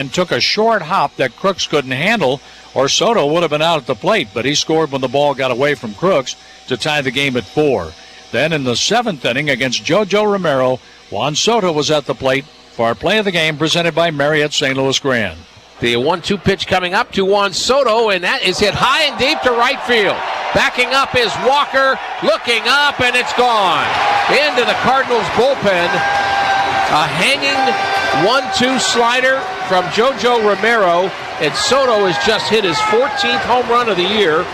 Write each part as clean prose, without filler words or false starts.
and took a short hop that Crooks couldn't handle, or Soto would have been out at the plate, but he scored when the ball got away from Crooks to tie the game at 4. Then in the 7th inning against JoJo Romero, Juan Soto was at the plate for our play of the game presented by Marriott St. Louis Grand. The 1-2 pitch coming up to Juan Soto, and that is hit high and deep to right field. Backing up is Walker, looking up, and it's gone. Into the Cardinals bullpen. A hanging 1-2 slider from JoJo Romero, and Soto has just hit his 14th home run of the year,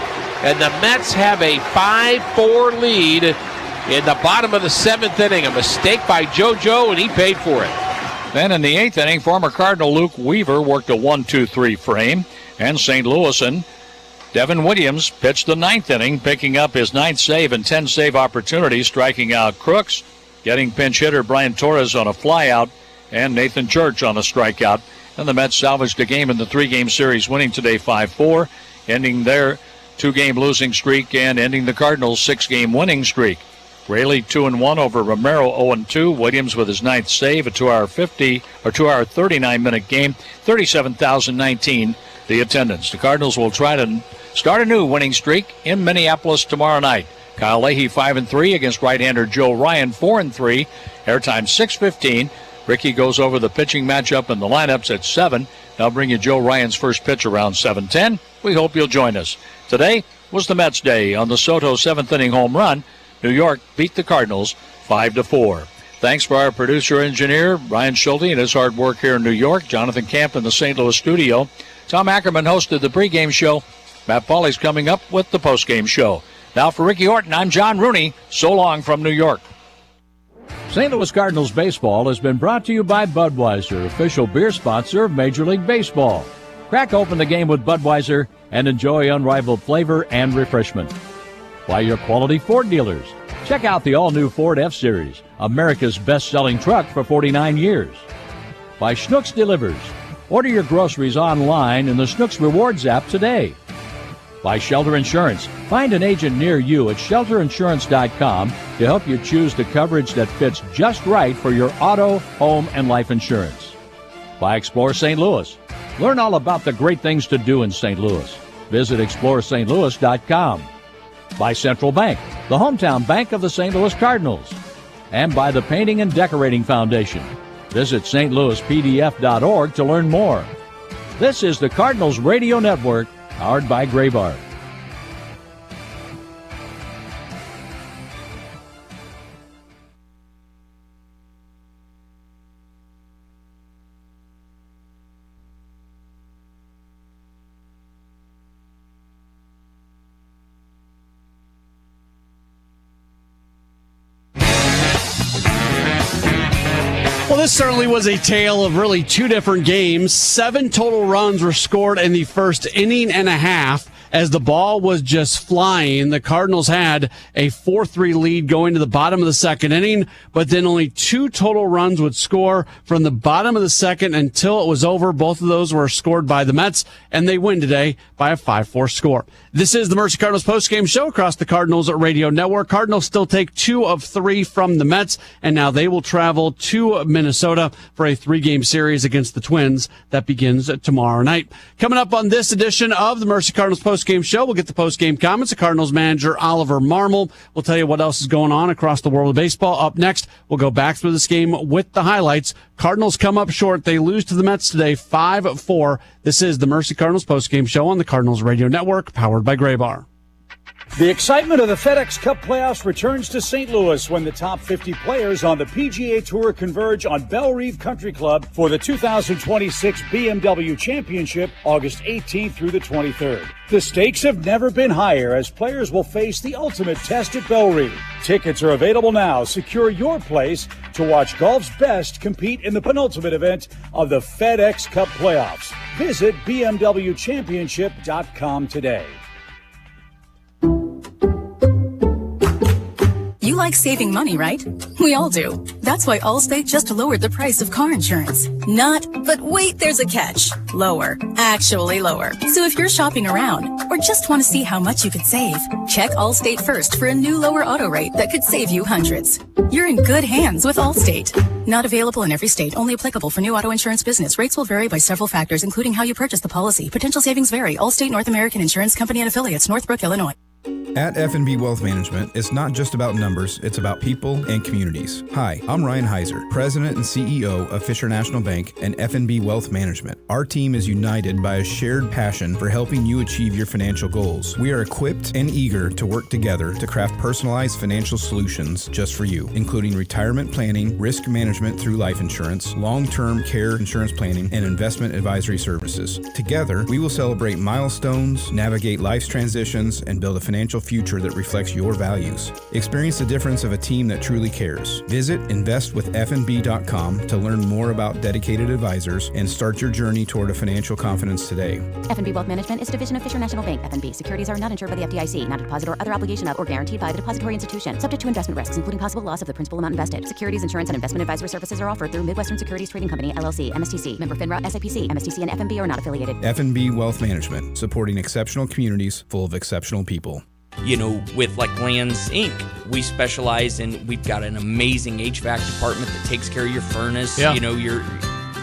and the Mets have a 5-4 lead in the bottom of the 7th inning. A mistake by JoJo, and he paid for it. Then in the 8th inning, former Cardinal Luke Weaver worked a 1-2-3 frame, and St. Louis and Devin Williams pitched the 9th inning, picking up his 9th save and 10 save opportunities, striking out Crooks, getting pinch hitter Brian Torres on a flyout, and Nathan Church on a strikeout. And the Mets salvaged a game in the 3-game series, winning today 5-4, ending their 2-game losing streak and ending the Cardinals' 6-game winning streak. Raley 2-1 over Romero 0-2. Williams with his 9th save, a 2-hour 39-minute game, 37,019 the attendance. The Cardinals will try to start a new winning streak in Minneapolis tomorrow night. Kyle Leahy 5-3 against right-hander Joe Ryan 4-3. Airtime 6:15. Ricky goes over the pitching matchup and the lineups at 7. I'll bring you Joe Ryan's first pitch around 7:10. We hope you'll join us. Today was the Mets' day. On the Soto 7th inning home run, New York beat the Cardinals 5-4. Thanks for our producer-engineer, Ryan Schulte, and his hard work here in New York. Jonathan Camp in the St. Louis studio. Tom Ackerman hosted the pregame show. Matt Pauley's coming up with the postgame show. Now for Ricky Horton, I'm John Rooney. So long from New York. St. Louis Cardinals baseball has been brought to you by Budweiser, official beer sponsor of Major League Baseball. Crack open the game with Budweiser and enjoy unrivaled flavor and refreshment. By your quality Ford dealers. Check out the all-new Ford F-Series, America's best-selling truck for 49 years. By Schnucks Delivers. Order your groceries online in the Schnucks Rewards app today. By Shelter Insurance. Find an agent near you at shelterinsurance.com to help you choose the coverage that fits just right for your auto, home, and life insurance. By Explore St. Louis. Learn all about the great things to do in St. Louis. Visit exploreStLouis.com. By Central Bank, the hometown bank of the St. Louis Cardinals. And by the Painting and Decorating Foundation. Visit stlouispdf.org to learn more. This is the Cardinals Radio Network, powered by Graybar. Well, this certainly was a tale of really two different games. 7 total runs were scored in the first inning and a half as the ball was just flying. The Cardinals had a 4-3 lead going to the bottom of the second inning, but then only 2 total runs would score from the bottom of the second until it was over. Both of those were scored by the Mets, and they win today by a 5-4 score. This is the Mercy Cardinals postgame show across the Cardinals Radio Network. Cardinals still take 2 of 3 from the Mets, and now they will travel to Minnesota for a 3-game series against the Twins that begins tomorrow night. Coming up on this edition of the Mercy Cardinals postgame show, we'll get the postgame comments of Cardinals manager Oliver Marmol. We'll tell you what else is going on across the world of baseball. Up next, we'll go back through this game with the highlights. Cardinals come up short. They lose to the Mets today 5-4. This is the Mercy Cardinals postgame show on the Cardinals Radio Network, powered by Graybar. The excitement of the FedEx Cup playoffs returns to St. Louis when the top 50 players on the PGA Tour converge on Belle Reve Country Club for the 2026 BMW Championship, August 18th through the 23rd. The stakes have never been higher as players will face the ultimate test at Belle Reve. Tickets are available now. Secure your place to watch golf's best compete in the penultimate event of the FedEx Cup playoffs. Visit BMWChampionship.com today. You like saving money, right? We all do. That's why Allstate just lowered the price of car insurance. Not, but wait, there's a catch. Lower. Actually lower. So if you're shopping around or just want to see how much you could save, check Allstate first for a new lower auto rate that could save you hundreds. You're in good hands with Allstate. Not available in every state. Only applicable for new auto insurance business. Rates will vary by several factors, including how you purchase the policy. Potential savings vary. Allstate North American Insurance Company and Affiliates, Northbrook, Illinois. At F&B Wealth Management, it's not just about numbers, it's about people and communities. Hi, I'm Ryan Heiser, President and CEO of Fisher National Bank and F&B Wealth Management. Our team is united by a shared passion for helping you achieve your financial goals. We are equipped and eager to work together to craft personalized financial solutions just for you, including retirement planning, risk management through life insurance, long-term care insurance planning, and investment advisory services. Together, we will celebrate milestones, navigate life's transitions, and build a financial future that reflects your values. Experience the difference of a team that truly cares. Visit investwithfnb.com to learn more about dedicated advisors and start your journey toward a financial confidence today. F&B Wealth Management is a division of Fisher National Bank. F&B securities are not insured by the FDIC, not a deposit or other obligation of or guaranteed by the depository institution, subject to investment risks, including possible loss of the principal amount invested. Securities, insurance, and investment advisory services are offered through Midwestern Securities Trading Company, LLC, MSTC, member FINRA, SIPC, MSTC, and F&B are not affiliated. F&B Wealth Management, supporting exceptional communities full of exceptional people. You know, with like Lands Inc., we specialize in, we've got an amazing HVAC department that takes care of your furnace, you know, your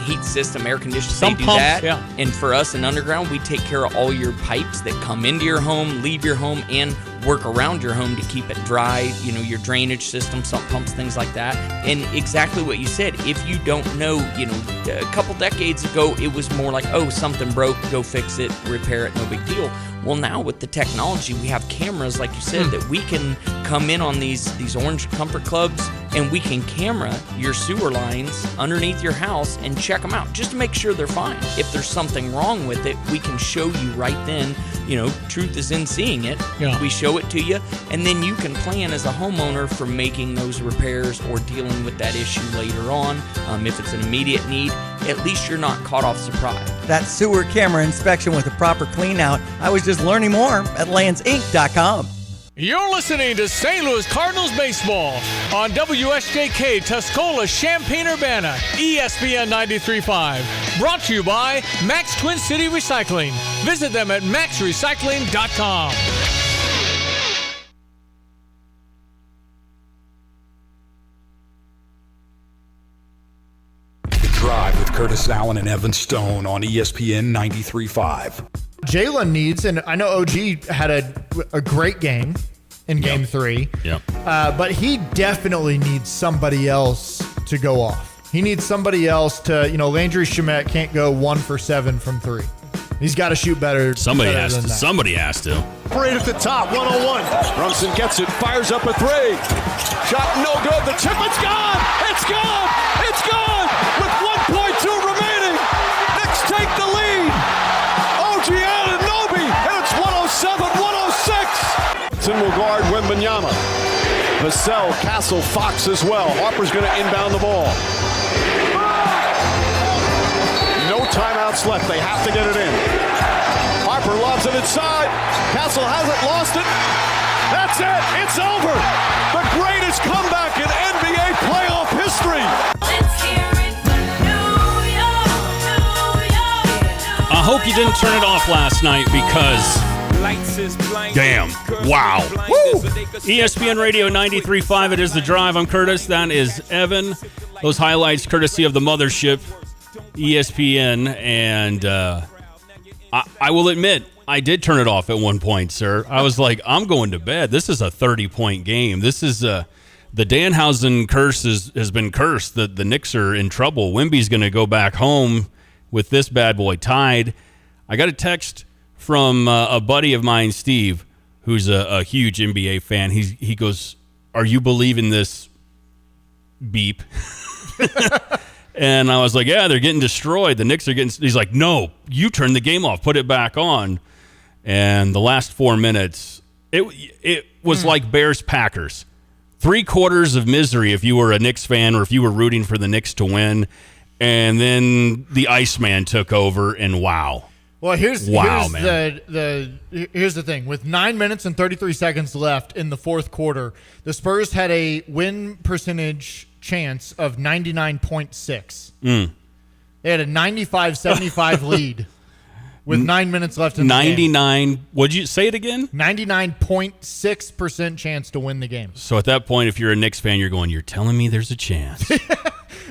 heat system, air conditioning, they do pumps, that. yeah. And for us in Underground, we take care of all your pipes that come into your home, leave your home, and work around your home to keep it dry, you know, your drainage system, sump pumps, things like that. And exactly what you said, if you don't know, you know, a couple decades ago, it was more like, oh, something broke, go fix it, repair it, no big deal. Well, now with the technology, we have cameras, like you said, that we can come in on these orange comfort clubs, and we can camera your sewer lines underneath your house and check them out just to make sure they're fine. If there's something wrong with it, we can show you right then. You know, truth is in seeing it. Yeah. We show it to you, and then you can plan as a homeowner for making those repairs or dealing with that issue later on. If it's an immediate need, at least you're not caught off surprise. That sewer camera inspection with a proper clean out. I was just learning more at landsinc.com. You're listening to St. Louis Cardinals baseball on WSJK Tuscola, Champaign-Urbana, ESPN 93.5. Brought to you by Max Twin City Recycling. Visit them at maxrecycling.com. The Drive with Curtis Allen and Evan Stone on ESPN 93.5. Jalen needs, and I know OG had a great game in Game 3. Yep. But he definitely needs somebody else to go off. He needs somebody else to, you know, Landry Shamet can't go 1 for 7 from 3. He's got to shoot better. Somebody better has than to. that. Somebody has to. Right at the top, 101. Brunson gets it, fires up a 3. Shot no good. The tip, it's gone. It's gone. It's gone. With 1.2 remaining. Knicks take the lead. OG Anunoby, and it's 107-106. Tim will guard Wembanyama. Vassell, Castle, Fox as well. Harper's going to inbound the ball. No timeouts left. They have to get it in. Harper lobs it inside. Castle has it, lost it. That's it. It's over. The greatest comeback in NBA playoff history. I hope you didn't turn it off last night because, damn, wow. Woo! ESPN Radio 93.5, it is The Drive. I'm Curtis. That is Evan. Those highlights courtesy of the mothership, ESPN. And I will admit, I did turn it off at one point, sir. I was like, I'm going to bed. This is a 30-point game. This is the Danhausen curse has been cursed. The Knicks are in trouble. Wemby's going to go back home with this bad boy tied. I got a text from a buddy of mine, Steve, who's a huge NBA fan. He goes, "Are you believing this beep?" And I was like, "Yeah, they're getting destroyed. The Knicks are getting." He's like, "No, you turn the game off. Put it back on." And the last 4 minutes, it was like Bears-Packers. 3/4 of misery if you were a Knicks fan or if you were rooting for the Knicks to win. And then the Iceman took over, and wow. Well, here's the thing. With 9 minutes and 33 seconds left in the fourth quarter, the Spurs had a win percentage chance of 99.6. They had a 95-75 lead with 9 minutes left in the game. 99. Would you say it again? 99.6% chance to win the game. So at that point, if you're a Knicks fan, you're going, "You're telling me there's a chance."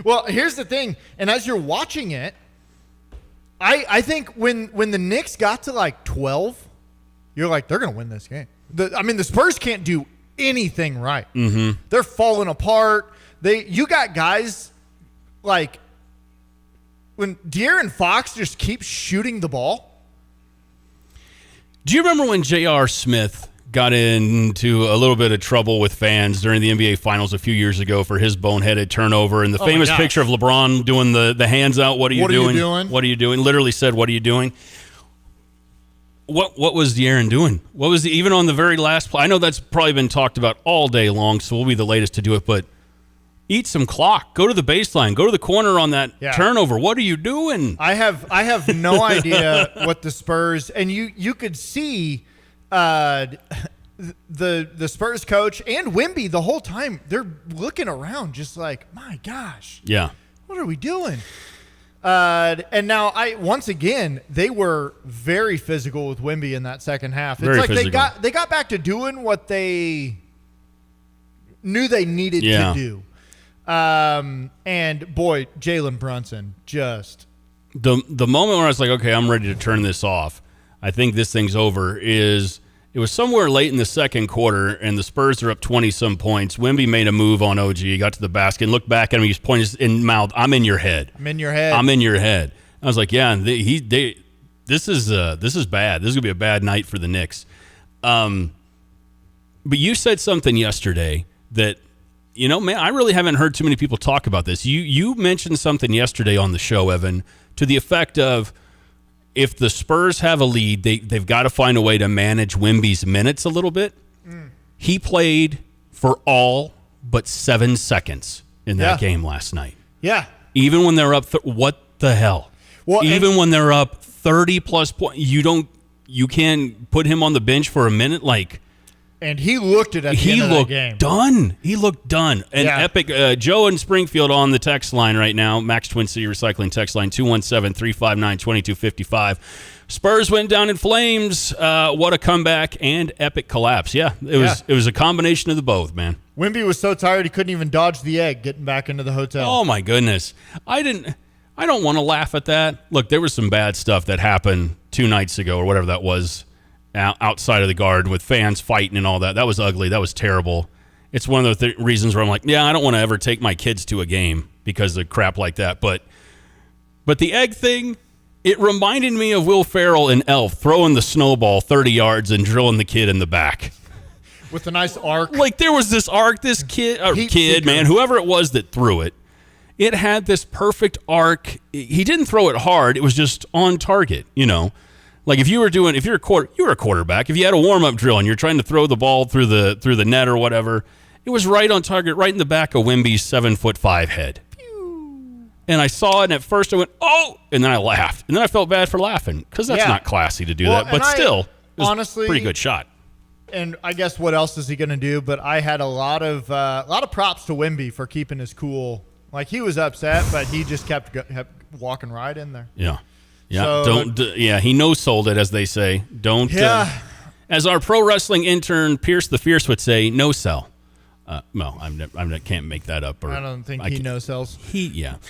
Well, here's the thing, and as you're watching it, I think when the Knicks got to like 12, you're like, they're going to win this game. The Spurs can't do anything right. Mm-hmm. They're falling apart. You got guys like when De'Aaron Fox just keeps shooting the ball. Do you remember when J.R. Smith got into a little bit of trouble with fans during the NBA Finals a few years ago for his boneheaded turnover and the famous picture of LeBron doing the hands out, what are you doing? What are you doing? Literally said, what are you doing? What was De'Aaron doing? What was even on the very last play? I know that's probably been talked about all day long, so we'll be the latest to do it, but eat some clock. Go to the baseline. Go to the corner on that turnover. What are you doing? I have no idea what the Spurs, and you could see the Spurs coach and Wemby the whole time. They're looking around just like, my gosh. Yeah. What are we doing? And now once again, they were very physical with Wemby in that second half. It's very like physical. they got back to doing what they knew they needed to do. And boy, Jalen Brunson just the moment where I was like, okay, I'm ready to turn this off. I think this thing's over. It was somewhere late in the second quarter, and the Spurs are up 20-some points. Wemby made a move on OG. He got to the basket and looked back at him. He just pointed in mouth, I'm in your head. I'm in your head. I'm in your head. I was like, yeah, this is bad. This is going to be a bad night for the Knicks. But you said something yesterday that, man, I really haven't heard too many people talk about this. You mentioned something yesterday on the show, Evan, to the effect of, if the Spurs have a lead, they've got to find a way to manage Wemby's minutes a little bit. He played for all but 7 seconds in that game last night. Yeah. Even when they're up, what the hell? Well, even when they're up 30-plus points, you can't put him on the bench for a minute, And he looked at the end of that game. He looked done. And epic. Joe in Springfield on the text line right now. Max Twin City Recycling text line 217-359-2255. Spurs went down in flames. What a comeback and epic collapse. Yeah, it was a combination of the both, man. Wemby was so tired he couldn't even dodge the egg getting back into the hotel. Oh my goodness. I don't want to laugh at that. Look, there was some bad stuff that happened 2 nights ago or whatever that was. Outside of the Garden with fans fighting and all that. That was ugly. That was terrible. It's one of the reasons where I'm like, I don't want to ever take my kids to a game because of crap like that. But the egg thing, it reminded me of Will Ferrell in Elf throwing the snowball 30 yards and drilling the kid in the back. With a nice arc. Like there was this arc, this kid, whoever it was that threw it, it had this perfect arc. He didn't throw it hard. It was just on target, Like if you're a quarterback, if you had a warm-up drill and you're trying to throw the ball through the net or whatever, it was right on target, right in the back of Wemby's 7'5" head. Pew. And I saw it, and at first I went, oh, and then I laughed. And then I felt bad for laughing because that's not classy to do that. But still, it was honestly, a pretty good shot. And I guess what else is he going to do? But I had a lot of props to Wemby for keeping his cool. Like he was upset, but he just kept walking right in there. Yeah. Yeah, so, he no-sold it, as they say. As our pro wrestling intern, Pierce the Fierce, would say, no sell. No, I can't make that up. I don't think he no-sells.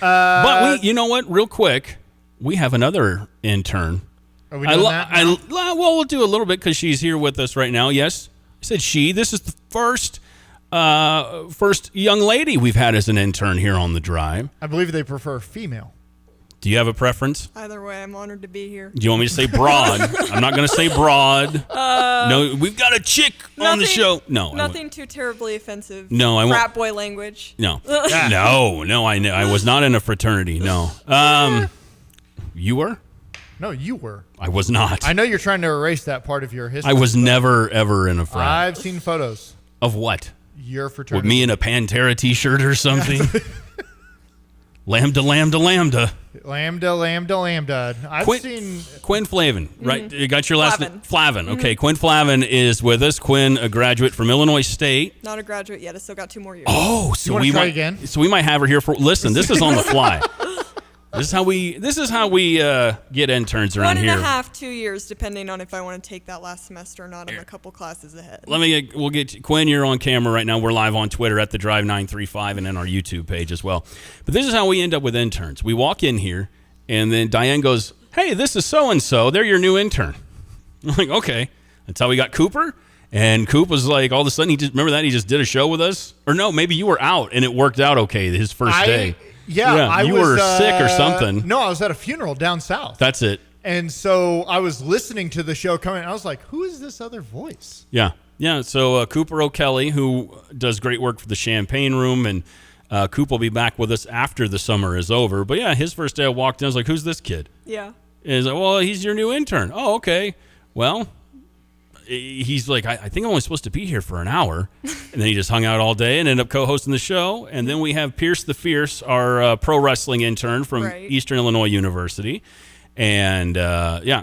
But you know what? Real quick, we have another intern. Are we doing that now? Well, we'll do a little bit because she's here with us right now. Yes, I said she. This is the first young lady we've had as an intern here on the drive. I believe they prefer female. Do you have a preference? Either way, I'm honored to be here. Do you want me to say broad? I'm not going to say broad. No, we've got a chick on the show. No, nothing too terribly offensive. No, I won't. Frat boy language. No, no. I was not in a fraternity. No. You were? No, you were. I was not. I know you're trying to erase that part of your history. I was never ever in a frat. I've seen photos of what? Your fraternity. With me in a Pantera T-shirt or something. Lambda, lambda, lambda. Lambda, lambda, lambda. I've seen Quinn Flavin, right? You got your last name? Flavin. Okay, Quinn Flavin is with us. Quinn, a graduate from Illinois State. Not a graduate yet. I still got 2 more years. Oh, so we might have her here for. Listen, this is on the fly. This is how we get interns around here. 1.5, 2 years, depending on if I want to take that last semester or not. I'm a couple classes ahead. We'll get you. Quinn, you're on camera right now. We're live on Twitter at the Drive 935 and then our YouTube page as well. But this is how we end up with interns. We walk in here, and then Diane goes, "Hey, this is so and so. They're your new intern." I'm like, okay. That's how we got Cooper. And Coop was like, all of a sudden, he just did a show with us, or no, maybe you were out and it worked out okay his first day. You were sick or something. No, I was at a funeral down south. That's it. And so I was listening to the show coming, and I was like, who is this other voice? Yeah. So Cooper O'Kelly, who does great work for the Champagne Room, and Coop will be back with us after the summer is over. But yeah, his first day I walked in, I was like, who's this kid? Yeah. And he's like, well, he's your new intern. Oh, okay. Well, he's like, I think I'm only supposed to be here for an hour. And then he just hung out all day and ended up co-hosting the show. And then we have Pierce the Fierce, our pro wrestling intern from Eastern Illinois University. And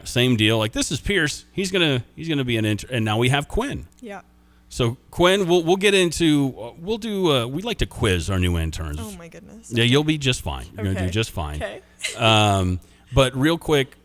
same deal. Like, this is Pierce. He's gonna be an intern. And now we have Quinn. Yeah. So Quinn, we'll get into we like to quiz our new interns. Oh my goodness. Yeah, you'll be just fine. You're gonna do just fine. Okay. But real quick,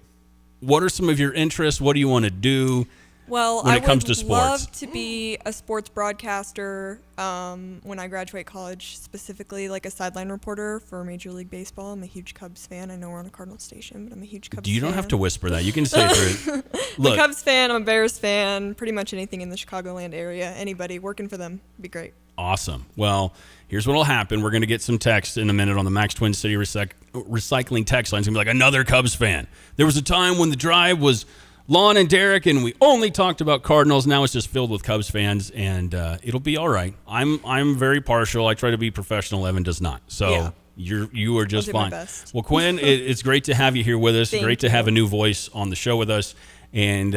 what are some of your interests? What do you want to do? Well, when it comes to sports? I would love to be a sports broadcaster when I graduate college, specifically like a sideline reporter for Major League Baseball. I'm a huge Cubs fan. I know we're on a Cardinals station, but I'm a huge Cubs fan. You don't have to whisper that. You can say it through it. I'm a Cubs fan. I'm a Bears fan. Pretty much anything in the Chicagoland area. Anybody working for them would be great. Awesome. Well, here's what will happen. We're going to get some text in a minute on the Max Twin City Recycling text line. It's going to be like, another Cubs fan. There was a time when the drive was Lon and Derek, and we only talked about Cardinals. Now it's just filled with Cubs fans, and it'll be all right. I'm very partial. I try to be professional. Evan does not. So you are just fine. Well, Quinn, it's great to have you here with us. Great to have a new voice on the show with us. And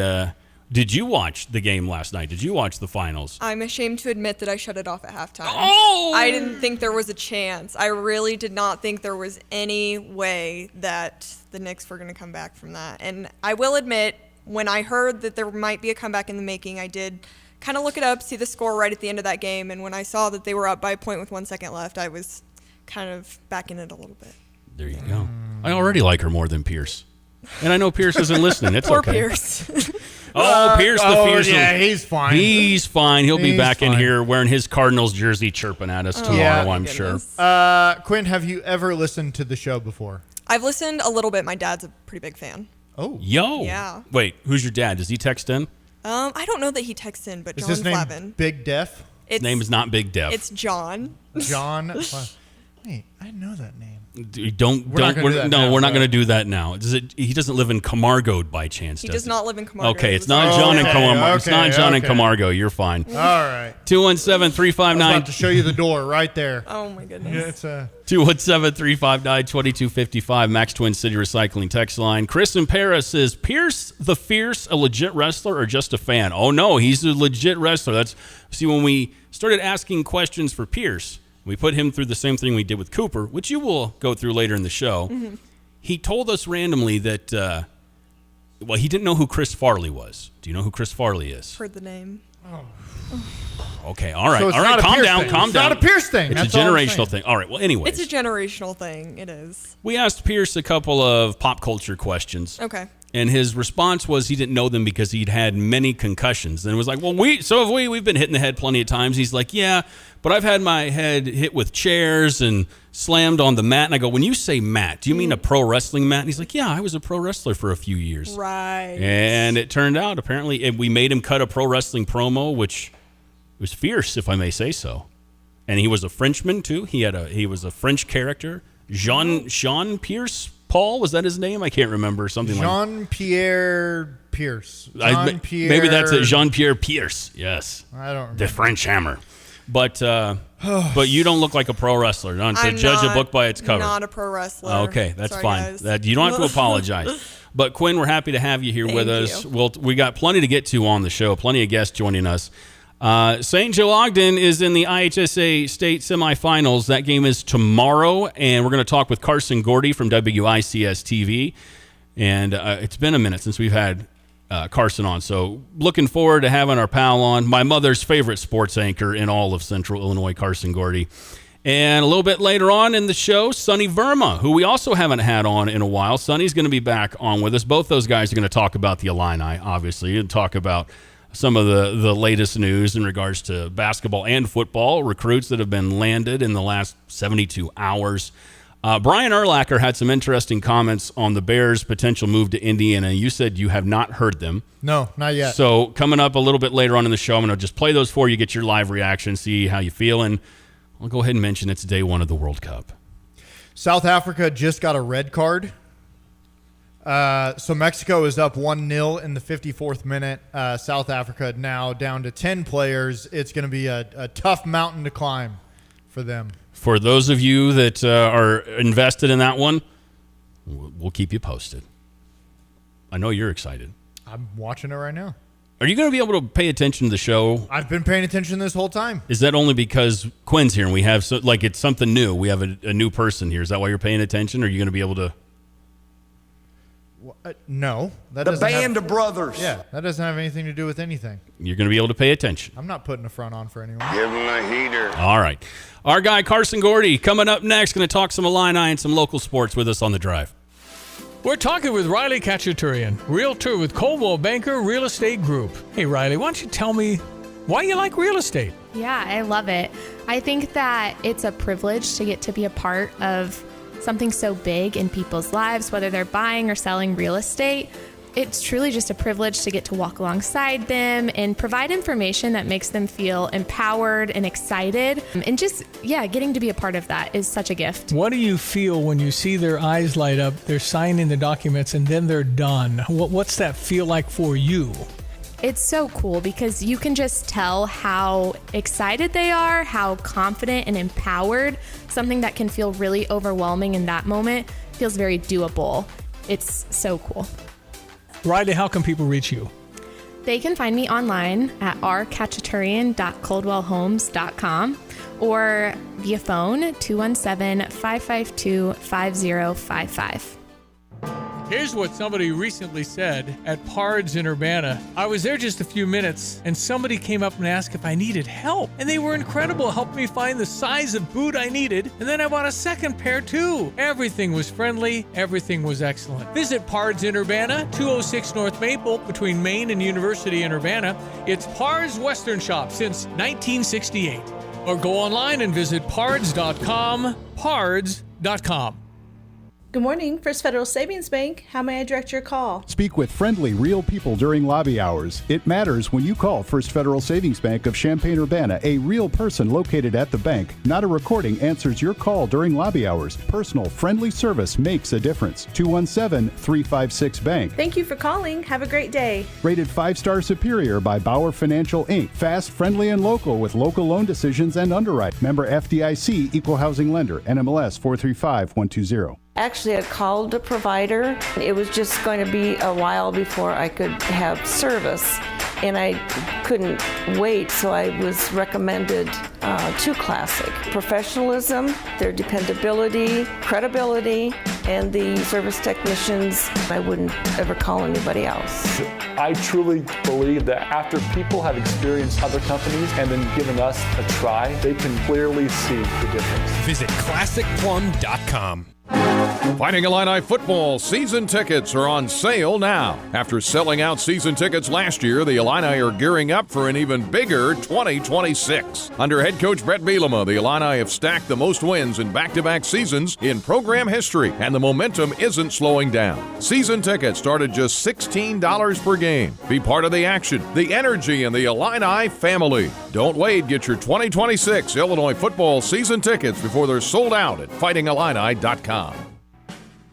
did you watch the game last night? Did you watch the finals? I'm ashamed to admit that I shut it off at halftime. Oh! I didn't think there was a chance. I really did not think there was any way that the Knicks were going to come back from that. And I will admit, when I heard that there might be a comeback in the making, I did kind of look it up, see the score right at the end of that game. And when I saw that they were up by a point with 1 second left, I was kind of backing it a little bit. There you go. I already like her more than Pierce. And I know Pierce isn't listening. It's Poor okay. Pierce. Pierce the Fierce. Yeah, he's fine. He's fine. He'll be back in here wearing his Cardinals jersey, chirping at us tomorrow, I'm sure. Quinn, have you ever listened to the show before? I've listened a little bit. My dad's a pretty big fan. Oh. Yo. Yeah. Wait, who's your dad? Does he text in? I don't know that he texts in, but Is John his name Flavin. Big Def? His name is not Big Def. It's John. John. Wait, I know that name. We're not going to do that now. He doesn't live in Camargo by chance, He does not live in Camargo. Okay, it's not John in Camargo. It's not John in Camargo. You're fine. All right. 217-359. I'm about to show you the door right there. Oh, my goodness. Yeah, 217-359-2255, Max Twin City Recycling text line. Chris in Paris says, Pierce the Fierce a legit wrestler or just a fan? Oh, no, he's a legit wrestler. See, when we started asking questions for Pierce, we put him through the same thing we did with Cooper, which you will go through later in the show. Mm-hmm. He told us randomly that, he didn't know who Chris Farley was. Do you know who Chris Farley is? Heard the name. Okay, all right. So it's all right, not a calm Pierce down, thing. calm It's down. not a Pierce thing. It's That's a all I'm generational saying. thing. All right, well, anyways. It's a generational thing. It is. We asked Pierce a couple of pop culture questions. Okay. And his response was he didn't know them because he'd had many concussions. And it was like, well, we've been hit in the head plenty of times. He's like, yeah, but I've had my head hit with chairs and slammed on the mat. And I go, when you say mat, do you mean a pro wrestling mat? And he's like, yeah, I was a pro wrestler for a few years. Right. And it turned out, apparently, we made him cut a pro wrestling promo, which was fierce, if I may say so. And he was a Frenchman, too. He was a French character. Jean Pierce Paul, was that his name? I can't remember. Something like Jean-Pierre Pierce. Maybe that's it. Jean-Pierre Pierce. Yes. I don't remember. The French Hammer. But you don't look like a pro wrestler. To judge a book by its cover. I'm not a pro wrestler. Okay, that's Sorry, fine. guys. You don't have to apologize. But Quinn, we're happy to have you here with us. We got plenty to get to on the show. Plenty of guests joining us. St. Joe Ogden is in the IHSA state semifinals. That game is tomorrow, and we're going to talk with Carson Gordy from WICS TV. And it's been a minute since we've had Carson on, so looking forward to having our pal on. My mother's favorite sports anchor in all of Central Illinois, Carson Gordy. And a little bit later on in the show, Sonny Verma, who we also haven't had on in a while. Sonny's going to be back on with us. Both those guys are going to talk about the Illini, obviously, and talk about some of the latest news in regards to basketball and football, recruits that have been landed in the last 72 hours. Brian Urlacher had some interesting comments on the Bears' potential move to Indiana. You said you have not heard them. No, not yet. So coming up a little bit later on in the show, I'm going to just play those for you, get your live reaction, see how you feel, and I'll go ahead and mention it's day one of the World Cup. South Africa just got a red card. So Mexico is up 1-0 in the 54th minute. South Africa now down to 10 players. It's going to be a tough mountain to climb for them. For those of you that are invested in that one, we'll keep you posted. I know you're excited. I'm watching it right now. Are you going to be able to pay attention to the show? I've been paying attention this whole time. Is that only because Quinn's here and we have it's something new? We have a new person here. Is that why you're paying attention? Or are you going to be able to? No. The band of brothers. Yeah, that doesn't have anything to do with anything. You're going to be able to pay attention. I'm not putting a front on for anyone. Give him a heater. All right. Our guy Carson Gordy coming up next, going to talk some Illini and some local sports with us on the drive. We're talking with Riley Kachaturian, realtor with Coldwell Banker Real Estate Group. Hey, Riley, why don't you tell me why you like real estate? Yeah, I love it. I think that it's a privilege to get to be a part of something so big in people's lives, whether they're buying or selling real estate. It's truly just a privilege to get to walk alongside them and provide information that makes them feel empowered and excited. And just, getting to be a part of that is such a gift. What do you feel when you see their eyes light up, they're signing the documents, and then they're done? What's that feel like for you? It's so cool because you can just tell how excited they are, how confident and empowered. Something that can feel really overwhelming in that moment feels very doable. It's so cool. Riley, how can people reach you? They can find me online at rkachaturian.coldwellhomes.com or via phone 217-552-5055. Here's what somebody recently said at Pards in Urbana. I was there just a few minutes, and somebody came up and asked if I needed help. And they were incredible, helped me find the size of boot I needed, and then I bought a second pair too. Everything was friendly, everything was excellent. Visit Pards in Urbana, 206 North Maple, between Main and University in Urbana. It's Pards Western Shop since 1968. Or go online and visit pards.com, pards.com. Good morning, First Federal Savings Bank. How may I direct your call? Speak with friendly, real people during lobby hours. It matters when you call First Federal Savings Bank of Champaign-Urbana. A real person located at the bank. Not a recording answers your call during lobby hours. Personal, friendly service makes a difference. 217-356-BANK. Thank you for calling. Have a great day. Rated 5-star superior by Bauer Financial, Inc. Fast, friendly, and local with local loan decisions and underwrite. Member FDIC, Equal Housing Lender, NMLS 435120. Actually, I called the provider. It was just going to be a while before I could have service, and I couldn't wait, so I was recommended to Classic. Professionalism, their dependability, credibility, and the service technicians. I wouldn't ever call anybody else. I truly believe that after people have experienced other companies and then given us a try, they can clearly see the difference. Visit ClassicPlum.com. Fighting Illini football season tickets are on sale now. After selling out season tickets last year, the Illini are gearing up for an even bigger 2026. Under head coach Brett Bielema, the Illini have stacked the most wins in back-to-back seasons in program history, and the momentum isn't slowing down. Season tickets start at just $16 per game. Be part of the action, the energy, and the Illini family. Don't wait. Get your 2026 Illinois football season tickets before they're sold out at fightingillini.com.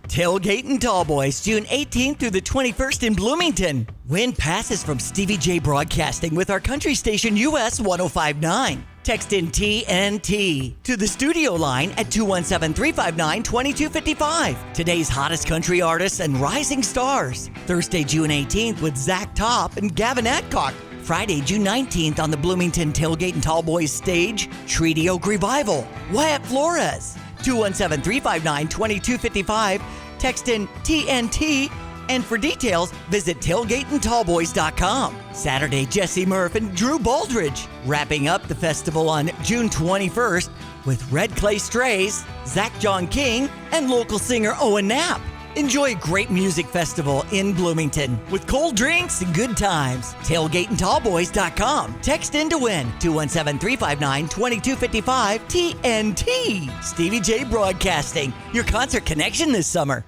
Tailgate and Tallboys, June 18th through the 21st in Bloomington. Win passes from Stevie J Broadcasting with our country station US 105.9. Text in TNT to the studio line at 217-359-2255. Today's hottest country artists and rising stars. Thursday, June 18th with Zach Topp and Gavin Adcock. Friday, June 19th on the Bloomington Tailgate and Tallboys stage, Treaty Oak Revival, Wyatt Flores. 217-359-2255. Text in TNT. And for details, visit tailgateandtallboys.com. Saturday, Jesse Murph and Drew Baldridge. Wrapping up the festival on June 21st, with Red Clay Strays, Zach John King, and local singer Owen Knapp. Enjoy a great music festival in Bloomington with cold drinks and good times. TailgateandTallboys.com. Text in to win 217-359-2255 TNT. Stevie J Broadcasting, your concert connection this summer.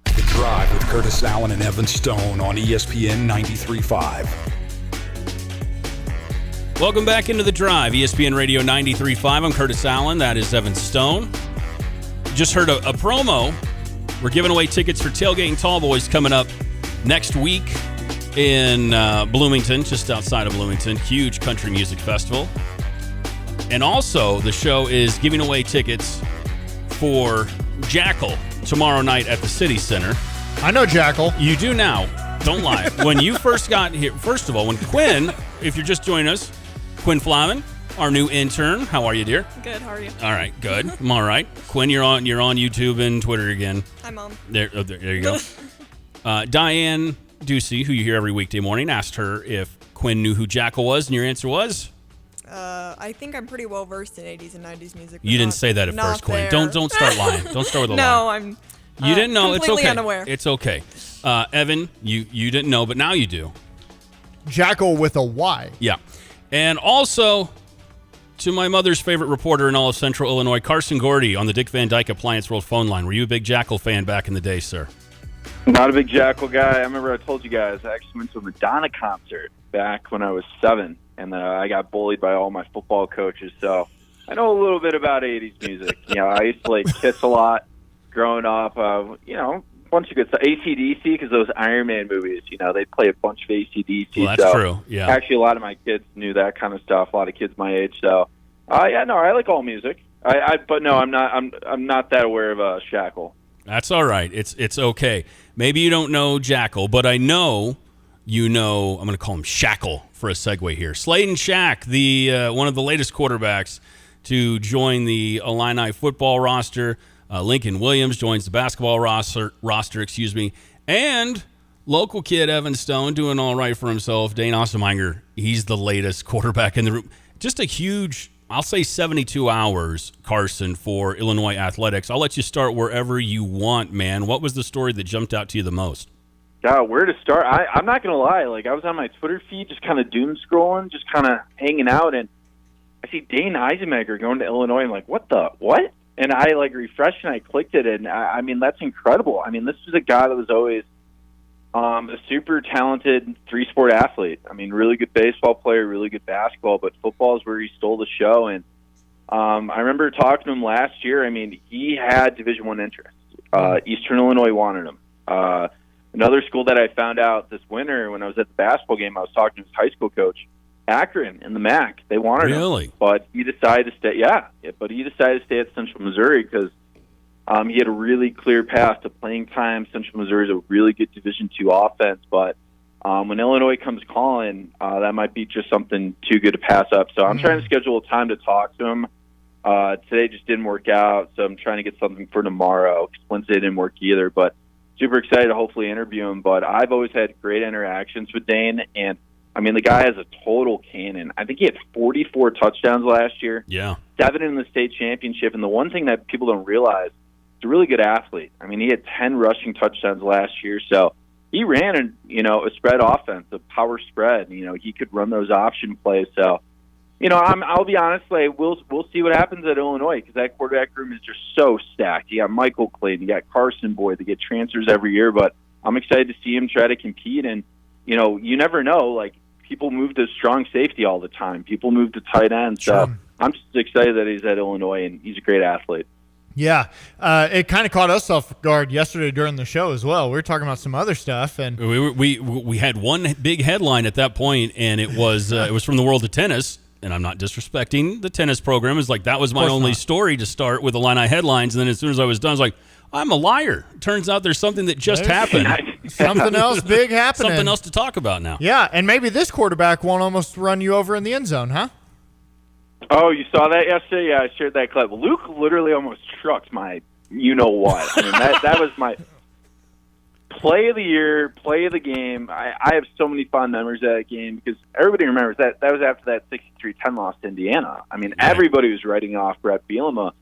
The Drive with Curtis Allen and Evan Stone on ESPN 93.5. Welcome back into The Drive, ESPN Radio 93.5. I'm Curtis Allen. That is Evan Stone. Just heard a promo. We're giving away tickets for Tailgate and Tallboys coming up next week in Bloomington, just outside of Bloomington. Huge country music festival. And also, the show is giving away tickets for Jackal tomorrow night at the City Center. I know Jackal. You do now. Don't lie. When you first got here, first of all, when Quinn, if you're just joining us, Quinn Flavin, our new intern. How are you, dear? Good. How are you? All right, good. I'm all right. Quinn, you're on YouTube and Twitter again. Hi, Mom. There you go. Diane Ducey, who you hear every weekday morning, asked her if Quinn knew who Jackal was, and your answer was? I think I'm pretty well versed in 80s and 90s music. You didn't say that at first, Quinn. Don't start lying. Don't start with a lie. No, I'm. You didn't know. It's completely okay. Unaware. It's okay. Evan, you didn't know, but now you do. Jackal with a Y. Yeah, and also, to my mother's favorite reporter in all of Central Illinois, Carson Gordy on the Dick Van Dyke Appliance World phone line. Were you a big Jackal fan back in the day, sir? Not a big Jackal guy. I remember I told you guys I actually went to a Madonna concert back when I was 7, and I got bullied by all my football coaches. So I know a little bit about 80s music. I used to Kiss a lot growing up. A bunch of good stuff. AC/DC, because those Iron Man movies, they play a bunch of AC/DC. Well, that's true. Yeah. Actually, a lot of my kids knew that kind of stuff. A lot of kids my age. So, I like all music. But no, I'm not that aware of Shackle. That's all right. It's okay. Maybe you don't know Jackal, but I know you know. I'm going to call him Shackle for a segue here. Slayton Shack, the one of the latest quarterbacks to join the Illini football roster. Lincoln Williams joins the basketball roster, and local kid Evan Stone doing all right for himself. Dane Ossemeinger, he's the latest quarterback in the room. Just a huge, I'll say 72 hours, Carson, for Illinois athletics. I'll let you start wherever you want, man. What was the story that jumped out to you the most? God, where to start? I'm not going to lie. I was on my Twitter feed just kind of doom scrolling, just kind of hanging out, and I see Dane Ossemeinger going to Illinois. I'm like, what? And I refreshed and I clicked it, and I mean, that's incredible. I mean, this was a guy that was always a super talented three-sport athlete. I mean, really good baseball player, really good basketball, but football is where he stole the show. And I remember talking to him last year. I mean, he had Division I interest. Eastern Illinois wanted him. Another school that I found out this winter when I was at the basketball game, I was talking to his high school coach, Akron in the MAC. They wanted him, but he decided to stay. But he decided to stay at Central Missouri because he had a really clear path to playing time. Central Missouri is a really good Division II offense, but when Illinois comes calling, that might be just something too good to pass up. So I'm trying to schedule a time to talk to him. Today just didn't work out, so I'm trying to get something for tomorrow. Wednesday didn't work either, but super excited to hopefully interview him. But I've always had great interactions with Dane, and I mean, the guy has a total cannon. I think he had 44 touchdowns last year. Yeah. 7 in the state championship. And the one thing that people don't realize, he's a really good athlete. I mean, he had 10 rushing touchdowns last year. So he ran, a spread offense, a power spread. He could run those option plays. So, I'll be honest, we'll see what happens at Illinois because that quarterback room is just so stacked. You got Michael Clayton, you got Carson Boyd. They get transfers every year. But I'm excited to see him try to compete. And, you never know, people move to strong safety all the time. People move to tight end. So I'm just excited that he's at Illinois, and he's a great athlete. Yeah. It kind of caught us off guard yesterday during the show as well. We were talking about some other stuff. And we had one big headline at that point, and it was from the world of tennis. And I'm not disrespecting the tennis program. It's that was my only story to start with Illini headlines. And then as soon as I was done, I was like, I'm a liar. Turns out there's something that just happened. Something else big happening. Something else to talk about now. Yeah, and maybe this quarterback won't almost run you over in the end zone, huh? Oh, you saw that yesterday? Yeah, I shared that clip. Luke literally almost trucked my you-know-what. I mean, that was my play of the year, play of the game. I have so many fond memories of that game because everybody remembers that was after that 63-10 loss to Indiana. I mean, everybody was writing off Brett Bielema,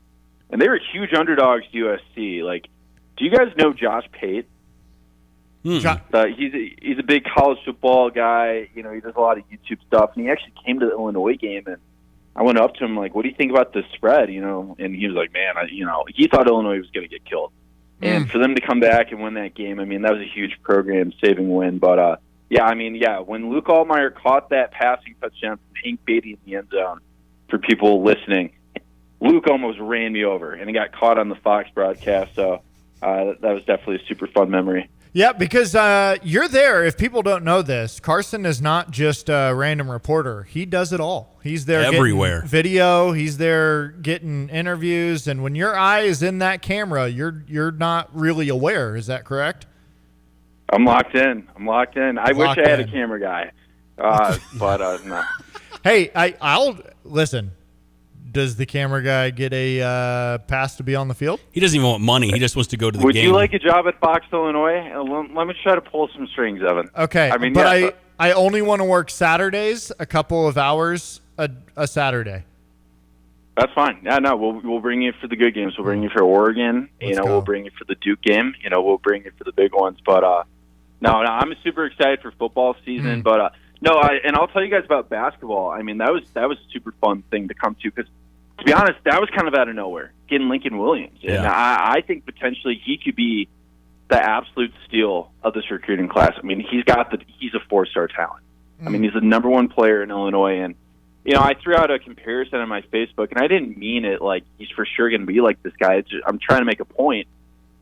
and they were huge underdogs to USC. Like, do you guys know Josh Pate? He's a big college football guy. You know, he does a lot of YouTube stuff, and he actually came to the Illinois game, and I went up to him like, "What do you think about this spread?" You know, and he was like, "Man, he thought Illinois was going to get killed." And for them to come back and win that game, I mean, that was a huge program-saving win. But, when Luke Altmaier caught that passing touchdown from Hank Beatty in the end zone, for people listening, Luke almost ran me over, and he got caught on the Fox broadcast. So that was definitely a super fun memory. Yeah, because you're there. If people don't know this, Carson is not just a random reporter. He does it all. He's there everywhere. Getting video. He's there getting interviews. And when your eye is in that camera, you're not really aware. Is that correct? I'm locked in. I wish I had a camera guy, but no. Hey, I'll listen. Does the camera guy get a pass to be on the field? He doesn't even want money. He just wants to go to the game. Would you like a job at Fox, Illinois? Let me try to pull some strings, Evan. Okay, I only want to work Saturdays, a couple of hours a Saturday. That's fine. Yeah, no, we'll bring you for the good games. We'll bring you for Oregon. We'll bring you for the Duke game. We'll bring you for the big ones. But no, I'm super excited for football season. But and I'll tell you guys about basketball. I mean, that was a super fun thing to come to because, to be honest, that was kind of out of nowhere, getting Lincoln Williams. Yeah. And I think potentially he could be the absolute steal of this recruiting class. I mean, he's a 4-star talent. I mean, he's the number one player in Illinois. And, I threw out a comparison on my Facebook, and I didn't mean it like he's for sure going to be like this guy. I'm trying to make a point.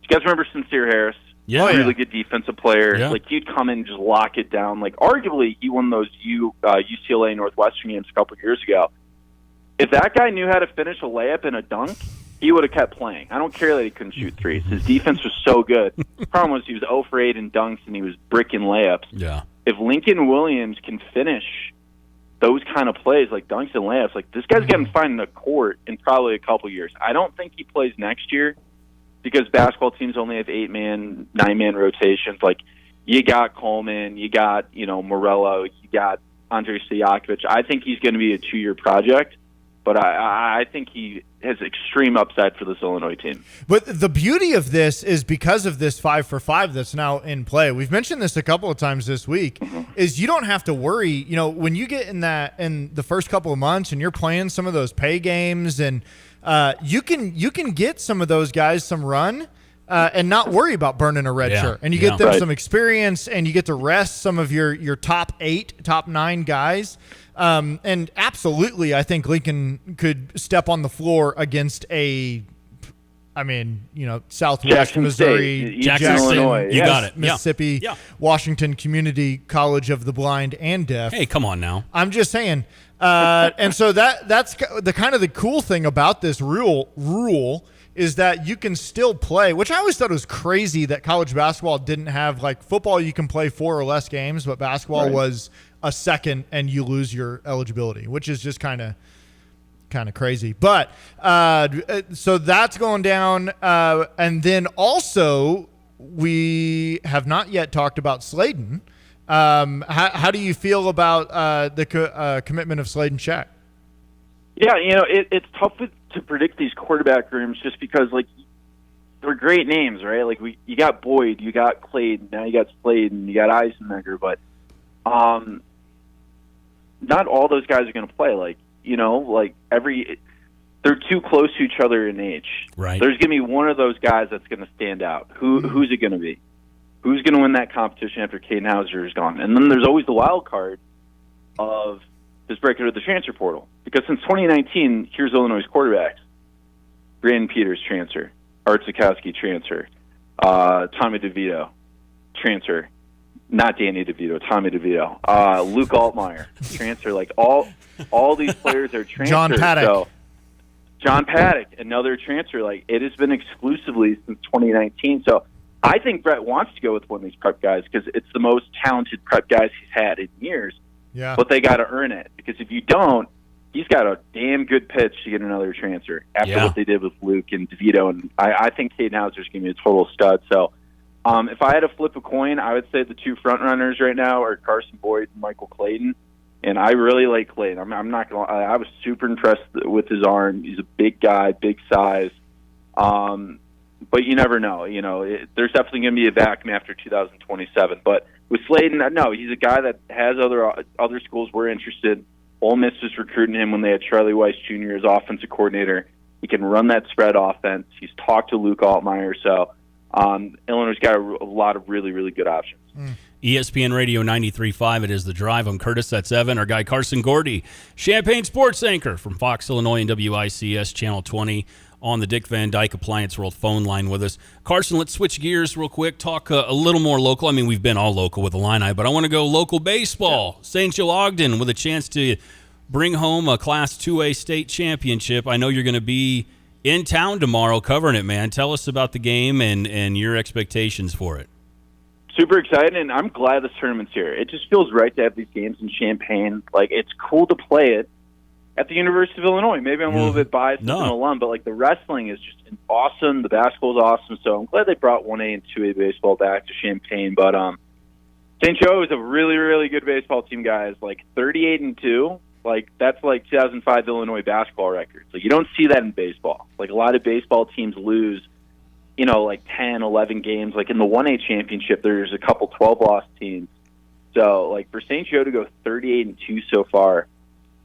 Do you guys remember Sincere Harris? Yeah. Really good defensive player. Yeah. Like, he'd come in and just lock it down. Like, arguably, he won those UCLA Northwestern games a couple of years ago. If that guy knew how to finish a layup and a dunk, he would have kept playing. I don't care that he couldn't shoot threes. His defense was so good. The problem was he was 0 for 8 in dunks, and he was bricking layups. Yeah. If Lincoln Williams can finish those kind of plays, like dunks and layups, like this guy's going to find the court in probably a couple years. I don't think he plays next year because basketball teams only have 8-man, 9-man rotations. Like, you got Coleman, you got, Morello, you got Andrei Stojakovic. I think he's going to be a 2-year project. But I think he has extreme upside for this Illinois team. But the beauty of this is because of this 5-for-5 that's now in play. We've mentioned this a couple of times this week. Is you don't have to worry. When you get in the first couple of months and you're playing some of those pay games, and you can get some of those guys some run. And not worry about burning a red shirt. And you get them some experience, and you get to rest some of your top 8, top 9 guys. And absolutely, I think Lincoln could step on the floor against Southwest Jackson Missouri, Jackson, Illinois. You got it. Mississippi, Washington Community College of the Blind and Deaf. Hey, come on now. I'm just saying. And so that's the kind of the cool thing about this rule is that you can still play, which I always thought was crazy that college basketball didn't have, like, football you can play 4 or less games, but basketball was a second and you lose your eligibility, which is just kind of crazy. But so that's going down. And then also we have not yet talked about Sladen. How do you feel about the commitment of Sladen Shack? Yeah, it's tough to predict these quarterback rooms just because, like, they're great names, right? Like, you got Boyd, you got Clayton, now you got Sladen, you got Eisenmenger, but not all those guys are going to play. Like, they're too close to each other in age. Right. There's going to be one of those guys that's going to stand out. Who's it going to be? Who's going to win that competition after Caden Hauser is gone? And then there's always the wild card of this break into the transfer portal. Because since 2019, here's Illinois' quarterbacks. Brandon Peters, transfer. Art Zukowski, transfer. Tommy DeVito, transfer. Not Danny DeVito, Tommy DeVito. Luke Altmaier, transfer. Like, all these players are transferred. John Paddock. So, John Paddock, another transfer. Like, it has been exclusively since 2019. So I think Brett wants to go with one of these prep guys because it's the most talented prep guys he's had in years. Yeah. But they got to earn it because if you don't, he's got a damn good pitch to get another transfer after what they did with Luke and DeVito. And I think Caden Hauser is going to be a total stud. So If I had to flip a coin, I would say the two front runners right now are Carson Boyd and Michael Clayton. And I really like Clayton. I'm not going to lie. I was super impressed with his arm. He's a big guy, big size. But you never know. There's definitely going to be a vacuum after 2027. But with Slayton, no, he's a guy that has other schools were interested. Ole Miss was recruiting him when they had Charlie Weiss Jr. as offensive coordinator. He can run that spread offense. He's talked to Luke Altmaier. So Illinois' got a lot of really, really good options. ESPN Radio 93.5, it is The Drive. I'm Curtis, that's Evan. Our guy Carson Gordy, Champaign sports anchor from Fox, Illinois and WICS Channel 20 on the Dick Van Dyke Appliance World phone line with us. Carson, let's switch gears real quick, talk a little more local. I mean, we've been all local with Illini, but I want to go local baseball. Yeah. St. Joe Ogden with a chance to bring home a Class 2A state championship. I know you're going to be in town tomorrow covering it, man. Tell us about the game and your expectations for it. Super excited, and I'm glad this tournament's here. It just feels right to have these games in Champaign. Like, it's cool to play it at the University of Illinois. Maybe I'm a little bit biased as an alum, but, like, the wrestling is just awesome. The basketball is awesome, so I'm glad they brought 1A and 2A baseball back to Champaign. But St. Joe is a really, really good baseball team, guys. Like, 38-2. Like, that's like 2005 Illinois basketball records. Like, you don't see that in baseball. Like, a lot of baseball teams lose, like 10, 11 games. Like, in the 1A championship, there's a couple 12-loss teams. So, like, for St. Joe to go 38-2 so far,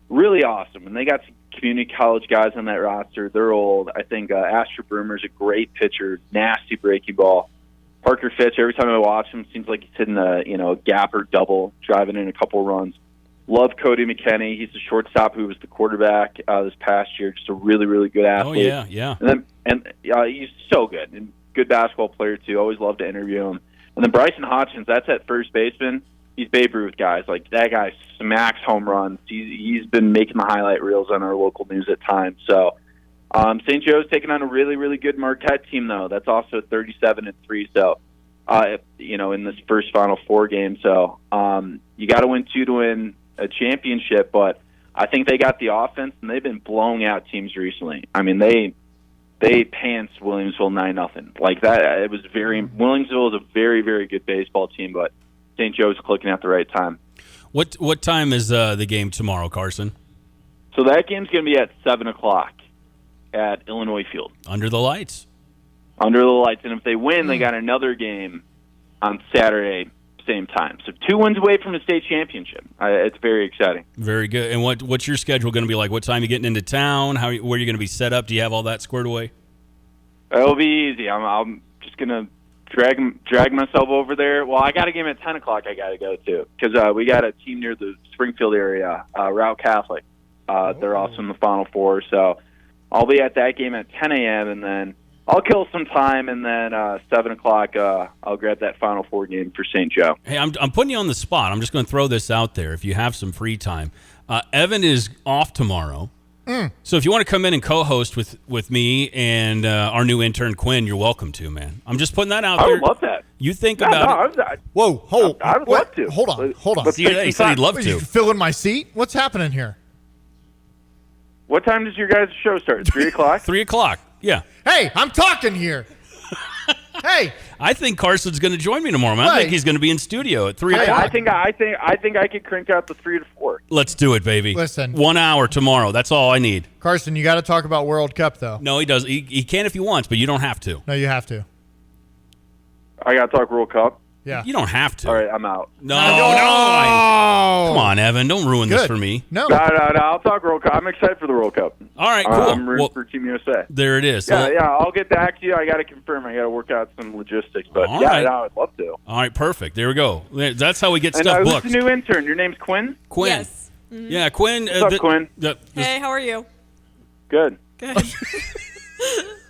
really awesome. And they got some community college guys on that roster. They're old. I think Asher Broomer's a great pitcher, nasty breaking ball. Parker Fitch, every time I watch him, seems like he's hitting a gap or double, driving in a couple runs. Love Cody McKinney. He's the shortstop who was the quarterback this past year. Just a really, really good athlete. Oh, yeah. And he's so good. And good basketball player, too. Always love to interview him. And then Bryson Hodgins, that's at first baseman. He's Babe Ruth, guys. Like, that guy smacks home runs. He's been making the highlight reels on our local news at times. So St. Joe's taking on a really, really good Marquette team, though. That's also 37-3. So, in this first Final Four game. So you got to win 2 to win a championship, but I think they got the offense, and they've been blowing out teams recently. I mean, they pantsed Williamsville 9-0. Like that, Williamsville is a very, very good baseball team, but St. Joe's clicking at the right time. What time is the game tomorrow, Carson? So that game's going to be at 7:00 at Illinois Field. Under the lights. Under the lights, and if they win, they got another game on Saturday. Same time. So 2 wins away from the state championship. It's very exciting. Very good. And what's your schedule going to be like? What time are you getting into town? Where are you going to be set up? Do you have all that squared away? It'll be easy. I'm just going to drag myself over there. Well, I got a game at 10:00 I got to go to because we got a team near the Springfield area, Route Catholic. They're also in the Final Four. So I'll be at that game at 10 a.m. and then I'll kill some time, and then 7:00, I'll grab that Final Four game for St. Joe. Hey, I'm putting you on the spot. I'm just going to throw this out there. If you have some free time, Evan is off tomorrow, so if you want to come in and co-host with me and our new intern Quinn, you're welcome to, man. I'm just putting that out there. I would love that. You think about it? Whoa, I would love to. Hold on. See, he said he'd love to. You fill in my seat? What's happening here? What time does your guys' show start? 3:00? 3:00. Yeah. Hey, I'm talking here. Hey, I think Carson's going to join me tomorrow, man. I think he's going to be in studio at 3:00. I think I could crank out the 3 to 4. Let's do it, baby. Listen, 1 hour tomorrow. That's all I need. Carson, you got to talk about World Cup, though. No, he does. He can if he wants, but you don't have to. No, you have to. I got to talk World Cup. Yeah. You don't have to. All right, I'm out. No. Come on, Evan. Don't ruin this for me. No. I'll talk World Cup. I'm excited for the World Cup. All right, cool. I'm rooting for Team USA. There it is. Yeah, I'll get back to you. I got to confirm. I got to work out some logistics. But I'd love to. All right, perfect. There we go. That's how we get stuff booked. Who's the new intern? Your name's Quinn? Quinn. Yes. Mm-hmm. Yeah, Quinn. What's up, Quinn? Hey, how are you? Good. Good.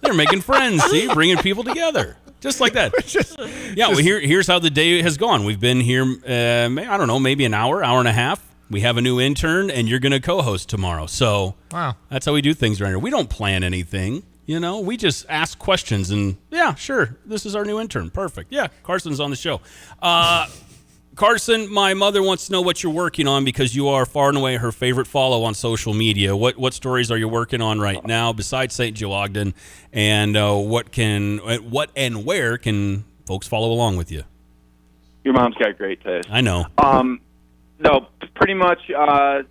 They're making friends, see? Bringing people together. Just like that. Here's how the day has gone. We've been here, I don't know, maybe an hour and a half. We have a new intern, and you're going to co-host tomorrow. So that's how we do things around here. We don't plan anything, We just ask questions, and, yeah, sure, this is our new intern. Perfect. Yeah, Carson's on the show. Carson, my mother wants to know what you're working on because you are far and away her favorite follow on social media. What stories are you working on right now besides St. Joe Ogden, and what and where can folks follow along with you. Your mom's got great taste. I know. No, pretty much.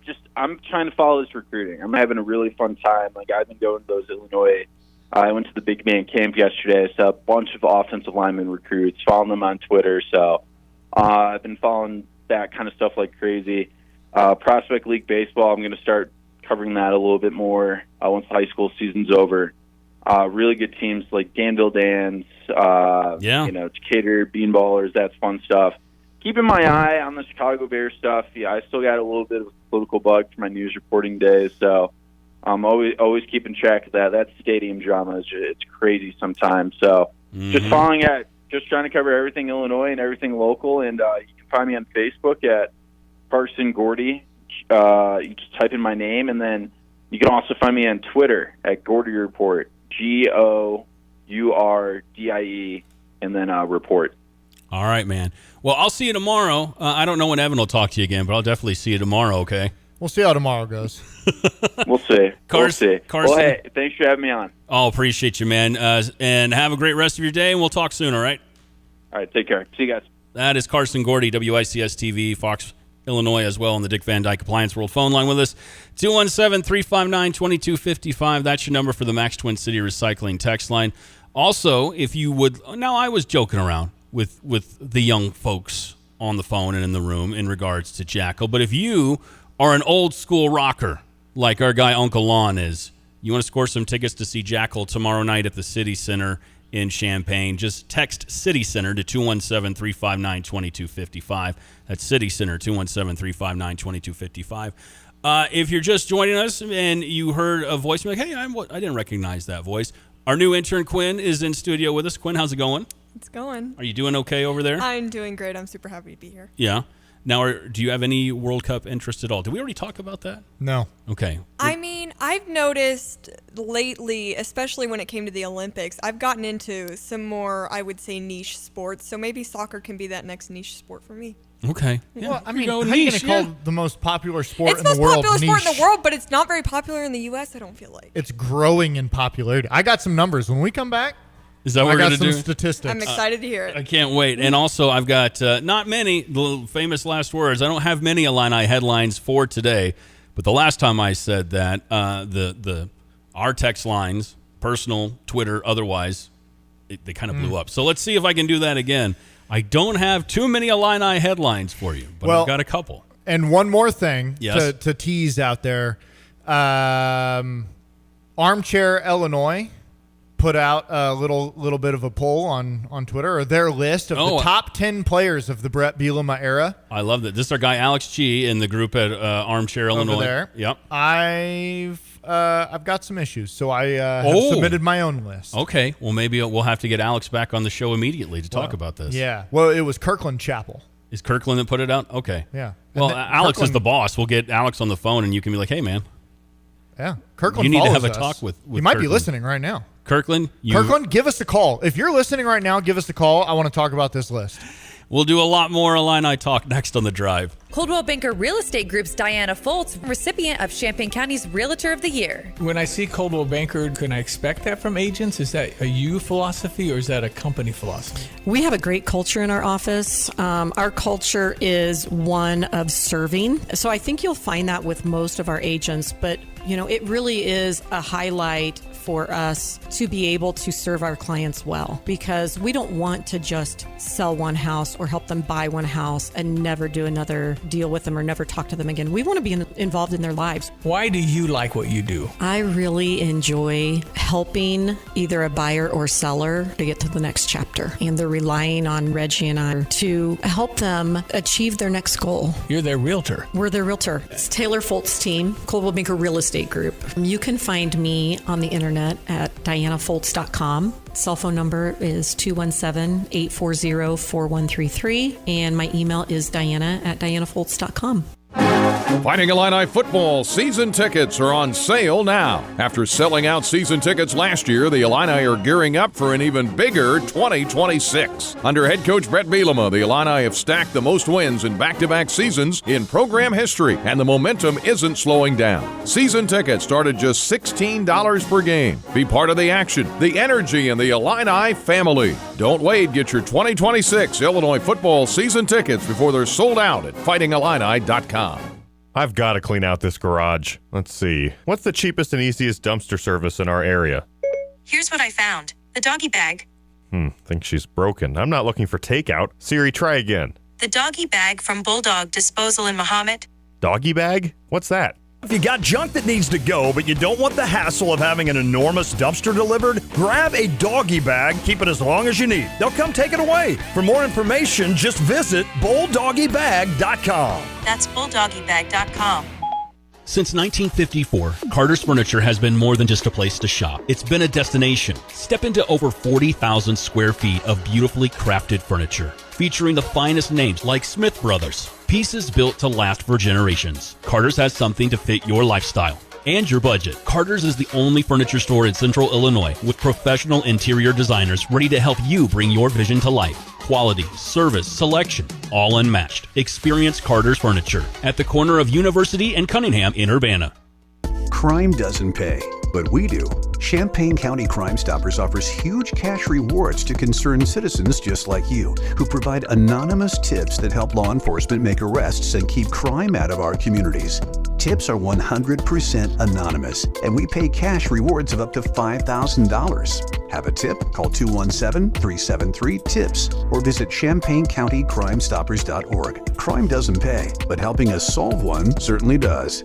Just I'm trying to follow this recruiting. I'm having a really fun time. Like I've been going to those Illinois. I went to the big man camp yesterday. I saw a bunch of offensive lineman recruits. Following them on Twitter. So I've been following that kind of stuff like crazy. Prospect League baseball. I'm going to start covering that a little bit more once high school season's over. Really good teams like Danville Dans. Decatur Beanballers. That's fun stuff. Keeping my eye on the Chicago Bears stuff. Yeah, I still got a little bit of a political bug for my news reporting days, so I'm always keeping track of that. That stadium drama it's crazy sometimes. So just following at, just trying to cover everything Illinois and everything local. And you can find me on Facebook at Carson Gordy. You just type in my name, and then you can also find me on Twitter at Gordy Report. GOURDIE, and then report. All right, man. Well, I'll see you tomorrow. I don't know when Evan will talk to you again, but I'll definitely see you tomorrow, okay? We'll see how tomorrow goes. We'll see. Carson. Well, hey, thanks for having me on. Oh, appreciate you, man. And have a great rest of your day, and we'll talk soon, all right? All right, take care. See you guys. That is Carson Gordy, WICS-TV, Fox, Illinois, as well on the Dick Van Dyke Appliance World phone line with us. 217-359-2255. That's your number for the Max Twin City Recycling text line. Also, if you would, now I was joking around with the young folks on the phone and in the room in regards to Jackal, but if you are an old school rocker like our guy Uncle Lon is, you want to score some tickets to see Jackal tomorrow night at the City Center in Champaign, just text City Center to 217-359-2255. That's City Center, 217-359-2255. If you're just joining us and you heard a voice, you're like, hey, I didn't recognize that voice. Our new intern, Quinn, is in studio with us. Quinn, how's it going? It's going. Are you doing okay over there? I'm doing great. I'm super happy to be here. Yeah. Now, do you have any World Cup interest at all? Did we already talk about that? No. Okay. I mean, I've noticed lately, especially when it came to the Olympics, I've gotten into some more, I would say, niche sports. So maybe soccer can be that next niche sport for me. Okay. Yeah. Well, I mean, how are you going to call the most popular sport in the world It's the most popular niche? sport in the world, but it's not very popular in the U.S., I don't feel like. It's growing in popularity. I got some numbers. When we come back, is that what we're going to do? I got some statistics. I'm excited to hear it. I can't wait. And also, I've got not many, the famous last words. I don't have many Illini headlines for today, but the last time I said that, our text lines, personal, Twitter, otherwise, they kind of blew up. So let's see if I can do that again. I don't have too many Illini headlines for you, but I've got a couple. And one more thing yes. to tease out there. Armchair Illinois put out a little bit of a poll on Twitter, or their list of the top 10 players of the Brett Bielema era. I love that. This is our guy Alex G in the group at Armchair Illinois. Over there. Yep. I've got some issues, so I have submitted my own list. Okay. Well, maybe we'll have to get Alex back on the show immediately to talk about this. Yeah. Well, it was Kirkland Chapel. Is Kirkland that put it out? Okay. Yeah. Well, Alex is the boss. We'll get Alex on the phone, and you can be like, "Hey, man." Yeah. Kirkland. You need to have a us. talk with He might Kirkland. be listening right now. Kirkland, give us a call. If you're listening right now, give us a call. I want to talk about this list. We'll do a lot more Illini talk next on The Drive. Coldwell Banker Real Estate Group's Diana Foltz, recipient of Champaign County's Realtor of the Year. When I see Coldwell Banker, can I expect that from agents? Is that a you philosophy or is that a company philosophy? We have a great culture in our office. Our culture is one of serving. So I think you'll find that with most of our agents, but it really is a highlight for us to be able to serve our clients well, because we don't want to just sell one house or help them buy one house and never do another deal with them or never talk to them again. We want to be involved in their lives. Why do you like what you do? I really enjoy helping either a buyer or seller to get to the next chapter, and they're relying on Reggie and I to help them achieve their next goal. You're their realtor. We're their realtor. It's Taylor Foltz team, Coldwell Banker Real Estate Group. You can find me on the internet at dianafoltz.com. Cell phone number is 217-840-4133, and my email is diana@dianafoltz.com. Fighting Illini football season tickets are on sale now. After selling out season tickets last year, the Illini are gearing up for an even bigger 2026. Under head coach Brett Bielema, the Illini have stacked the most wins in back-to-back seasons in program history, and the momentum isn't slowing down. Season tickets start at just $16 per game. Be part of the action, the energy, and the Illini family. Don't wait. Get your 2026 Illinois football season tickets before they're sold out at fightingillini.com. I've got to clean out this garage. Let's see. What's the cheapest and easiest dumpster service in our area? Here's what I found. The doggy bag. Think she's broken. I'm not looking for takeout. Siri, try again. The doggy bag from Bulldog Disposal in Mahomet. Doggy bag? What's that? If you got junk that needs to go, but you don't want the hassle of having an enormous dumpster delivered, grab a doggy bag, keep it as long as you need. They'll come take it away. For more information, just visit bulldoggybag.com. That's bulldoggybag.com. Since 1954, Carter's Furniture has been more than just a place to shop. It's been a destination. Step into over 40,000 square feet of beautifully crafted furniture, featuring the finest names like Smith Brothers. Pieces built to last for generations. Carter's has something to fit your lifestyle and your budget. Carter's is the only furniture store in Central Illinois with professional interior designers ready to help you bring your vision to life. Quality, service, selection, all unmatched. Experience Carter's Furniture at the corner of University and Cunningham in Urbana. Crime doesn't pay, but we do. Champaign County Crime Stoppers offers huge cash rewards to concerned citizens just like you, who provide anonymous tips that help law enforcement make arrests and keep crime out of our communities. Tips are 100% anonymous, and we pay cash rewards of up to $5,000. Have a tip? Call 217-373-TIPS or visit ChampaignCountyCrimeStoppers.org. Crime doesn't pay, but helping us solve one certainly does.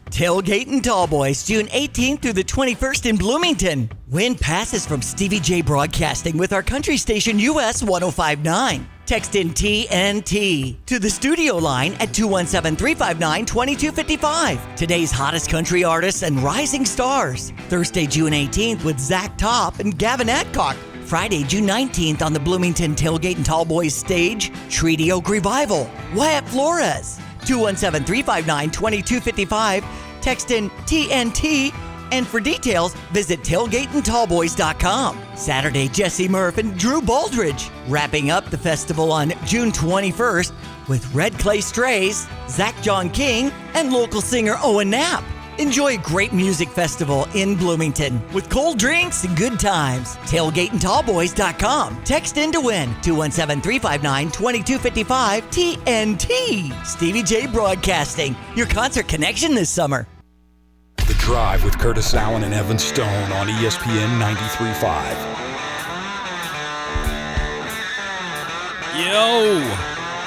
Tailgate and Tallboys, June 18th through the 21st in Bloomington. Win passes from Stevie J Broadcasting with our country station US 1059. Text in TNT to the studio line at 217-359-2255. Today's hottest country artists and rising stars. Thursday, June 18th with Zach Topp and Gavin Adcock. Friday, June 19th on the Bloomington Tailgate and Tallboys stage, Treaty Oak Revival, Wyatt Flores. 217-359-2255. Text in TNT. And for details, visit tailgateandtallboys.com. Saturday, Jesse Murph and Drew Baldridge. Wrapping up the festival on June 21st with Red Clay Strays, Zach John King, and local singer Owen Knapp. Enjoy a great music festival in Bloomington with cold drinks and good times. Tailgateandtallboys.com. Text in to win. 217-359-2255. TNT. Stevie J Broadcasting. Your concert connection this summer. The Drive with Curtis Allen and Evan Stone on ESPN 93.5. Yo!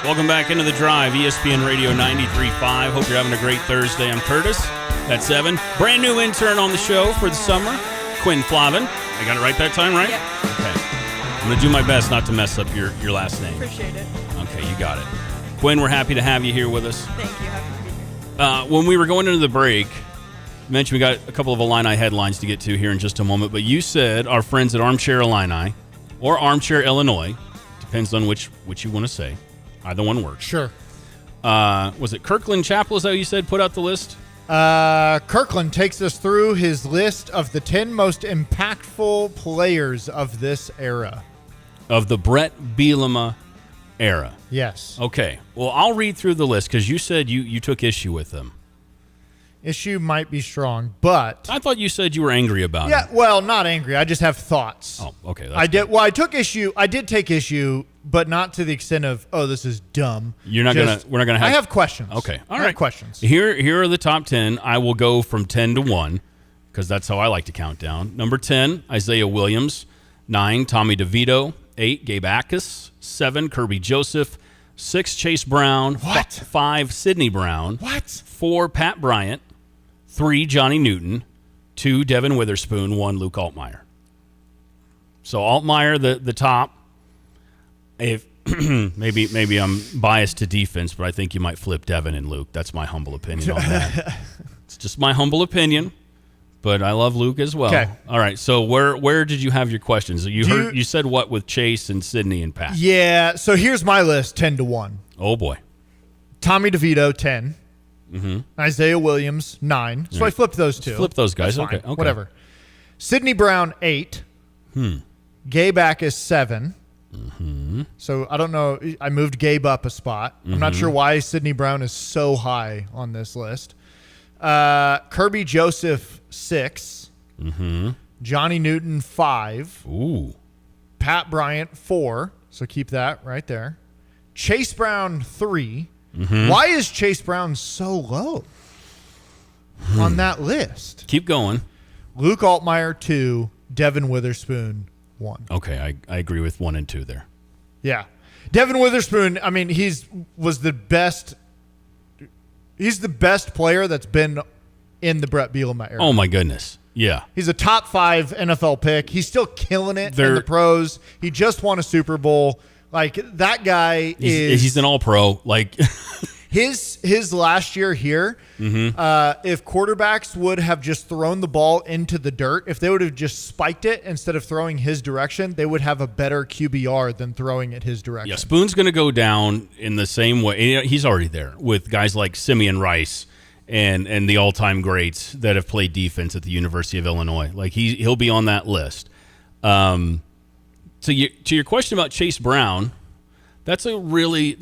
Welcome back into The Drive, ESPN Radio 93.5. Hope you're having a great Thursday. I'm Curtis. That's Evan. Brand new intern on the show for the summer, Quinn Flavin. I got it right that time, right? Yep. Okay. I'm going to do my best not to mess up your last name. Appreciate it. Okay, you got it. Quinn, we're happy to have you here with us. Thank you. Happy to be here. When we were going into the break, you mentioned we got a couple of Illini headlines to get to here in just a moment, but you said our friends at Armchair Illini or Armchair Illinois, depends on which you want to say. Either one works. Sure. Was it Kirkland Chappell, is that what you said, put out the list? Kirkland takes us through his list of the 10 most impactful players of this era. Of the Brett Bielema era. Yes. Okay. Well, I'll read through the list because you said you took issue with them. Issue might be strong, but I thought you said you were angry about it. Yeah, well, not angry. I just have thoughts. Oh, okay. I did. Well, I took issue. I did take issue, but not to the extent of, oh, this is dumb. We're not gonna have. I have questions. Okay. All I right. have questions. Here are the top 10. I will go from 10 to 1 because that's how I like to count down. Number 10, Isaiah Williams. 9, Tommy DeVito. 8, Gabe Ackus. 7, Kirby Joseph. 6, Chase Brown. What? 5, Sidney Brown. What? 4, Pat Bryant. 3, Johnny Newton. 2, Devin Witherspoon. 1, Luke Altmaier. So Altmaier, the top. If maybe I'm biased to defense, but I think you might flip Devin and Luke. That's my humble opinion on that. It's just my humble opinion, but I love Luke as well. Okay. All right. So where did you have your questions? You said what with Chase and Sydney and Pat? Yeah. So here's my list: 10 to 1. Oh boy. Tommy DeVito, 10. Mm-hmm. Isaiah Williams, 9. So I flipped those two. Flip those guys. That's fine. Okay. Whatever. Sidney Brown, 8. Gabe Backus, 7. So I don't know. I moved Gabe up a spot. I'm not sure why Sidney Brown is so high on this list. Kirby Joseph, 6. Johnny Newton, 5. Ooh. Pat Bryant, 4. So keep that right there. Chase Brown, 3. Why is Chase Brown so low on that list? Keep going. Luke Altmaier, 2. Devin Witherspoon, 1. Okay, I agree with 1 and 2 there. Yeah. Devin Witherspoon, I mean, he's the best player that's been in the Brett Bielema era. Oh, my goodness. Yeah. He's a top 5 NFL pick. He's still killing it in the pros. He just won a Super Bowl. Like, that guy he's an all-pro. Like his last year here, if quarterbacks would have just thrown the ball into the dirt, if they would have just spiked it instead of throwing his direction, they would have a better QBR than throwing it his direction. Yeah, Spoon's going to go down in the same way. He's already there with guys like Simeon Rice and the all-time greats that have played defense at the University of Illinois. Like he'll be on that list. To your question about Chase Brown, that's a really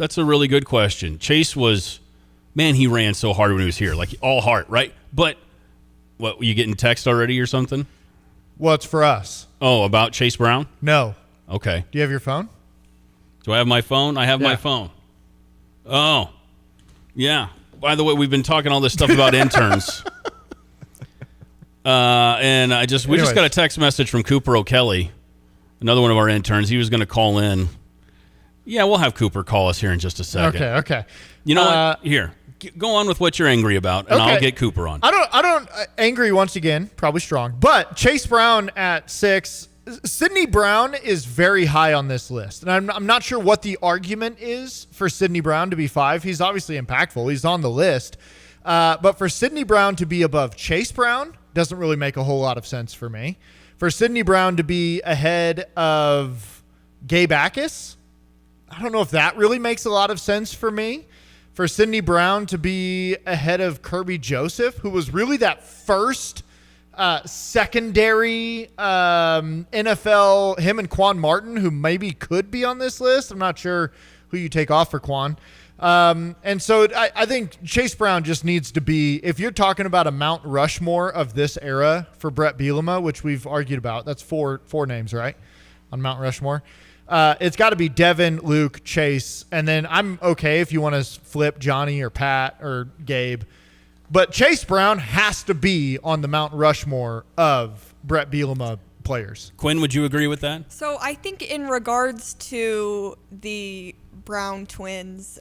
good question. Chase was, man, he ran so hard when he was here, like all heart, right? But what, you getting text already or something? Well, it's for us. Oh, about Chase Brown? No. Okay. Do you have your phone? Do I have my phone? I have my phone. Oh, yeah. By the way, we've been talking all this stuff about interns. And we just got a text message from Cooper O'Kelly, another one of our interns. He was going to call in. Yeah, we'll have Cooper call us here in just a second. Okay. You know what? Here, go on with what you're angry about, and I'll get Cooper on. I don't angry once again, probably strong. But Chase Brown at 6. Sidney Brown is very high on this list. And I'm not sure what the argument is for Sidney Brown to be 5. He's obviously impactful. He's on the list. But for Sidney Brown to be above Chase Brown doesn't really make a whole lot of sense for me. For Sidney Brown to be ahead of Gabe Backus, I don't know if that really makes a lot of sense for me. For Sidney Brown to be ahead of Kirby Joseph, who was really that first secondary NFL, him and Quan Martin, who maybe could be on this list. I'm not sure who you take off for Quan. And so I think Chase Brown just needs to be, if you're talking about a Mount Rushmore of this era for Brett Bielema, which we've argued about, that's four names, right, on Mount Rushmore. It's got to be Devin, Luke, Chase, and then I'm okay if you want to flip Johnny or Pat or Gabe. But Chase Brown has to be on the Mount Rushmore of Brett Bielema players. Quinn, would you agree with that? So I think in regards to the Brown twins,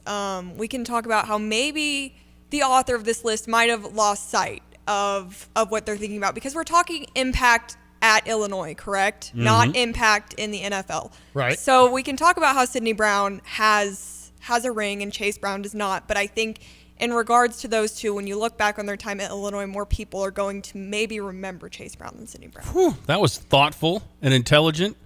we can talk about how maybe the author of this list might have lost sight of what they're thinking about, because we're talking impact at Illinois, correct? Not impact in the NFL. Right. So we can talk about how Sidney Brown has a ring and Chase Brown does not, but I think in regards to those two, when you look back on their time at Illinois, more people are going to maybe remember Chase Brown than Sidney Brown. Whew, that was thoughtful and intelligent.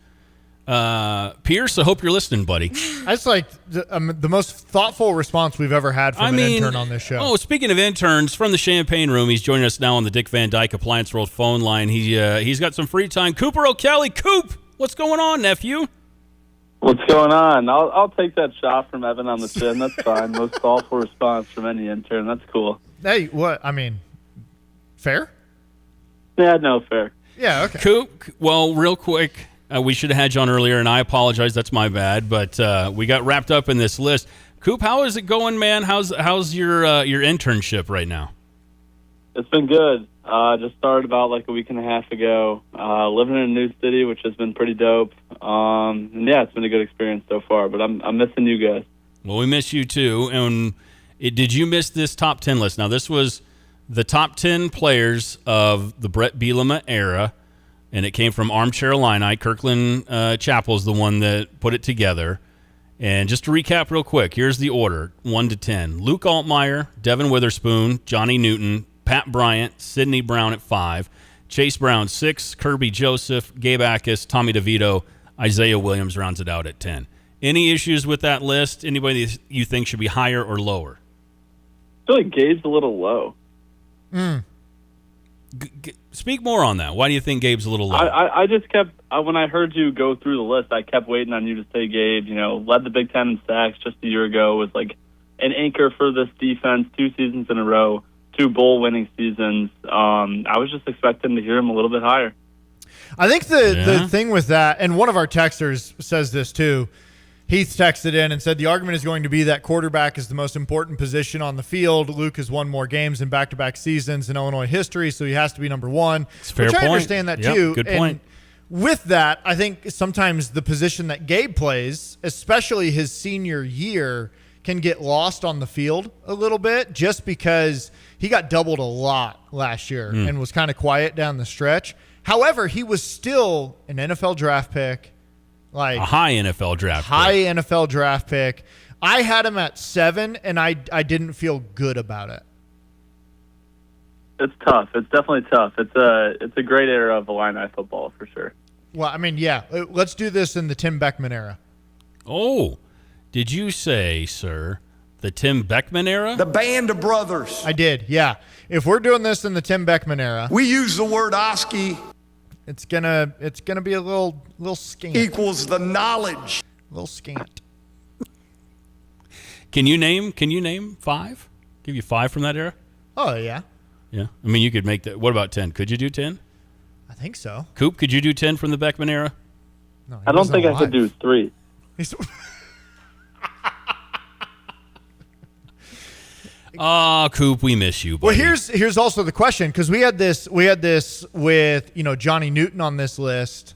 Pierce, I hope you're listening, buddy. That's like the most thoughtful response we've ever had from an intern on this show. Oh, speaking of interns, from the Champaign Room, he's joining us now on the Dick Van Dyke Appliance World phone line. He's got some free time. Cooper O'Kelly. Coop, what's going on, nephew? What's going on? I'll take that shot from Evan on the chin. That's fine. Most thoughtful response from any intern. That's cool. Hey, what? I mean, fair? Yeah, no, fair. Yeah, okay. Coop, well, real quick, we should have had you on earlier, and I apologize. That's my bad. But we got wrapped up in this list. Coop, how is it going, man? How's your internship right now? It's been good. Just started about like a week and a half ago. Living in a new city, which has been pretty dope. And yeah, it's been a good experience so far. But I'm missing you guys. Well, we miss you too. And did you miss this top 10 list? Now, this was the top 10 players of the Brett Bielema era, and it came from Armchair Illini. Kirkland Chappell is the one that put it together. And just to recap real quick, here's the order, 1 to 10. Luke Altmaier, Devin Witherspoon, Johnny Newton, Pat Bryant, Sidney Brown at 5, Chase Brown 6, Kirby Joseph, Gabe Backus, Tommy DeVito, Isaiah Williams rounds it out at 10. Any issues with that list? Anybody you think should be higher or lower? feel like Gabe's a little low. Speak more on that. Why do you think Gabe's a little low? I just kept, when I heard you go through the list, I kept waiting on you to say Gabe. Led the Big Ten in sacks just a year ago, was like an anchor for this defense 2 seasons in a row, 2 bowl-winning seasons. I was just expecting to hear him a little bit higher. I think the thing with that, and one of our texters says this too, Heath texted in and said the argument is going to be that quarterback is the most important position on the field. Luke has won more games in back-to-back seasons in Illinois history, so he has to be number one. It's a fair point. I understand that too. Good point. And with that, I think sometimes the position that Gabe plays, especially his senior year, can get lost on the field a little bit just because he got doubled a lot last year and was kind of quiet down the stretch. However, he was still an NFL draft pick. Like a high NFL draft NFL draft pick. I had him at 7, and I didn't feel good about it. It's tough. It's definitely tough. It's a great era of Illini football for sure. Well, I mean, yeah. Let's do this in the Tim Beckman era. Oh, did you say, sir, the Tim Beckman era? The Band of Brothers. I did, yeah. If we're doing this in the Tim Beckman era, we use the word Oski. It's gonna be a little scant. Equals the knowledge. A little scant. Can you name 5? Give you 5 from that era? Oh yeah. Yeah. I mean, you could make that. What about 10? Could you do 10? I think so. Coop, could you do 10 from the Beckman era? No, I don't think I could do 3. Coop, we miss you, buddy. Well, here's also the question, because we had this with Johnny Newton on this list.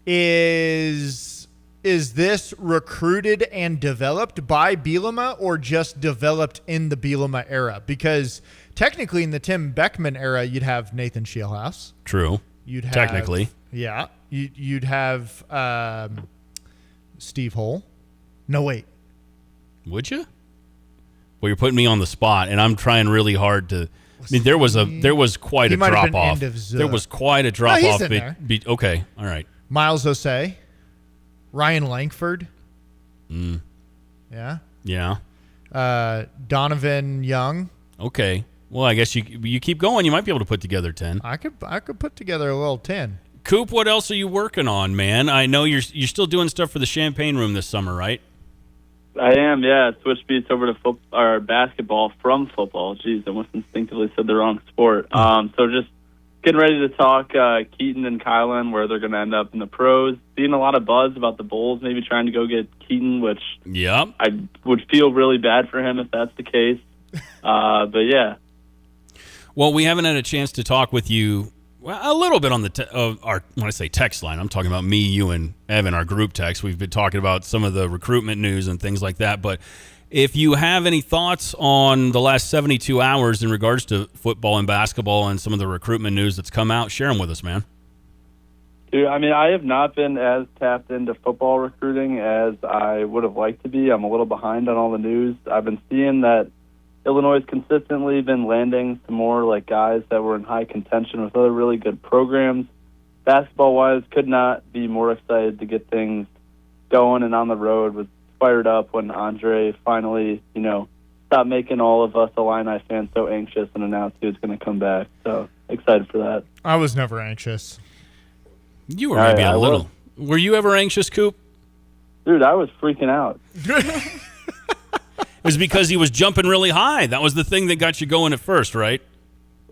Is this recruited and developed by Bielema or just developed in the Bielema era? Because technically in the Tim Beckman era, you'd have Nathan Scheelhaus. True. You'd have, technically. Yeah. You'd have Steve Hull. No, wait. Would you? Well, you're putting me on the spot, and I'm trying really hard to. I mean, there was quite a drop off. There was quite a drop off. Okay, all right. Miles Osei, Ryan Langford. Yeah. Yeah. Donovan Young. Okay. Well, I guess you keep going. You might be able to put together 10. I could put together a little 10. Coop, what else are you working on, man? I know you're still doing stuff for the Champagne Room this summer, right? I am, yeah. Switch beats over to basketball from football. Jeez, I almost instinctively said the wrong sport. So just getting ready to talk Keaton and Kylan, where they're going to end up in the pros. Seeing a lot of buzz about the Bulls maybe trying to go get Keaton, which I would feel really bad for him if that's the case. But yeah. Well, we haven't had a chance to talk with you a little bit on the when I say text line, I'm talking about me, you, and Evan, our group text. We've been talking about some of the recruitment news and things like that. But if you have any thoughts on the last 72 hours in regards to football and basketball and some of the recruitment news that's come out, share them with us, man. Dude, I mean, I have not been as tapped into football recruiting as I would have liked to be. I'm a little behind on all the news. I've been seeing that Illinois has consistently been landing some more like guys that were in high contention with other really good programs. Basketball-wise, could not be more excited to get things going and on the road. Was fired up when Andre finally, stopped making all of us Illini fans so anxious and announced he was going to come back. So excited for that. I was never anxious. You were maybe a little. Were you ever anxious, Coop? Dude, I was freaking out. It was because he was jumping really high. That was the thing that got you going at first, right?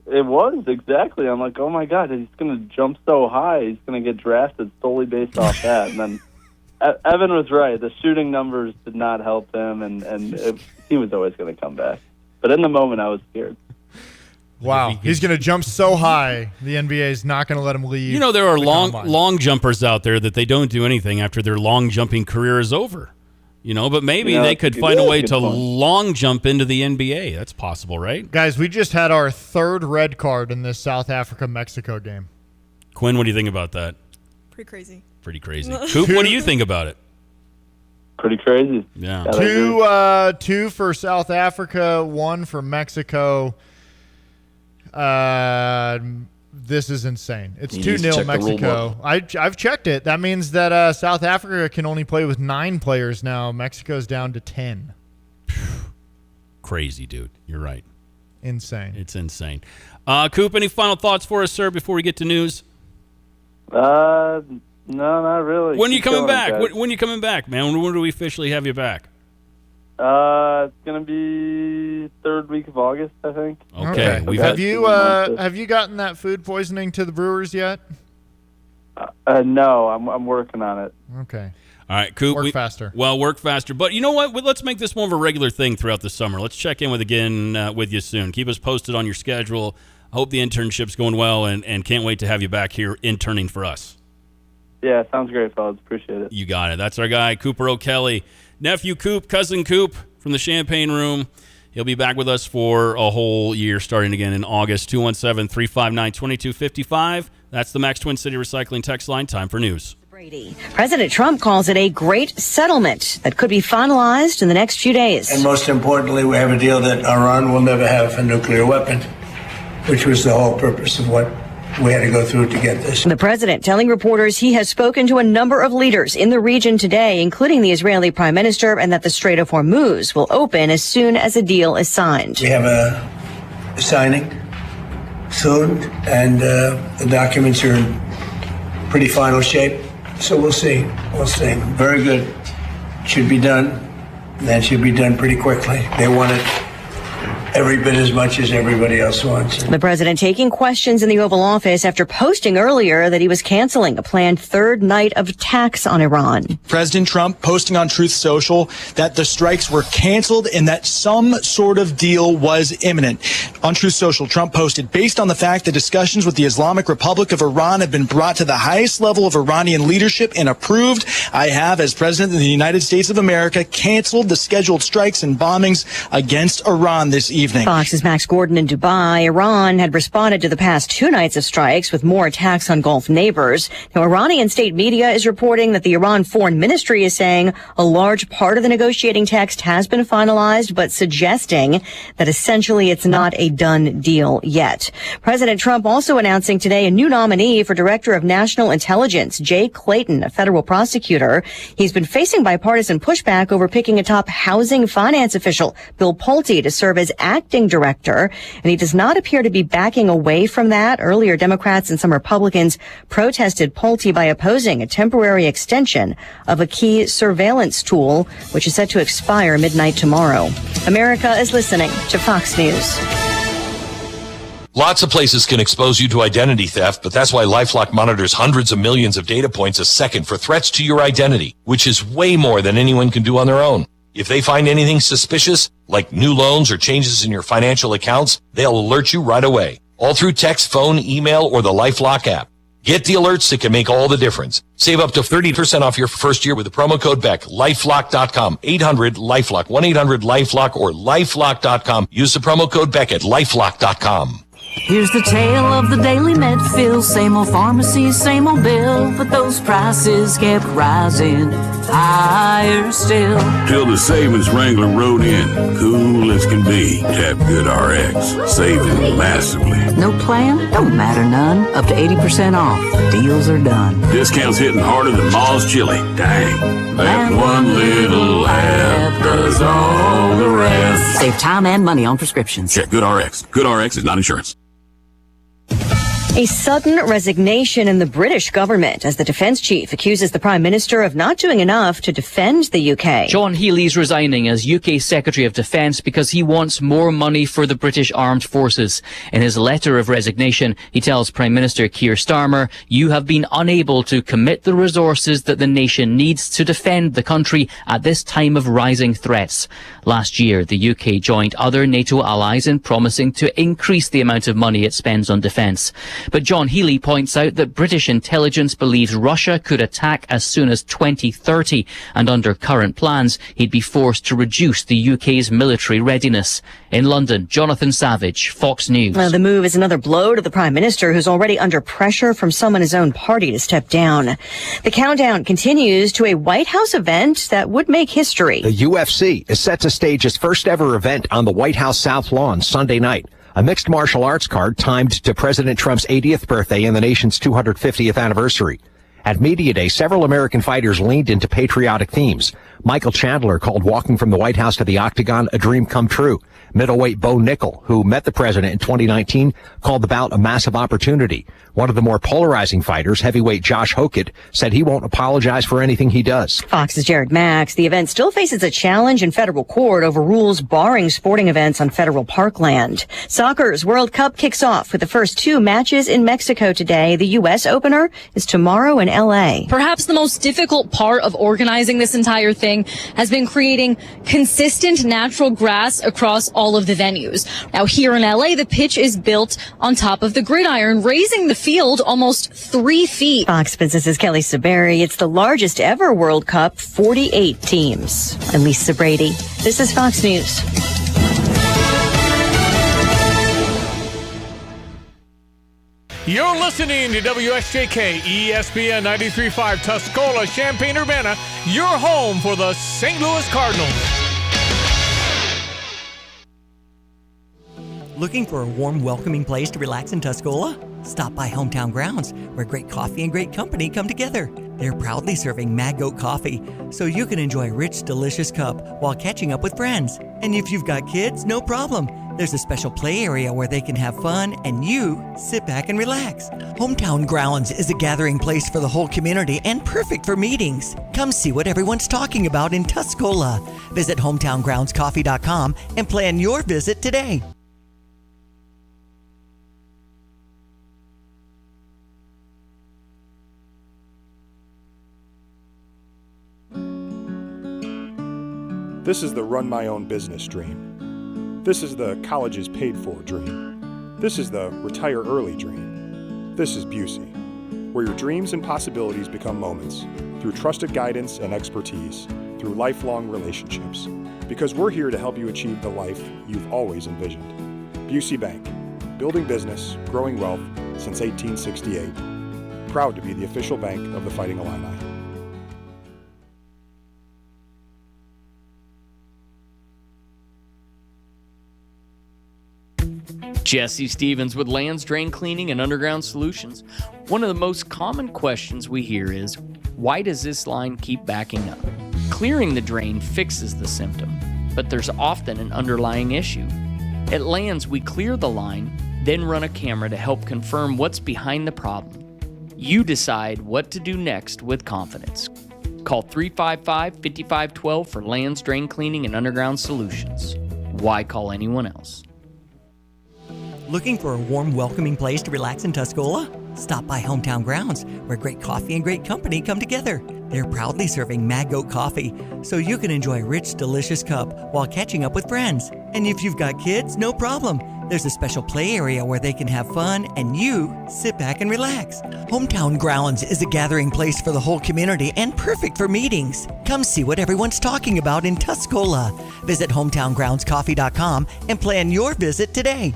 It was, exactly. I'm like, oh, my God, he's going to jump so high. He's going to get drafted solely based off that. And then Evan was right. The shooting numbers did not help him, and he was always going to come back. But in the moment, I was scared. Wow. He's going to jump so high, the NBA is not going to let him leave. There are long jumpers out there that they don't do anything after their long jumping career is over. But maybe they could find a way to long jump into the NBA. That's possible, right? Guys, we just had our 3rd red card in this South Africa-Mexico game. Quinn, what do you think about that? Pretty crazy. Pretty crazy. Coop, what do you think about it? Pretty crazy. Yeah. 2 for South Africa, 1 for Mexico. This is insane. It's 2-0 Mexico. I've checked it. That means that South Africa can only play with 9 players now. Mexico's down to 10. Crazy, dude. You're right. Insane. It's insane. Coop, any final thoughts for us, sir, before we get to news? No, not really. When are you Keep coming going, back? guys. When are you coming back, man? When do we officially have you back? It's gonna be third week of August, I think. Okay. Have you gotten that food poisoning to the Brewers yet? No, I'm working on it. Okay. All right, Coop. Work faster. Well, work faster. But you know what? Let's make this more of a regular thing throughout the summer. Let's check in with you soon. Keep us posted on your schedule. I hope the internship's going well, and can't wait to have you back here interning for us. Yeah, sounds great, fellas. Appreciate it. You got it. That's our guy, Cooper O'Kelly. Nephew Coop, cousin Coop from the Champagne Room. He'll be back with us for a whole year starting again in August. 217-359-2255. That's the Max Twin City Recycling text line. Time for news. President Trump calls it a great settlement that could be finalized in the next few days. And most importantly, we have a deal that Iran will never have a nuclear weapon, which was the whole purpose of what we had to go through to get this. The president telling reporters he has spoken to a number of leaders in the region today, including the Israeli prime minister, and that the Strait of Hormuz will open as soon as a deal is signed. We have a signing soon, and the documents are in pretty final shape. So we'll see. We'll see. Very good. Should be done. That should be done pretty quickly. They want it every bit as much as everybody else wants. The president taking questions in the Oval Office after posting earlier that he was canceling a planned third night of attacks on Iran. President Trump posting on Truth Social that the strikes were canceled and that some sort of deal was imminent. On Truth Social, Trump posted, based on the fact that discussions with the Islamic Republic of Iran have been brought to the highest level of Iranian leadership and approved, I have, as President of the United States of America, canceled the scheduled strikes and bombings against Iran this evening. Fox's Max Gordon in Dubai. Iran had responded to the past 2 nights of strikes with more attacks on Gulf neighbors. Now, Iranian state media is reporting that the Iran Foreign Ministry is saying a large part of the negotiating text has been finalized, but suggesting that essentially it's not a done deal yet. President Trump also announcing today a new nominee for Director of National Intelligence, Jay Clayton, a federal prosecutor. He's been facing bipartisan pushback over picking a top housing finance official, Bill Pulte, to serve as acting director, and he does not appear to be backing away from that. Earlier, Democrats and some Republicans protested Pulte by opposing a temporary extension of a key surveillance tool, which is set to expire midnight tomorrow. America is listening to Fox News. Lots of places can expose you to identity theft, but that's why LifeLock monitors hundreds of millions of data points a second for threats to your identity, which is way more than anyone can do on their own. If they find anything suspicious, like new loans or changes in your financial accounts, they'll alert you right away, all through text, phone, email, or the LifeLock app. Get the alerts that can make all the difference. Save up to 30% off your first year with the promo code BECK. LifeLock.com, 800-LifeLock, 1-800-LifeLock, or LifeLock.com. Use the promo code BECK at LifeLock.com. Here's the tale of the daily Medfill. Same old pharmacy, same old bill, but those prices kept rising higher still. Till the savings wrangler rode in, cool as can be. Tap Good RX, saving massively. No plan? Don't matter none. Up to 80% off. Deals are done. Discounts hitting harder than Ma's chili. Dang. That one little app does all the rest. Save time and money on prescriptions. Check Good RX. Good RX is not insurance. A sudden resignation in the British government as the defence chief accuses the Prime Minister of not doing enough to defend the UK. John Healey's resigning as UK Secretary of Defence because he wants more money for the British Armed Forces. In his letter of resignation, he tells Prime Minister Keir Starmer, "You have been unable to commit the resources that the nation needs to defend the country at this time of rising threats." Last year, the UK joined other NATO allies in promising to increase the amount of money it spends on defence. But John Healey points out that British intelligence believes Russia could attack as soon as 2030, and under current plans, he'd be forced to reduce the UK's military readiness. In London, Jonathan Savage, Fox News. The move is another blow to the Prime Minister, who's already under pressure from some in his own party to step down. The countdown continues to a White House event that would make history. The UFC is set to stage its first ever event on the White House South Lawn Sunday night. A mixed martial arts card timed to President Trump's 80th birthday and the nation's 250th anniversary. At Media Day, several American fighters leaned into patriotic themes. Michael Chandler called walking from the White House to the Octagon a dream come true. Middleweight Bo Nickel, who met the president in 2019, called the bout a massive opportunity. One of the more polarizing fighters, heavyweight Josh Hokett, said he won't apologize for anything he does. Fox's Jared Max. The event still faces a challenge in federal court over rules barring sporting events on federal parkland. Soccer's World Cup kicks off with the first 2 matches in Mexico today. The U.S. opener is tomorrow in L.A. Perhaps the most difficult part of organizing this entire thing has been creating consistent natural grass across all of the venues. Now here in LA, the pitch is built on top of the gridiron, raising the field almost 3 feet. Fox Business's Kelly Saberi. It's the largest ever World Cup, 48 teams. I'm Lisa Brady. This is Fox News. You're listening to WSJK ESPN 93.5 Tuscola, Champaign-Urbana, your home for the St. Louis Cardinals. Looking for a warm, welcoming place to relax in Tuscola? Stop by Hometown Grounds, where great coffee and great company come together. They're proudly serving Mad Goat coffee, so you can enjoy a rich, delicious cup while catching up with friends. And if you've got kids, no problem. There's a special play area where they can have fun and you sit back and relax. Hometown Grounds is a gathering place for the whole community and perfect for meetings. Come see what everyone's talking about in Tuscola. Visit hometowngroundscoffee.com and plan your visit today. This is the run my own business dream. This is the college is paid for dream. This is the retire early dream. This is Busey, where your dreams and possibilities become moments through trusted guidance and expertise, through lifelong relationships. Because we're here to help you achieve the life you've always envisioned. Busey Bank, building business, growing wealth since 1868. Proud to be the official bank of the Fighting Illini. Jesse Stevens with Lands Drain Cleaning and Underground Solutions. One of the most common questions we hear is, why does this line keep backing up? Clearing the drain fixes the symptom, but there's often an underlying issue. At Lands, we clear the line, then run a camera to help confirm what's behind the problem. You decide what to do next with confidence. Call 355-5512 for Lands Drain Cleaning and Underground Solutions. Why call anyone else? Looking for a warm, welcoming place to relax in Tuscola? Stop by Hometown Grounds, where great coffee and great company come together. They're proudly serving Mad Goat coffee, so you can enjoy a rich, delicious cup while catching up with friends. And if you've got kids, no problem. There's a special play area where they can have fun and you sit back and relax. Hometown Grounds is a gathering place for the whole community and perfect for meetings. Come see what everyone's talking about in Tuscola. Visit hometowngroundscoffee.com and plan your visit today.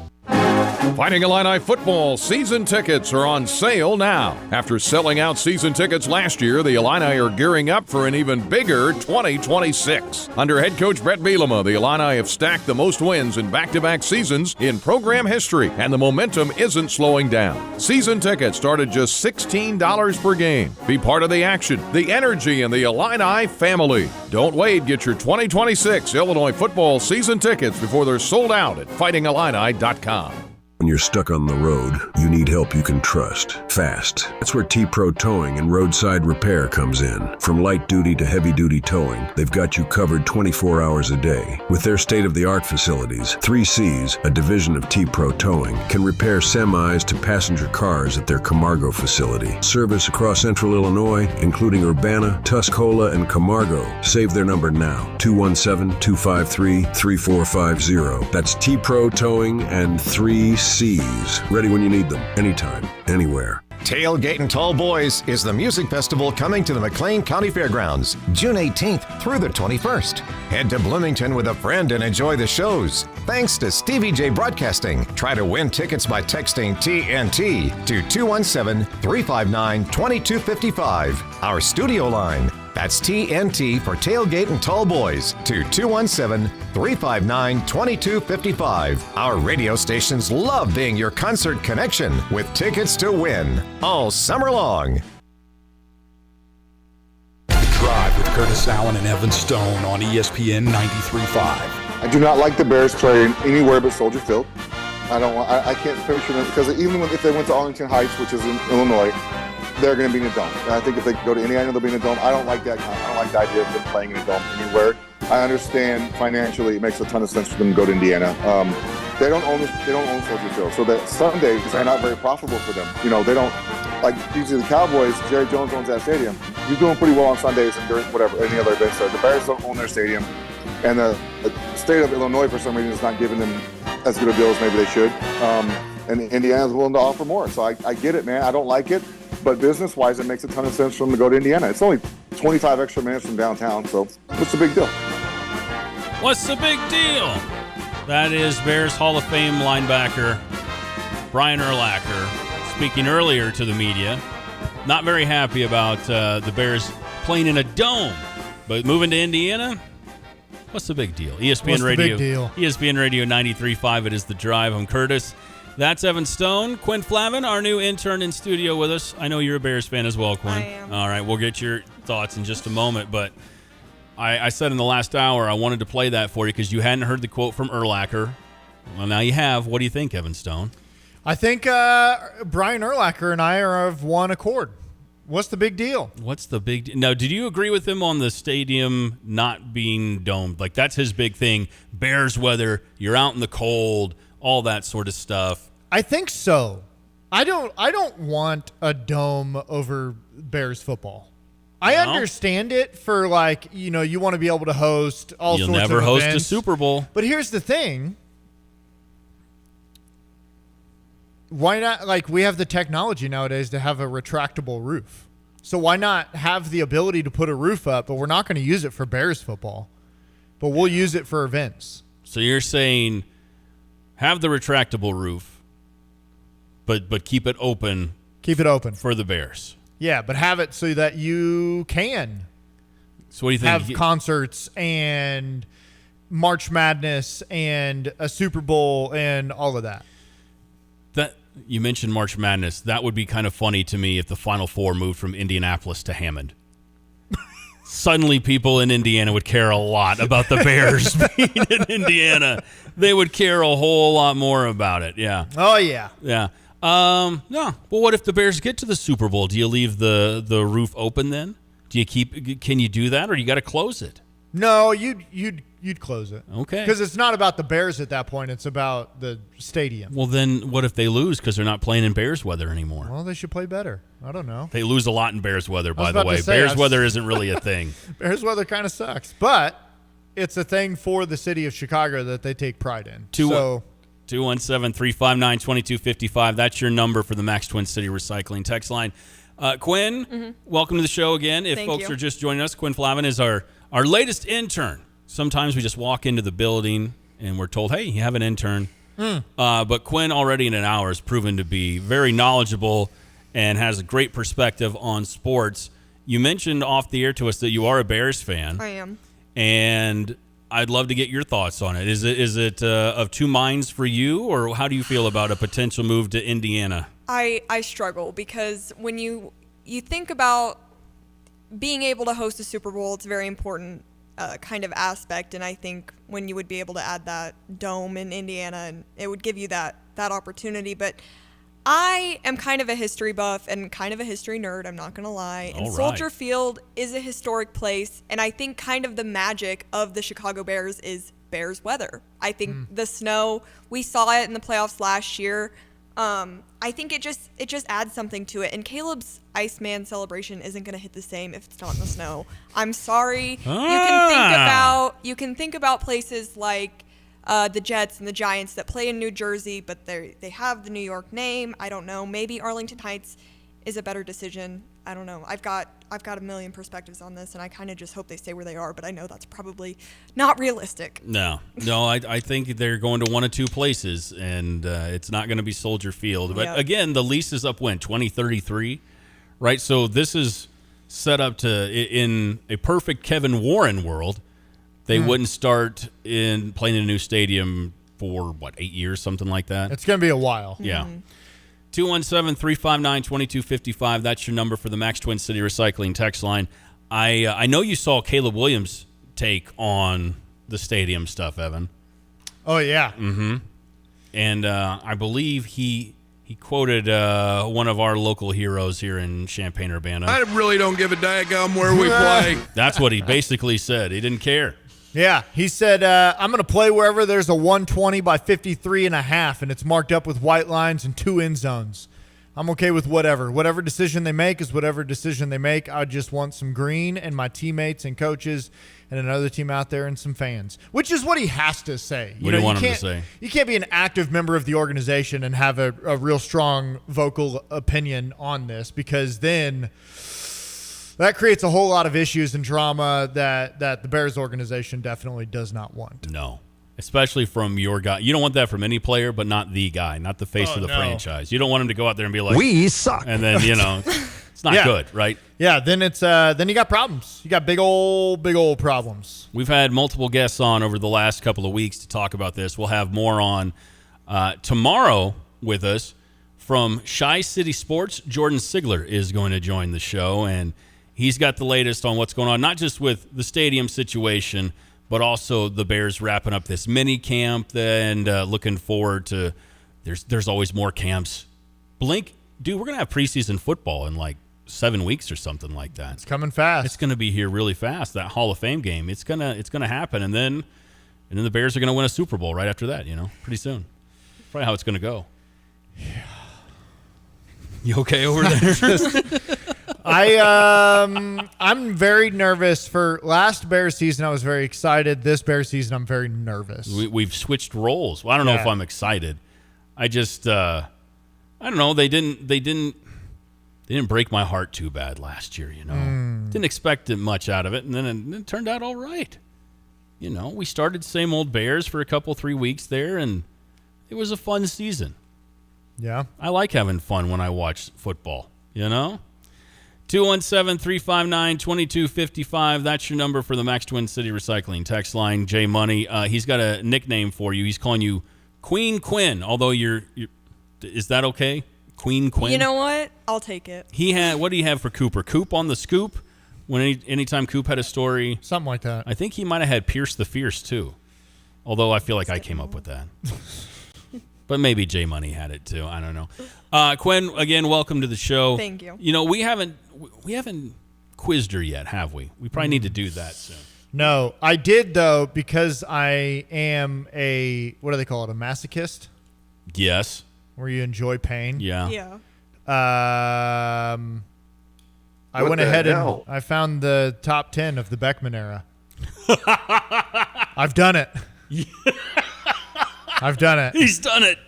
Fighting Illini football season tickets are on sale now. After selling out season tickets last year, the Illini are gearing up for an even bigger 2026. Under head coach Brett Bielema, the Illini have stacked the most wins in back-to-back seasons in program history, and the momentum isn't slowing down. Season tickets start at just $16 per game. Be part of the action, the energy, and the Illini family. Don't wait. Get your 2026 Illinois football season tickets before they're sold out at fightingillini.com. When you're stuck on the road, you need help you can trust, fast. That's where T-Pro Towing and Roadside Repair comes in. From light duty to heavy duty towing, they've got you covered 24 hours a day. With their state-of-the-art facilities, 3Cs, a division of T-Pro Towing, can repair semis to passenger cars at their Camargo facility. Service across central Illinois, including Urbana, Tuscola, and Camargo. Save their number now, 217-253-3450. That's T-Pro Towing and 3Cs. Ready when you need them, anytime, anywhere. Tailgate and Tall Boys is the music festival coming to the McLean County Fairgrounds, June 18th through the 21st. Head to Bloomington with a friend and enjoy the shows. Thanks to Stevie J Broadcasting. Try to win tickets by texting TNT to 217-359-2255. Our studio line. That's TNT for Tailgate and Tall Boys to 217-359-2255. Our radio stations love being your concert connection with tickets to win all summer long. Curtis Allen and Evan Stone on ESPN 93.5. I do not like the Bears playing anywhere but Soldier Field. I can't picture them, because even if they went to Arlington Heights, which is in Illinois, they're going to be in a dome. And I think if they go to Indiana, they'll be in a dome. I don't like that. I don't like the idea of them playing in a dome anywhere. I understand financially it makes a ton of sense for them to go to Indiana. They don't own Soldier Field, so that Sundays are not very profitable for them. They don't, like usually the Cowboys. Jerry Jones owns that stadium. He's doing pretty well on Sundays and during any other events. The Bears don't own their stadium, and the state of Illinois for some reason is not giving them as good a deal as maybe they should. And Indiana's willing to offer more. So I get it, man. I don't like it, but business-wise, it makes a ton of sense for them to go to Indiana. It's only 25 extra minutes from downtown, so what's the big deal? What's the big deal? That is Bears Hall of Fame linebacker Brian Urlacher speaking earlier to the media. Not very happy about the Bears playing in a dome, but moving to Indiana. What's the big deal? ESPN Radio. Big deal? ESPN Radio 93.5. It is The Drive. I'm Curtis. That's Evan Stone. Quinn Flavin, our new intern in studio with us. I know you're a Bears fan as well, Quinn. I am. All right, we'll get your thoughts in just a moment, but I said in the last hour I wanted to play that for you because you hadn't heard the quote from Urlacher. Well, now you have. What do you think, Evan Stone? I think Brian Urlacher and I are of one accord. What's the big deal? What's the big deal? Now, did you agree with him on the stadium not being domed? Like, that's his big thing. Bears weather, you're out in the cold, all that sort of stuff. I think so. I don't want a dome over Bears football. I understand it for, like, you want to be able to host all sorts of events. You'll never host a Super Bowl. But here's the thing. Why not? Like, we have the technology nowadays to have a retractable roof. So why not have the ability to put a roof up, but we're not going to use it for Bears football, but we'll use it for events. So you're saying have the retractable roof, but keep it open. Keep it open for the Bears. Yeah, but have it so that you can so what do you think? Have concerts and March Madness and a Super Bowl and all of that. That you mentioned March Madness. That would be kind of funny to me if the Final Four moved from Indianapolis to Hammond. Suddenly people in Indiana would care a lot about the Bears being in Indiana. They would care a whole lot more about it. Yeah. Oh, yeah. Yeah. No. Well, what if the Bears get to the Super Bowl? Do you leave the roof open then? Can you do that, or you got to close it? No, you'd close it. Okay. Because it's not about the Bears at that point. It's about the stadium. Well, then what if they lose because they're not playing in Bears weather anymore? Well, they should play better. I don't know. They lose a lot in Bears weather, by the way. Bears weather isn't really a thing. Bears weather kind of sucks, but it's a thing for the city of Chicago that they take pride in. 217-359-2255. That's your number for the Max Twin City Recycling text line. Quinn, welcome to the show again. If folks are just joining us, Quinn Flavin is our latest intern. Sometimes we just walk into the building and we're told, hey, you have an intern. But Quinn already in an hour has proven to be very knowledgeable and has a great perspective on sports. You mentioned off the air to us that you are a Bears fan. I am. And I'd love to get your thoughts on it. Is it of two minds for you, or how do you feel about a potential move to Indiana? I struggle because when you think about being able to host a Super Bowl, it's a very important kind of aspect, and I think when you would be able to add that dome in Indiana, and it would give you that opportunity. But I am kind of a history buff and kind of a history nerd, I'm not going to lie. And Soldier Field is a historic place, and I think kind of the magic of the Chicago Bears is Bears weather. I think the snow, we saw it in the playoffs last year. I think it just adds something to it. And Caleb's Iceman celebration isn't going to hit the same if it's not in the snow. I'm sorry. You can think about places like the Jets and the Giants that play in New Jersey, but they have the New York name. I don't know. Maybe Arlington Heights is a better decision. I don't know. I've got a million perspectives on this, and I kind of just hope they stay where they are, but I know that's probably not realistic. No, I think they're going to one of two places, and it's not going to be Soldier Field. But again, the lease is up when? 2033, right? So this is set up to, in a perfect Kevin Warren world, they wouldn't start in playing in a new stadium for, 8 years, something like that? It's going to be a while. Yeah. 217-359-2255. That's your number for the Max Twin City Recycling text line. I know you saw Caleb Williams' take on the stadium stuff, Evan. Oh, yeah. Mm-hmm. And I believe he quoted one of our local heroes here in Champaign-Urbana. I really don't give a daggum where we play. That's what he basically said. He didn't care. Yeah, he said, I'm going to play wherever there's a 120 by 53.5, and it's marked up with white lines and 2 end zones. I'm okay with whatever. Whatever decision they make is whatever decision they make. I just want some green and my teammates and coaches and another team out there and some fans, which is what he has to say. What do you want him to say? You can't be an active member of the organization and have a real strong vocal opinion on this, because then that creates a whole lot of issues and drama that the Bears organization definitely does not want. No. Especially from your guy. You don't want that from any player, but not the guy, not the face of the franchise. You don't want him to go out there and be like, we suck. And then, it's not good, right? Yeah, then it's then you got problems. You got big old problems. We've had multiple guests on over the last couple of weeks to talk about this. We'll have more on tomorrow with us from Shy City Sports. Jordan Sigler is going to join the show, and he's got the latest on what's going on, not just with the stadium situation, but also the Bears wrapping up this mini camp and looking forward to there's always more camps. Blink, dude, we're going to have preseason football in like 7 weeks or something like that. It's coming fast. It's going to be here really fast, that Hall of Fame game. It's going to happen, and then the Bears are going to win a Super Bowl right after that, pretty soon. Probably how it's going to go. Yeah. You okay over there? I'm very nervous. For last Bears season, I was very excited. This Bears season, I'm very nervous. We've switched roles. Well, I don't know if I'm excited. I just I don't know. They didn't break my heart too bad last year. Didn't expect much out of it, and then it turned out all right. We started same old Bears for a couple 3 weeks there, and it was a fun season. Yeah, I like having fun when I watch football. 217-359-2255. That's your number for the Max Twin City Recycling text line. Jay Money, he's got a nickname for you. He's calling you Queen Quinn, although you're is that okay? Queen Quinn? You know what? I'll take it. What do you have for Cooper? Coop on the scoop? Anytime Coop had a story? Something like that. I think he might have had Pierce the Fierce, too. Although I feel like I came up with that. But maybe Jay Money had it, too. I don't know. Quinn, again, welcome to the show. Thank you. We haven't quizzed her yet, have we? We probably need to do that soon. No, I did, though, because I am what do they call it, a masochist? Yes. Where you enjoy pain? Yeah. Yeah. I went ahead and I found the top 10 of the Beckman era. I've done it. I've done it. He's done it.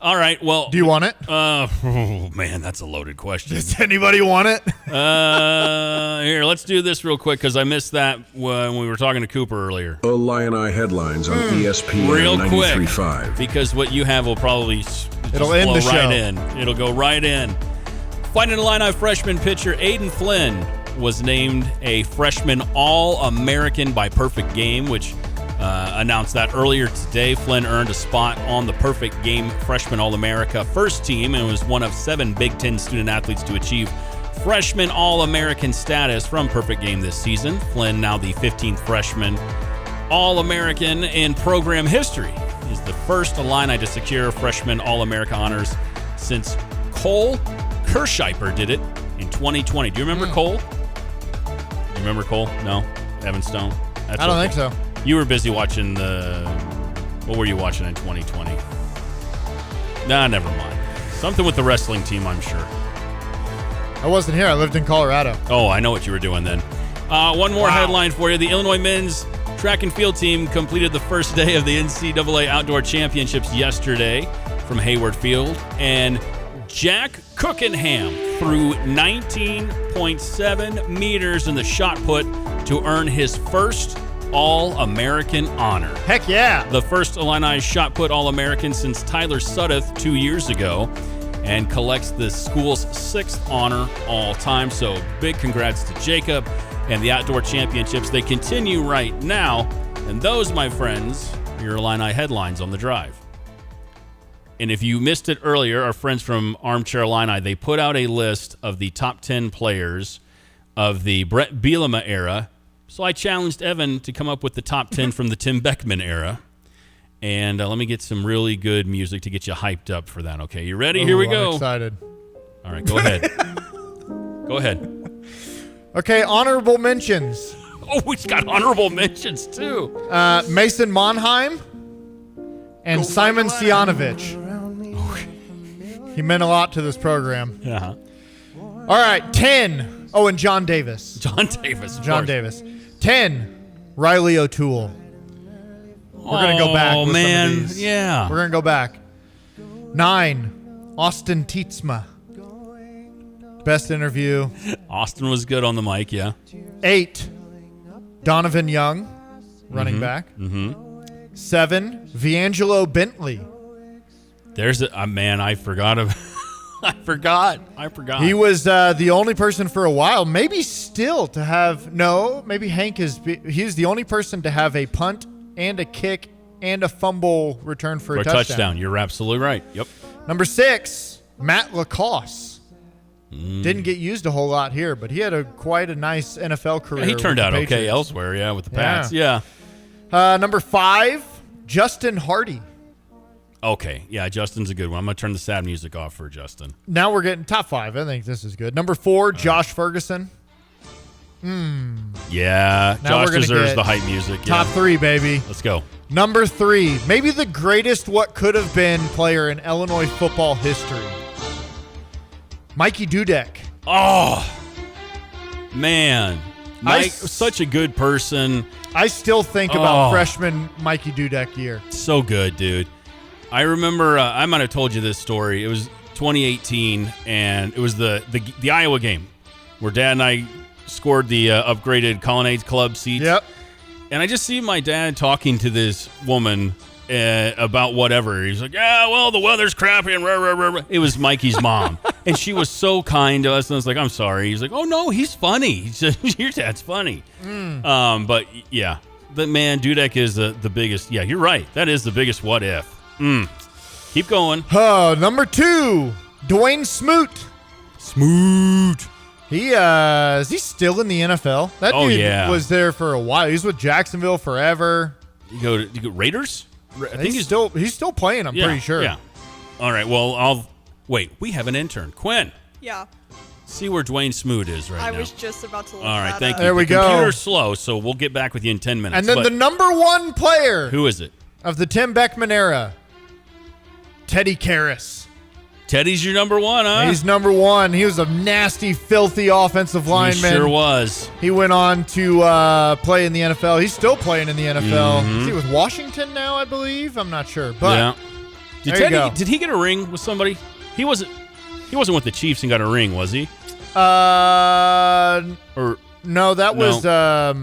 All right. Well, do you want it? Oh man, that's a loaded question. Does anybody want it? Here, let's do this real quick because I missed that when we were talking to Cooper earlier. Illini headlines on ESPN real 93.5. Quick, because what you have will probably it'll end the show. Right in. It'll go right in. Fighting Illini freshman pitcher Aiden Flynn was named a freshman All-American by Perfect Game, which announced that earlier today. Flynn earned a spot on the Perfect Game Freshman All-America first team and was one of 7 Big Ten student athletes to achieve Freshman All-American status from Perfect Game this season. Flynn, now the 15th freshman All-American in program history, is the first Illini to secure Freshman All-America honors since Cole Kirscheiper did it in 2020. Do you remember Cole? You remember Cole? No? Evan Stone? I don't think so. You were busy watching what were you watching in 2020? Nah, never mind. Something with the wrestling team, I'm sure. I wasn't here. I lived in Colorado. Oh, I know what you were doing then. One more headline for you. The Illinois men's track and field team completed the first day of the NCAA Outdoor Championships yesterday from Hayward Field, and Jack Cookenham threw 19.7 meters in the shot put to earn his first All-American honor. Heck yeah. The first Illini shot put All-American since Tyler Sudduth 2 years ago, and collects the school's 6th honor all time. So big congrats to Jacob and the Outdoor Championships. They continue right now, and those, my friends, are your Illini headlines on the drive. And if you missed it earlier, our friends from Armchair Illini, they put out a list of the top 10 players of the Brett Bielema era. So I challenged Evan to come up with the top 10 from the Tim Beckman era. And let me get some really good music to get you hyped up for that. Okay, you ready? Here we go. I'm excited. All right, go ahead. Go ahead. Okay, honorable mentions. Oh, we've got honorable mentions, too. Mason Monheim and Simon Sianovich. He meant a lot to this program. Yeah. All right, 10. Oh, and John Davis. John Davis. John Davis. 10. Riley O'Toole. We're going to go back. Oh, with man. Some of these. Yeah. We're going to go back. 9. Austin Tietzma. Best interview. Austin was good on the mic, yeah. 8. Donovan Young, running back. 7. Viangelo Bentley. There's a man. I forgot of. I forgot. He was the only person for a while, maybe still to have. No, maybe Hank is. He's the only person to have a punt and a kick and a fumble return for a touchdown. You're absolutely right. Yep. Number 6, Matt Lacoste. Didn't get used a whole lot here, but he had quite a nice NFL career. Yeah, he turned out okay Patriots. elsewhere, yeah, with the Pats. Yeah. Number 5, Justin Hardy. Okay, yeah, Justin's a good one. I'm going to turn the sad music off for Justin. Now we're getting top 5. I think this is good. Number 4, Josh Ferguson. Yeah, Now Josh deserves the hype music. Yeah. Top 3, baby. Let's go. Number 3, maybe the greatest what could have been player in Illinois football history. Mikey Dudek. Oh, man. Mike, such a good person. I still think about freshman Mikey Dudek year. So good, dude. I remember, I might have told you this story. It was 2018, and it was the Iowa game where Dad and I scored the upgraded Colonnades Club seats. Yep. And I just see my dad talking to this woman about whatever. He's like, yeah, well, the weather's crappy. And rah, rah, rah, rah. It was Mikey's mom. And she was so kind to us. And I was like, I'm sorry. He's like, oh, no, he's funny. He said, your dad's funny. But, yeah, the man, Dudek is the biggest. Yeah, you're right. That is the biggest what if. Keep going. Number 2, Dwayne Smoot. Smoot. Is he still in the NFL? That dude was there for a while. He's with Jacksonville forever. You go Raiders? I think he's still playing, I'm pretty sure. Yeah. All right, well, wait. We have an intern. Quinn. Yeah. See where Dwayne Smoot is right now. I was just about to look All right, that thank up. you. There we the go. Computer's slow, so we'll get back with you in 10 minutes. And then the number 1 player. Who is it? Of the Tim Beckman era. Teddy Karras. Teddy's your number 1, huh? He's number 1. He was a nasty, filthy offensive lineman. He sure was. He went on to play in the NFL. He's still playing in the NFL. Is he with Washington now, I believe? I'm not sure. But Did he get a ring with somebody? He wasn't with the Chiefs and got a ring, was he? No, that was oh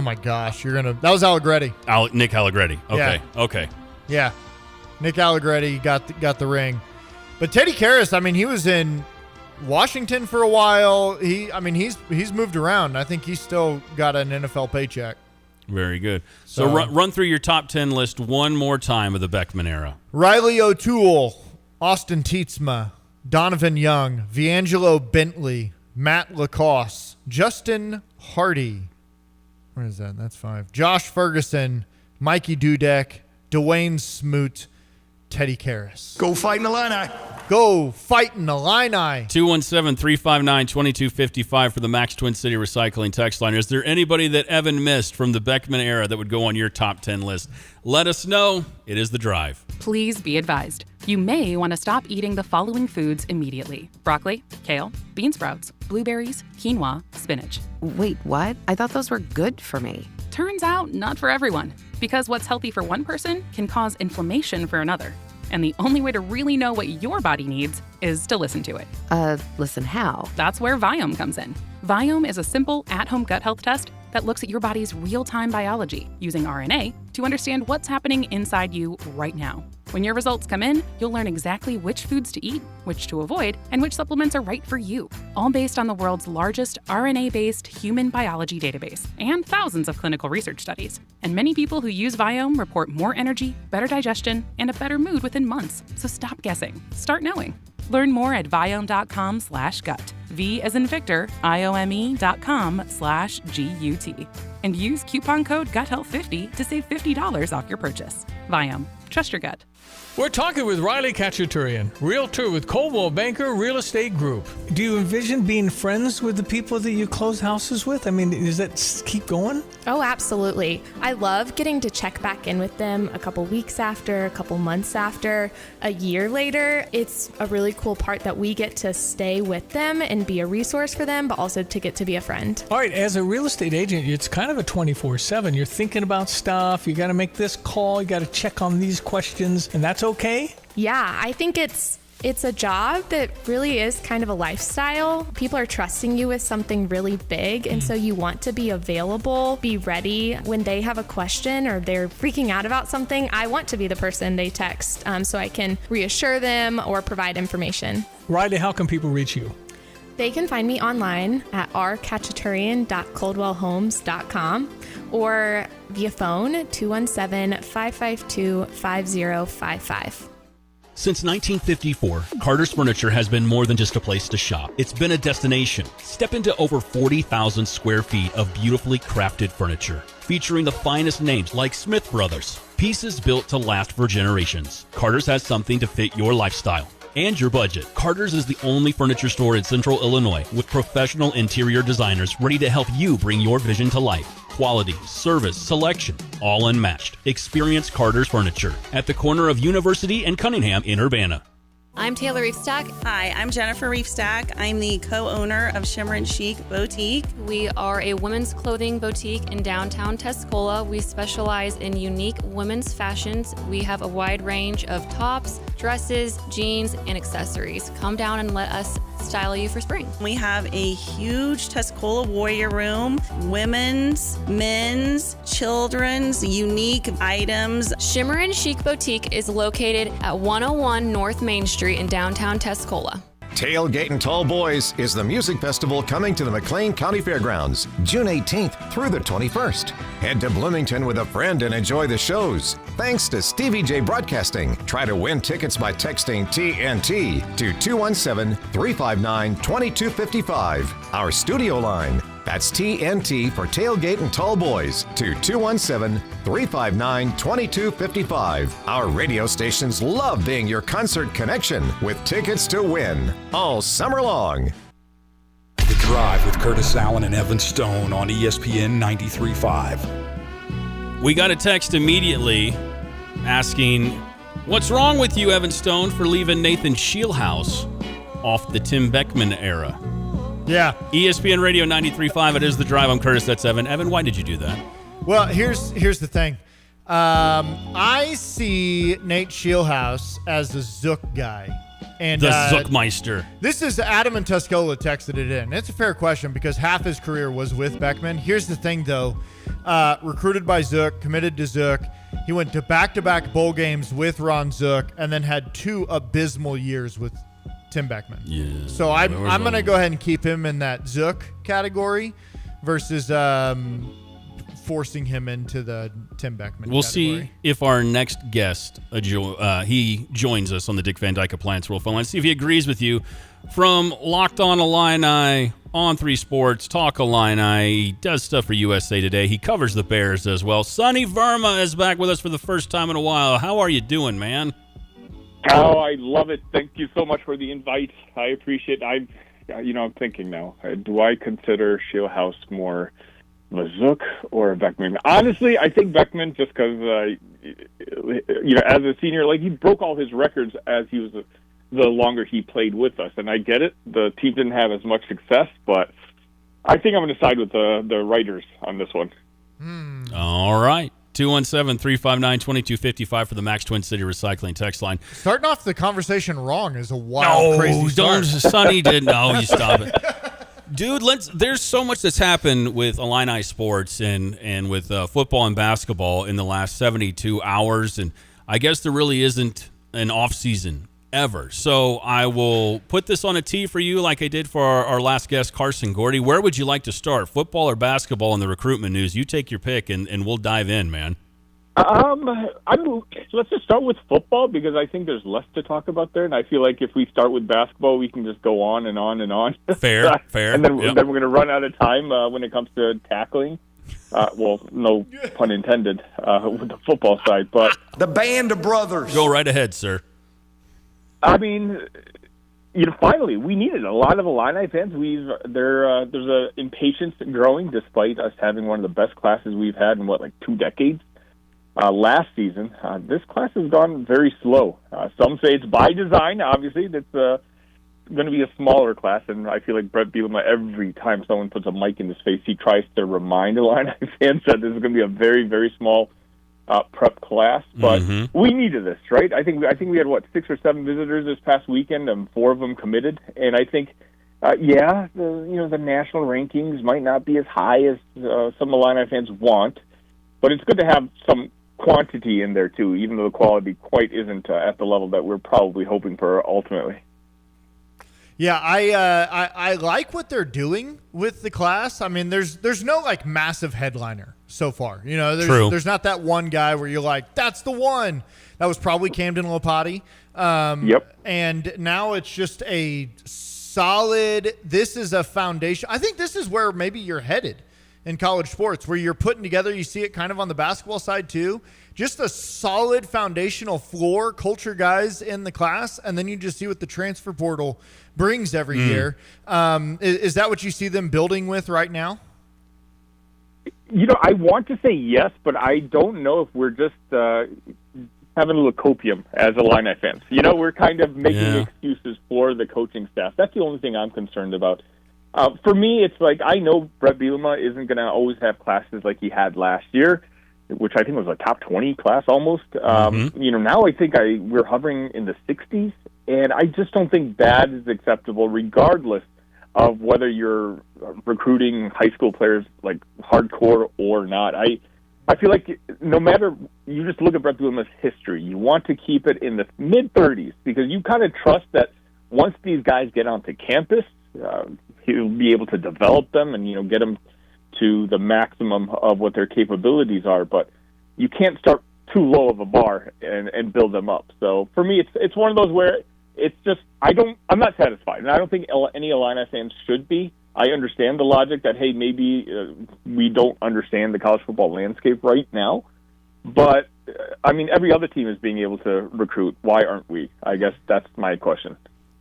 my gosh, that was Allegretti. Nick Allegretti. Okay. Yeah. Okay. Yeah. Nick Allegretti got the ring. But Teddy Karras, I mean, he was in Washington for a while. He's moved around. I think he's still got an NFL paycheck. Very good. So run through your top 10 list one more time of the Beckman era. Riley O'Toole, Austin Tietzma, Donovan Young, Viangelo Bentley, Matt Lacoste, Justin Hardy. Where is that? That's 5. Josh Ferguson, Mikey Dudek, Dwayne Smoot, Teddy Karras. Go fighting Illini. Go fighting Illini. 217-359-2255 for the Max Twin City Recycling text line. Is there anybody that Evan missed from the Beckman era that would go on your top 10 list? Let us know. It is The Drive. Please be advised. You may want to stop eating the following foods immediately. Broccoli, kale, bean sprouts, blueberries, quinoa, spinach. Wait, what? I thought those were good for me. Turns out, not for everyone. Because what's healthy for one person can cause inflammation for another. And the only way to really know what your body needs is to listen to it. Listen how? That's where Viome comes in. Viome is a simple, at-home gut health test that looks at your body's real-time biology using RNA to understand what's happening inside you right now. When your results come in, you'll learn exactly which foods to eat, which to avoid, and which supplements are right for you, all based on the world's largest RNA-based human biology database and thousands of clinical research studies. And many people who use Viome report more energy, better digestion, and a better mood within months. So stop guessing. Start knowing. Learn more at Viome.com/gut. V as in Victor, IOME.com/GUT. And use coupon code GUTHEALTH50 to save $50 off your purchase. Viome. Trust your gut. We're talking with Riley Kachaturian, realtor with Coldwell Banker Real Estate Group. Do you envision being friends with the people that you close houses with? I mean, does that keep going? Oh, absolutely. I love getting to check back in with them a couple weeks after, a couple months after, a year later. It's a really cool part that we get to stay with them and be a resource for them, but also to get to be a friend. All right, as a real estate agent, it's kind of a 24/7. You're thinking about stuff. You got to make this call. You got to check on these questions, and that's okay? Yeah, I think it's a job that really is kind of a lifestyle. People are trusting you with something really big, and so you want to be available, be ready when they have a question or they're freaking out about something. I want to be the person they text so I can reassure them or provide information. Riley, how can people reach you? They can find me online at rkachaturian.coldwellhomes.com or via phone 217-552-5055. Since 1954, Carter's Furniture has been more than just a place to shop. It's been a destination. Step into over 40,000 square feet of beautifully crafted furniture, featuring the finest names like Smith Brothers. Pieces built to last for generations. Carter's has something to fit your lifestyle and your budget. Carter's is the only furniture store in Central Illinois with professional interior designers ready to help you bring your vision to life. Quality, service, selection, all unmatched. Experience Carter's Furniture at the corner of University and Cunningham in Urbana. I'm Taylor Reefstack. Hi, I'm Jennifer Reefstack. I'm the co-owner of Shimmer and Chic Boutique. We are a women's clothing boutique in downtown Tuscola. We specialize in unique women's fashions. We have a wide range of tops, dresses, jeans, and accessories. Come down and let us style you for spring. We have a huge Tuscola Warrior Room, women's, men's, children's, unique items. Shimmer and Chic Boutique is located at 101 North Main Street in downtown Tuscola. Tailgate and Tall Boys is the music festival coming to the McLean County Fairgrounds, June 18th through the 21st. Head to Bloomington with a friend and enjoy the shows. Thanks to Stevie J Broadcasting. Try to win tickets by texting TNT to 217-359-2255. Our studio line. That's TNT for Tailgate and Tall Boys to 217-359-2255. Our radio stations love being your concert connection with tickets to win all summer long. The Drive with Curtis Allen and Evan Stone on ESPN 93.5. We got a text immediately asking, what's wrong with you, Evan Stone, for leaving Nathan Shieldhouse off the Tim Beckman era? Yeah. ESPN Radio 93.5. It is The Drive. I'm Curtis. That's Evan. Evan, why did you do that? Well, here's the thing. I see Nate Shieldhouse as a Zook guy. And the Zookmeister. This is Adam and Tuscola texted it in. It's a fair question because half his career was with Beckman. Here's the thing, though. Recruited by Zook, committed to Zook. He went to back-to-back bowl games with Ron Zook and then had 2 abysmal years with Tim Beckman. Yeah. So I'm going to go ahead and keep him in that Zook category versus forcing him into the Tim Beckman We'll category. see if our next guest, he joins us on the Dick Van Dyke Appliance World Phone line. See if he agrees with you. From Locked On Illini, on 3 Sports, Talk Illini. He does stuff for USA Today. He covers the Bears as well. Sonny Verma is back with us for the first time in a while. How are you doing, man? Oh, I love it. Thank you so much for the invite. I appreciate it. I'm thinking now, do I consider Shieldhouse more of a Zook or a Beckman? Honestly, I think Beckman just because, as a senior, he broke all his records as he was the longer he played with us. And I get it. The team didn't have as much success, but I think I'm going to side with the writers on this one. All right. 217-359-2255 for the Max Twin City Recycling text line. Starting off the conversation wrong is a wild, crazy start. Sonny did. No, you stop it. Dude, there's so much that's happened with Illini sports and with football and basketball in the last 72 hours, and I guess there really isn't an off-season ever. So I will put this on a tee for you like I did for our last guest, Carson Gordy. Where would you like to start, football or basketball in the recruitment news? You take your pick, and we'll dive in, man. Let's just start with football because I think there's less to talk about there, and I feel like if we start with basketball, we can just go on and on and on. Fair. And then we're going to run out of time when it comes to tackling. Well, no pun intended with the football side, but the Band of Brothers. Go right ahead, sir. I mean, finally, we needed a lot of Illini fans. There's a impatience growing despite us having one of the best classes we've had in 2 decades. Last season, this class has gone very slow. Some say it's by design. Obviously, that's going to be a smaller class, and I feel like Brett Bielema, every time someone puts a mic in his face, he tries to remind Illini fans that this is going to be a very, very small prep class. But we needed this, right? I think we had 6 or 7 visitors this past weekend, and 4 of them committed. And I think, the national rankings might not be as high as some Illini fans want, but it's good to have some quantity in there too, even though the quality quite isn't at the level that we're probably hoping for ultimately. Yeah, I like what they're doing with the class. I mean, there's no massive headliner so far. There's not that one guy where you're like, that's the one. That was probably Camden Lopati. Yep. And now it's just a solid. This is a foundation. I think this is where maybe you're headed in college sports, where you're putting together, you see it kind of on the basketball side too, just a solid foundational floor, culture guys in the class, and then you just see what the transfer portal brings every year. Is that what you see them building with right now? I want to say yes, but I don't know if we're just having a little copium as Illini fans. We're kind of making excuses for the coaching staff. That's the only thing I'm concerned about. For me, it's I know Brett Bielema isn't going to always have classes like he had last year, which I think was a top 20 class almost. Now I think we're hovering in the 60s, and I just don't think that is acceptable regardless of whether you're recruiting high school players hardcore or not. I feel like no matter, you just look at Brett Bielema's history, you want to keep it in the mid-30s because you kind of trust that once these guys get onto campus, he'll be able to develop them and, get them to the maximum of what their capabilities are. But you can't start too low of a bar and build them up. So for me, it's one of those where it's just, I'm not satisfied. And I don't think any Illini fans should be. I understand the logic that, hey, maybe we don't understand the college football landscape right now. But, every other team is being able to recruit. Why aren't we? I guess that's my question.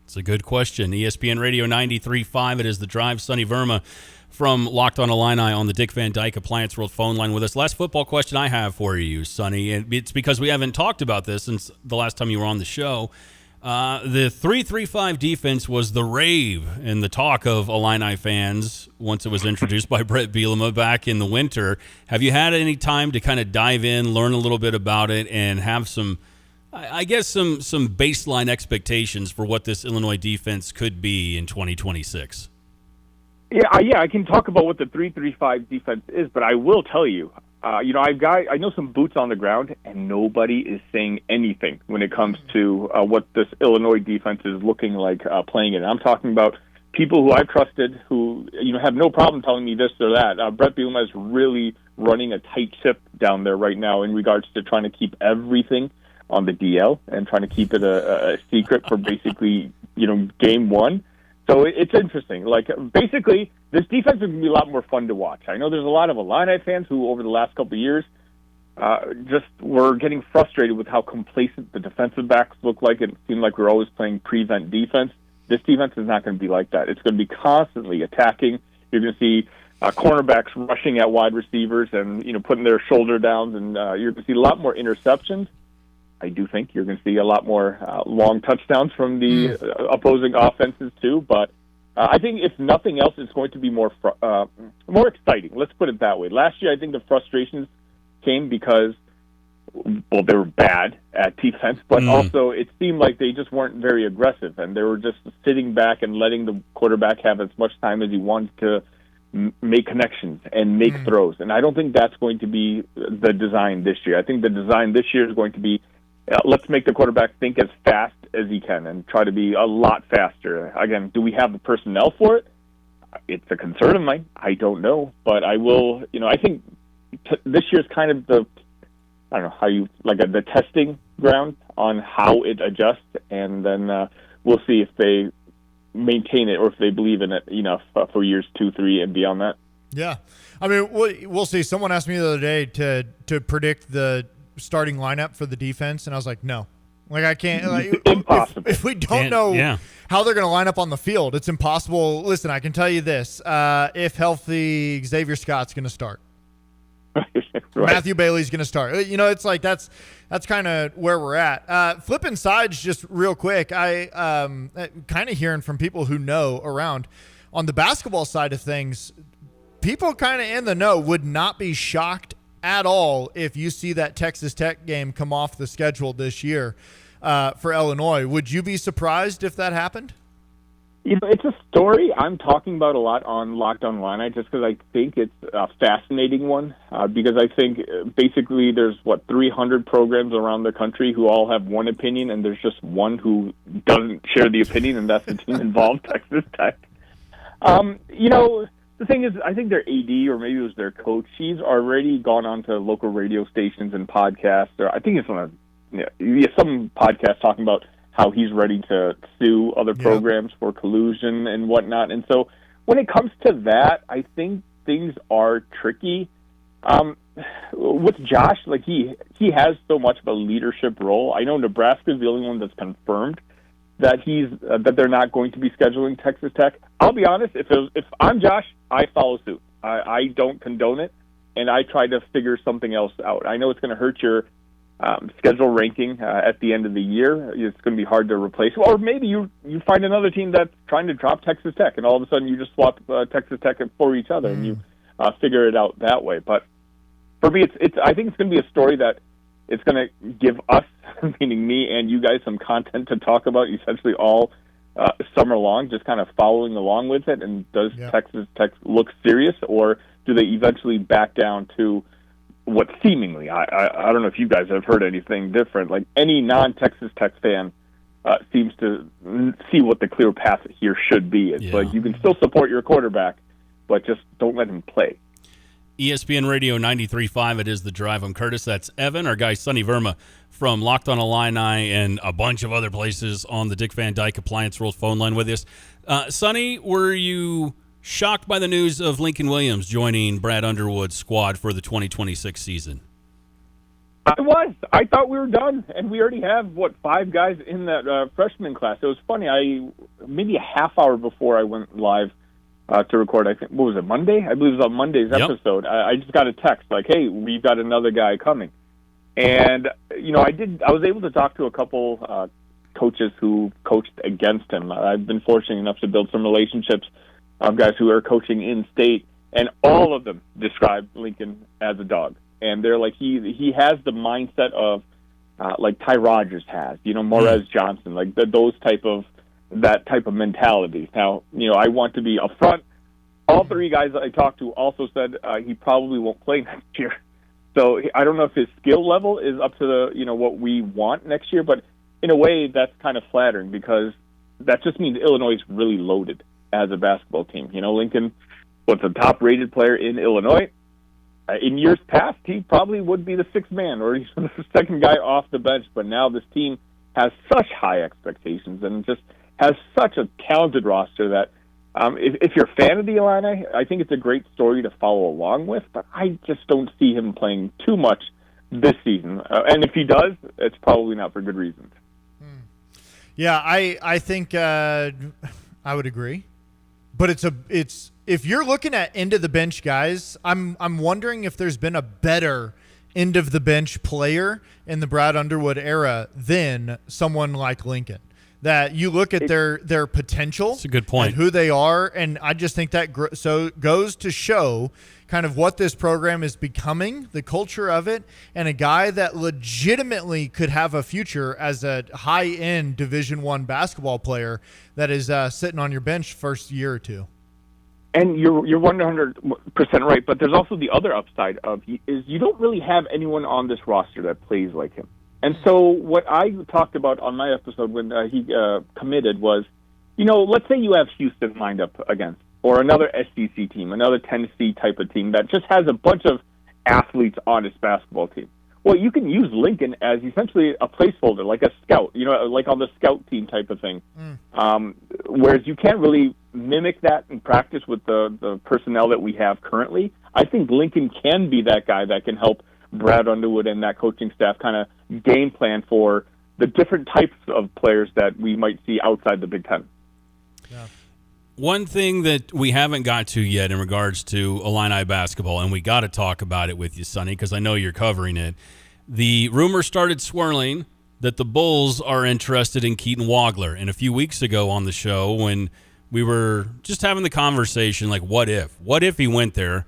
It's a good question. ESPN Radio 93.5. It is The Drive. Sonny Verma from Locked On Illini on the Dick Van Dyke Appliance World phone line with us. Last football question I have for you, Sonny, and it's because we haven't talked about this since the last time you were on the show. The 3-3-5 defense was the rave and the talk of Illini fans once it was introduced by Brett Bielema back in the winter. Have you had any time to kind of dive in, learn a little bit about it, and have some baseline expectations for what this Illinois defense could be in 2026? Yeah, I can talk about what the 3-3-5 defense is, but I will tell you, I know some boots on the ground, and nobody is saying anything when it comes to what this Illinois defense is looking like playing it. I'm talking about people who I've trusted who have no problem telling me this or that. Brett Bielema is really running a tight ship down there right now in regards to trying to keep everything on the DL and trying to keep it a secret for basically, game one. So it's interesting. Basically, this defense is going to be a lot more fun to watch. I know there's a lot of Illini fans who, over the last couple of years, just were getting frustrated with how complacent the defensive backs look like. It seemed like we were always playing prevent defense. This defense is not going to be like that. It's going to be constantly attacking. You're going to see cornerbacks rushing at wide receivers and putting their shoulder downs, and you're going to see a lot more interceptions. I do think you're going to see a lot more long touchdowns from the opposing offenses too. But I think if nothing else, it's going to be more exciting. Let's put it that way. Last year, I think the frustrations came because, they were bad at defense, but also it seemed like they just weren't very aggressive, and they were just sitting back and letting the quarterback have as much time as he wanted to make connections and make throws. And I don't think that's going to be the design this year. I think the design this year is going to be let's make the quarterback think as fast as he can and try to be a lot faster. Again, do we have the personnel for it? It's a concern of mine. I don't know. But I will, I think this year's kind of I don't know how you like the testing ground on how it adjusts, and then we'll see if they maintain it or if they believe in it enough for years 2, 3, and beyond that. Yeah, I mean, we'll see. Someone asked me the other day to predict the starting lineup for the defense, and I was like, no. Like, I can't. Like, impossible. If we don't know how they're going to line up on the field, it's impossible. Listen, I can tell you this: if healthy, Xavier Scott's going to start. Right. Matthew Bailey's going to start. You know, it's like that's kind of where we're at. Flipping sides, just real quick. I kind of hearing from people who know around on the basketball side of things. People kind of in the know would not be shocked at all if you see that Texas Tech game come off the schedule this year for Illinois. Would you be surprised if that happened? You know, it's a story I'm talking about a lot on Locked On Illini just because I think it's a fascinating one because I think basically there's, 300 programs around the country who all have one opinion, and there's just one who doesn't share the opinion, and that's the team involved, Texas Tech. You know, the thing is, I think their AD, or maybe it was their coach, he's already gone on to local radio stations and podcasts. Or I think it's on some podcast talking about how he's ready to sue other programs for collusion and whatnot. And so when it comes to that, I think things are tricky. With Josh, like he has so much of a leadership role. I know Nebraska's the only one that's confirmed that that they're not going to be scheduling Texas Tech. I'll be honest, if I'm Josh, I follow suit. I don't condone it, and I try to figure something else out. I know it's going to hurt your schedule ranking at the end of the year. It's going to be hard to replace. Or maybe you find another team that's trying to drop Texas Tech, and all of a sudden you just swap Texas Tech for each other, and you figure it out that way. But for me, I think it's going to be a story that it's going to give us, meaning me and you guys, some content to talk about essentially all summer long, just kind of following along with it. And does Texas Tech look serious, or do they eventually back down to what seemingly, I don't know if you guys have heard anything different, like any non-Texas Tech fan seems to see what the clear path here should be. It's like you can still support your quarterback, but just don't let him play. ESPN Radio 93.5, it is The Drive. I'm Curtis. That's Evan, our guy Sonny Verma from Locked On Illini and a bunch of other places on the Dick Van Dyke Appliance Rules phone line with us. Sonny, were you shocked by the news of Lincoln Williams joining Brad Underwood's squad for the 2026 season? I was. I thought we were done, and we already have, 5 guys in that freshman class. It was funny. Maybe a half hour before I went live to record, I think, what was it, Monday? I believe it was on Monday's episode. I just got a text like, hey, we've got another guy coming. And, I was able to talk to a couple coaches who coached against him. I've been fortunate enough to build some relationships of guys who are coaching in state, and all of them describe Lincoln as a dog. And they're like, he has the mindset of like Ty Rogers has, Morez Johnson, like that type of mentality. Now, I want to be upfront. All 3 guys I talked to also said he probably won't play next year. So I don't know if his skill level is up to what we want next year, but in a way that's kind of flattering because that just means Illinois is really loaded as a basketball team. Lincoln was a top-rated player in Illinois. In years past, he probably would be the 6th man or he's the 2nd guy off the bench, but now this team has such high expectations and just has such a talented roster that if you're a fan of the Illini, I think it's a great story to follow along with, but I just don't see him playing too much this season. And if he does, it's probably not for good reasons. Yeah, I think I would agree. But it's if you're looking at end of the bench guys, I'm wondering if there's been a better end of the bench player in the Brad Underwood era than someone like Lincoln. That you look at their potential. That's a good point. And who they are, and I just think that goes to show kind of what this program is becoming, the culture of it, and a guy that legitimately could have a future as a high-end Division I basketball player that is sitting on your bench first year or two. And you're 100% right, but there's also the other upside is you don't really have anyone on this roster that plays like him. And so what I talked about on my episode when he committed was, let's say you have Houston lined up against, or another SEC team, another Tennessee type of team that just has a bunch of athletes on its basketball team. Well, you can use Lincoln as essentially a placeholder, like a scout, like on the scout team type of thing. Whereas you can't really mimic that in practice with the personnel that we have currently. I think Lincoln can be that guy that can help Brad Underwood and that coaching staff kind of game plan for the different types of players that we might see outside the Big Ten. Yeah. One thing that we haven't got to yet in regards to Illini basketball, and we got to talk about it with you, Sonny, because I know you're covering it. The rumor started swirling that the Bulls are interested in Keaton Wagler. And a few weeks ago on the show, when we were just having the conversation, like, what if? What if he went there?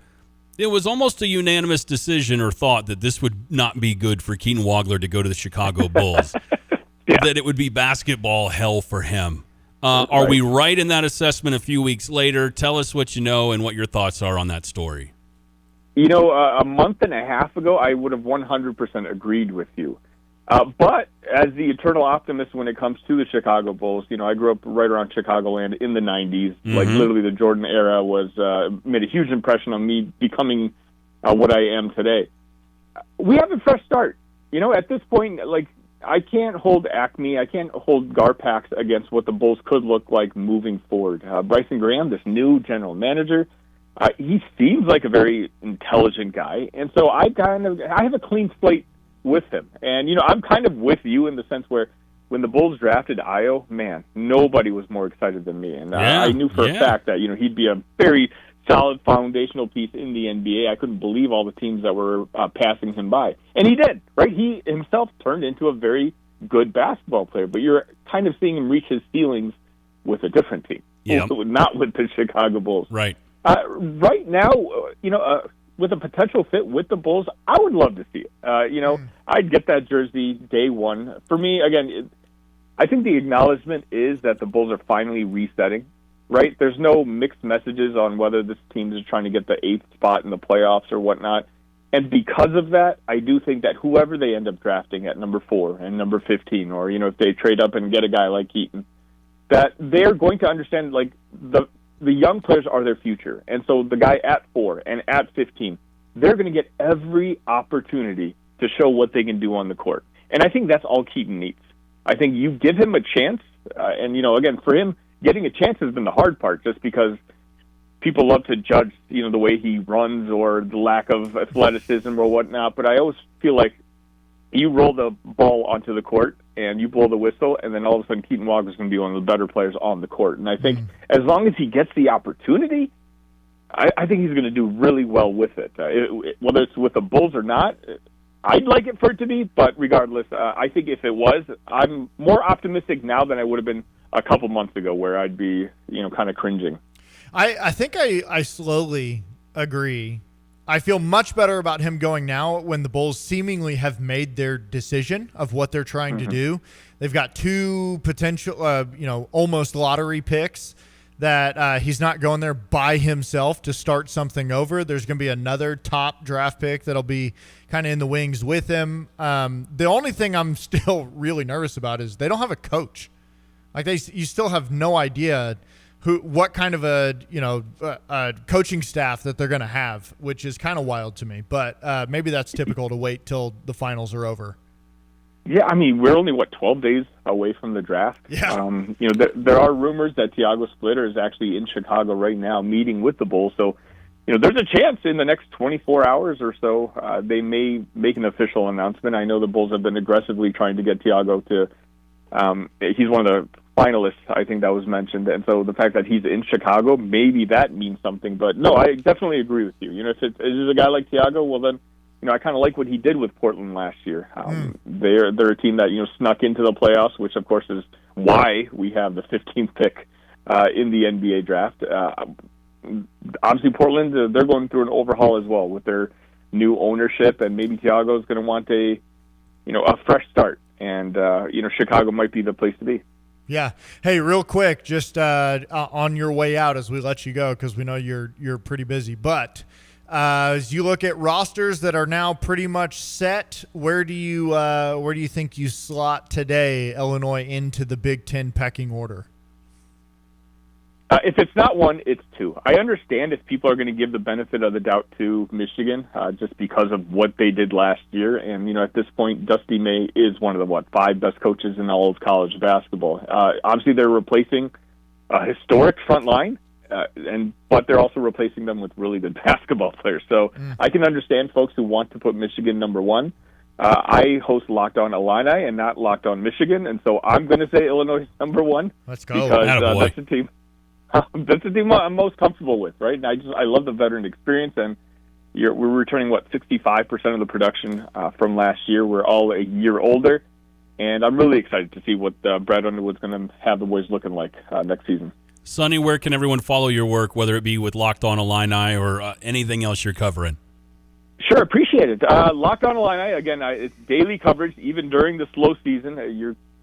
It was almost a unanimous decision or thought that this would not be good for Keaton Wagler to go to the Chicago Bulls, that it would be basketball hell for him. Are we right in that assessment a few weeks later? Tell us what you know and what your thoughts are on that story. A month and a half ago, I would have 100% agreed with you. But as the eternal optimist when it comes to the Chicago Bulls, I grew up right around Chicagoland in the 90s. Like, literally the Jordan era made a huge impression on me becoming what I am today. We have a fresh start. At this point, like, I can't hold Acme, I can't hold Garpax against what the Bulls could look like moving forward. Bryson Graham, this new general manager, he seems like a very intelligent guy, and so I have a clean slate with him. And I'm kind of with you in the sense where when the Bulls drafted Ayo, man, nobody was more excited than me, and I knew for a fact that he'd be a very solid foundational piece in the NBA. I couldn't believe all the teams that were passing him by. And he did, right? He himself turned into a very good basketball player, but you're kind of seeing him reach his ceilings with a different team, not with the Chicago Bulls. Right. Right now, with a potential fit with the Bulls, I would love to see it. I'd get that jersey day one. For me, again, I think the acknowledgement is that the Bulls are finally resetting. Right? There's no mixed messages on whether this team is trying to get the 8th spot in the playoffs or whatnot. And because of that, I do think that whoever they end up drafting at number 4 and number 15, or, if they trade up and get a guy like Keaton, that they're going to understand, like, the young players are their future. And so the guy at 4 and at 15, they're going to get every opportunity to show what they can do on the court. And I think that's all Keaton needs. I think you give him a chance, and, again, for him, getting a chance has been the hard part, just because people love to judge, the way he runs or the lack of athleticism or whatnot. But I always feel like you roll the ball onto the court and you blow the whistle, and then all of a sudden Keaton Wagler is going to be one of the better players on the court. And I think as long as he gets the opportunity, I think he's going to do really well with it. Whether it's with the Bulls or not, I'd like it for it to be. But regardless, I think if it was, I'm more optimistic now than I would have been a couple months ago, where I'd be, kind of cringing. I think I slowly agree. I feel much better about him going now when the Bulls seemingly have made their decision of what they're trying to do. They've got 2 potential, almost lottery picks that he's not going there by himself to start something over. There's going to be another top draft pick that'll be kind of in the wings with him. The only thing I'm still really nervous about is they don't have a coach. Like, you still have no idea what kind of a coaching staff that they're going to have, which is kind of wild to me. But maybe that's typical to wait till the finals are over. Yeah, I mean, we're only 12 days away from the draft. Yeah. There are rumors that Tiago Splitter is actually in Chicago right now, meeting with the Bulls. So, there's a chance in the next 24 hours or so they may make an official announcement. I know the Bulls have been aggressively trying to get Tiago to. He's one of the finalists, I think that was mentioned, and so the fact that he's in Chicago, maybe that means something. But no, I definitely agree with you. If it's a guy like Tiago, well then, I kind of like what he did with Portland last year. They're a team that snuck into the playoffs, which of course is why we have the 15th pick in the NBA draft. Obviously, Portland, they're going through an overhaul as well with their new ownership, and maybe Tiago is going to want a fresh start, and Chicago might be the place to be. Yeah. Hey, real quick, just on your way out as we let you go, because we know you're pretty busy. But as you look at rosters that are now pretty much set, where do you think you slot today Illinois into the Big Ten pecking order? If it's not one, it's two. I understand if people are going to give the benefit of the doubt to Michigan just because of what they did last year. And, at this point, Dusty May is one of the, 5 best coaches in all of college basketball. Obviously, they're replacing a historic front line, but they're also replacing them with really good basketball players. So I can understand folks who want to put Michigan number one. I host Locked On Illini and not Locked On Michigan, and so I'm going to say Illinois is number one. Let's go. Because that's the team. That's the team I'm most comfortable with, right? And I love the veteran experience, and we're returning 65% of the production from last year. We're all a year older, and I'm really excited to see what Brad Underwood's going to have the boys looking like next season. Sonny, where can everyone follow your work, whether it be with Locked On Illini or anything else you're covering? Sure, appreciate it. Locked On Illini, again, it's daily coverage, even during the slow season.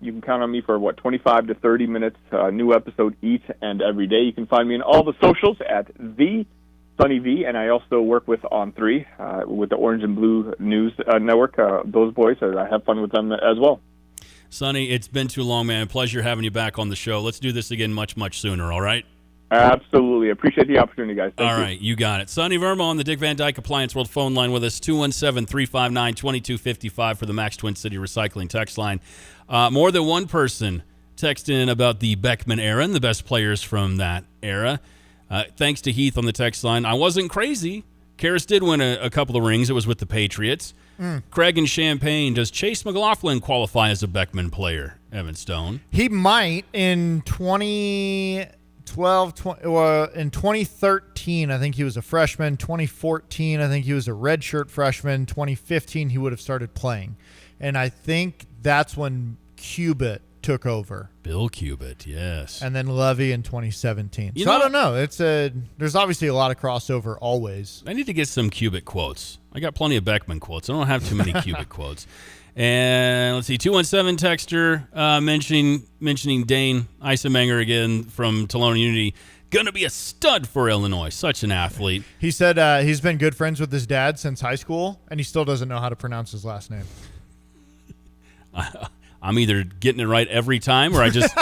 You can count on me for, 25 to 30 minutes, new episode each and every day. You can find me in all the socials at the Sonny V, and I also work with On3 with the Orange and Blue News Network. Those boys, I have fun with them as well. Sonny, it's been too long, man. Pleasure having you back on the show. Let's do this again much, much sooner, all right? Absolutely. Appreciate the opportunity, guys. Thank you. All right, you got it. Sonny Verma on the Dick Van Dyke Appliance World phone line with us, 217-359-2255 for the Max Twin City Recycling text line. More than one person texted in about the Beckman era and the best players from that era. Thanks to Heath on the text line. I wasn't crazy. Karras did win a couple of rings. It was with the Patriots. Craig in Champaign, does Chase McLaughlin qualify as a Beckman player, Evan Stone? He might in 2013, I think he was a freshman. 2014, I think he was a redshirt freshman. 2015, he would have started playing. And I think that's when Cubitt took over. Bill Cubitt, yes. And then Levy in 2017. You so know, I don't know. There's obviously a lot of crossover always. I need to get some Cubitt quotes. I got plenty of Beckman quotes. I don't have too many Cubitt quotes. And let's see, 217 texter mentioning Dane Eisenmenger again from Tolona Unity. Going to be a stud for Illinois. Such an athlete. He said he's been good friends with his dad since high school, and he still doesn't know how to pronounce his last name. I'm either getting it right every time, or I'm just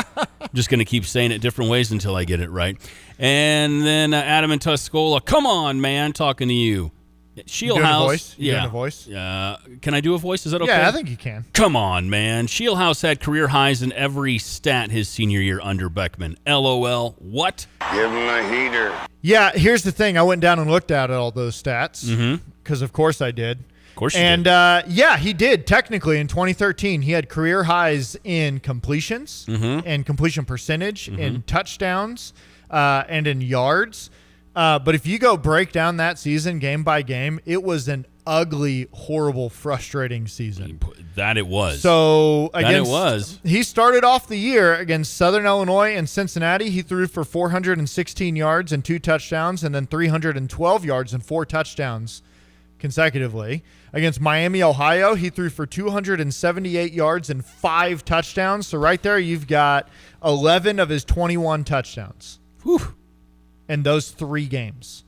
going to keep saying it different ways until I get it right. And then Adam in Tuscola, come on, man, talking to you. Shieldhouse. You doing a voice? Can I do a voice? Is that okay? Yeah, I think you can. Come on, man. Shieldhouse had career highs in every stat his senior year under Beckman. LOL. What? Give him a heater. Yeah, here's the thing. I went down and looked at all those stats because, of course, I did. Of course you did. And, yeah, he did. Technically, in 2013, he had career highs in completions and completion percentage, in touchdowns, and in yards. But if you go break down that season game by game, it was an ugly, horrible, frustrating season. That it was. So he started off the year against Southern Illinois and Cincinnati. He threw for 416 yards and 2 touchdowns, and then 312 yards and 4 touchdowns consecutively. Against Miami, Ohio, he threw for 278 yards and 5 touchdowns. So right there, you've got 11 of his 21 touchdowns. Whew. In those 3 games.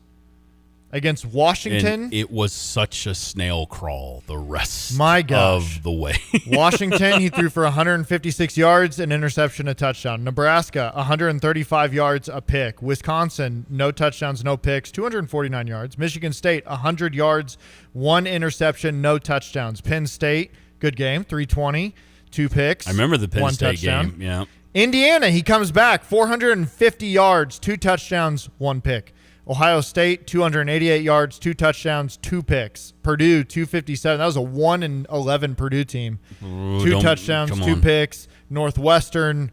Against Washington. And it was such a snail crawl the rest of the way. Washington, he threw for 156 yards, an interception, a touchdown. Nebraska, 135 yards, a pick. Wisconsin, no touchdowns, no picks, 249 yards. Michigan State, 100 yards, 1 interception, no touchdowns. Penn State, good game, 320, 2 picks. I remember the Penn 1 State touchdown. game, yeah. Indiana, he comes back, 450 yards, 2 touchdowns, 1 pick. Ohio State, 288 yards, 2 touchdowns, 2 picks. Purdue, 257. That was a 1-11 Purdue team. 2 touchdowns, 2 picks. Northwestern,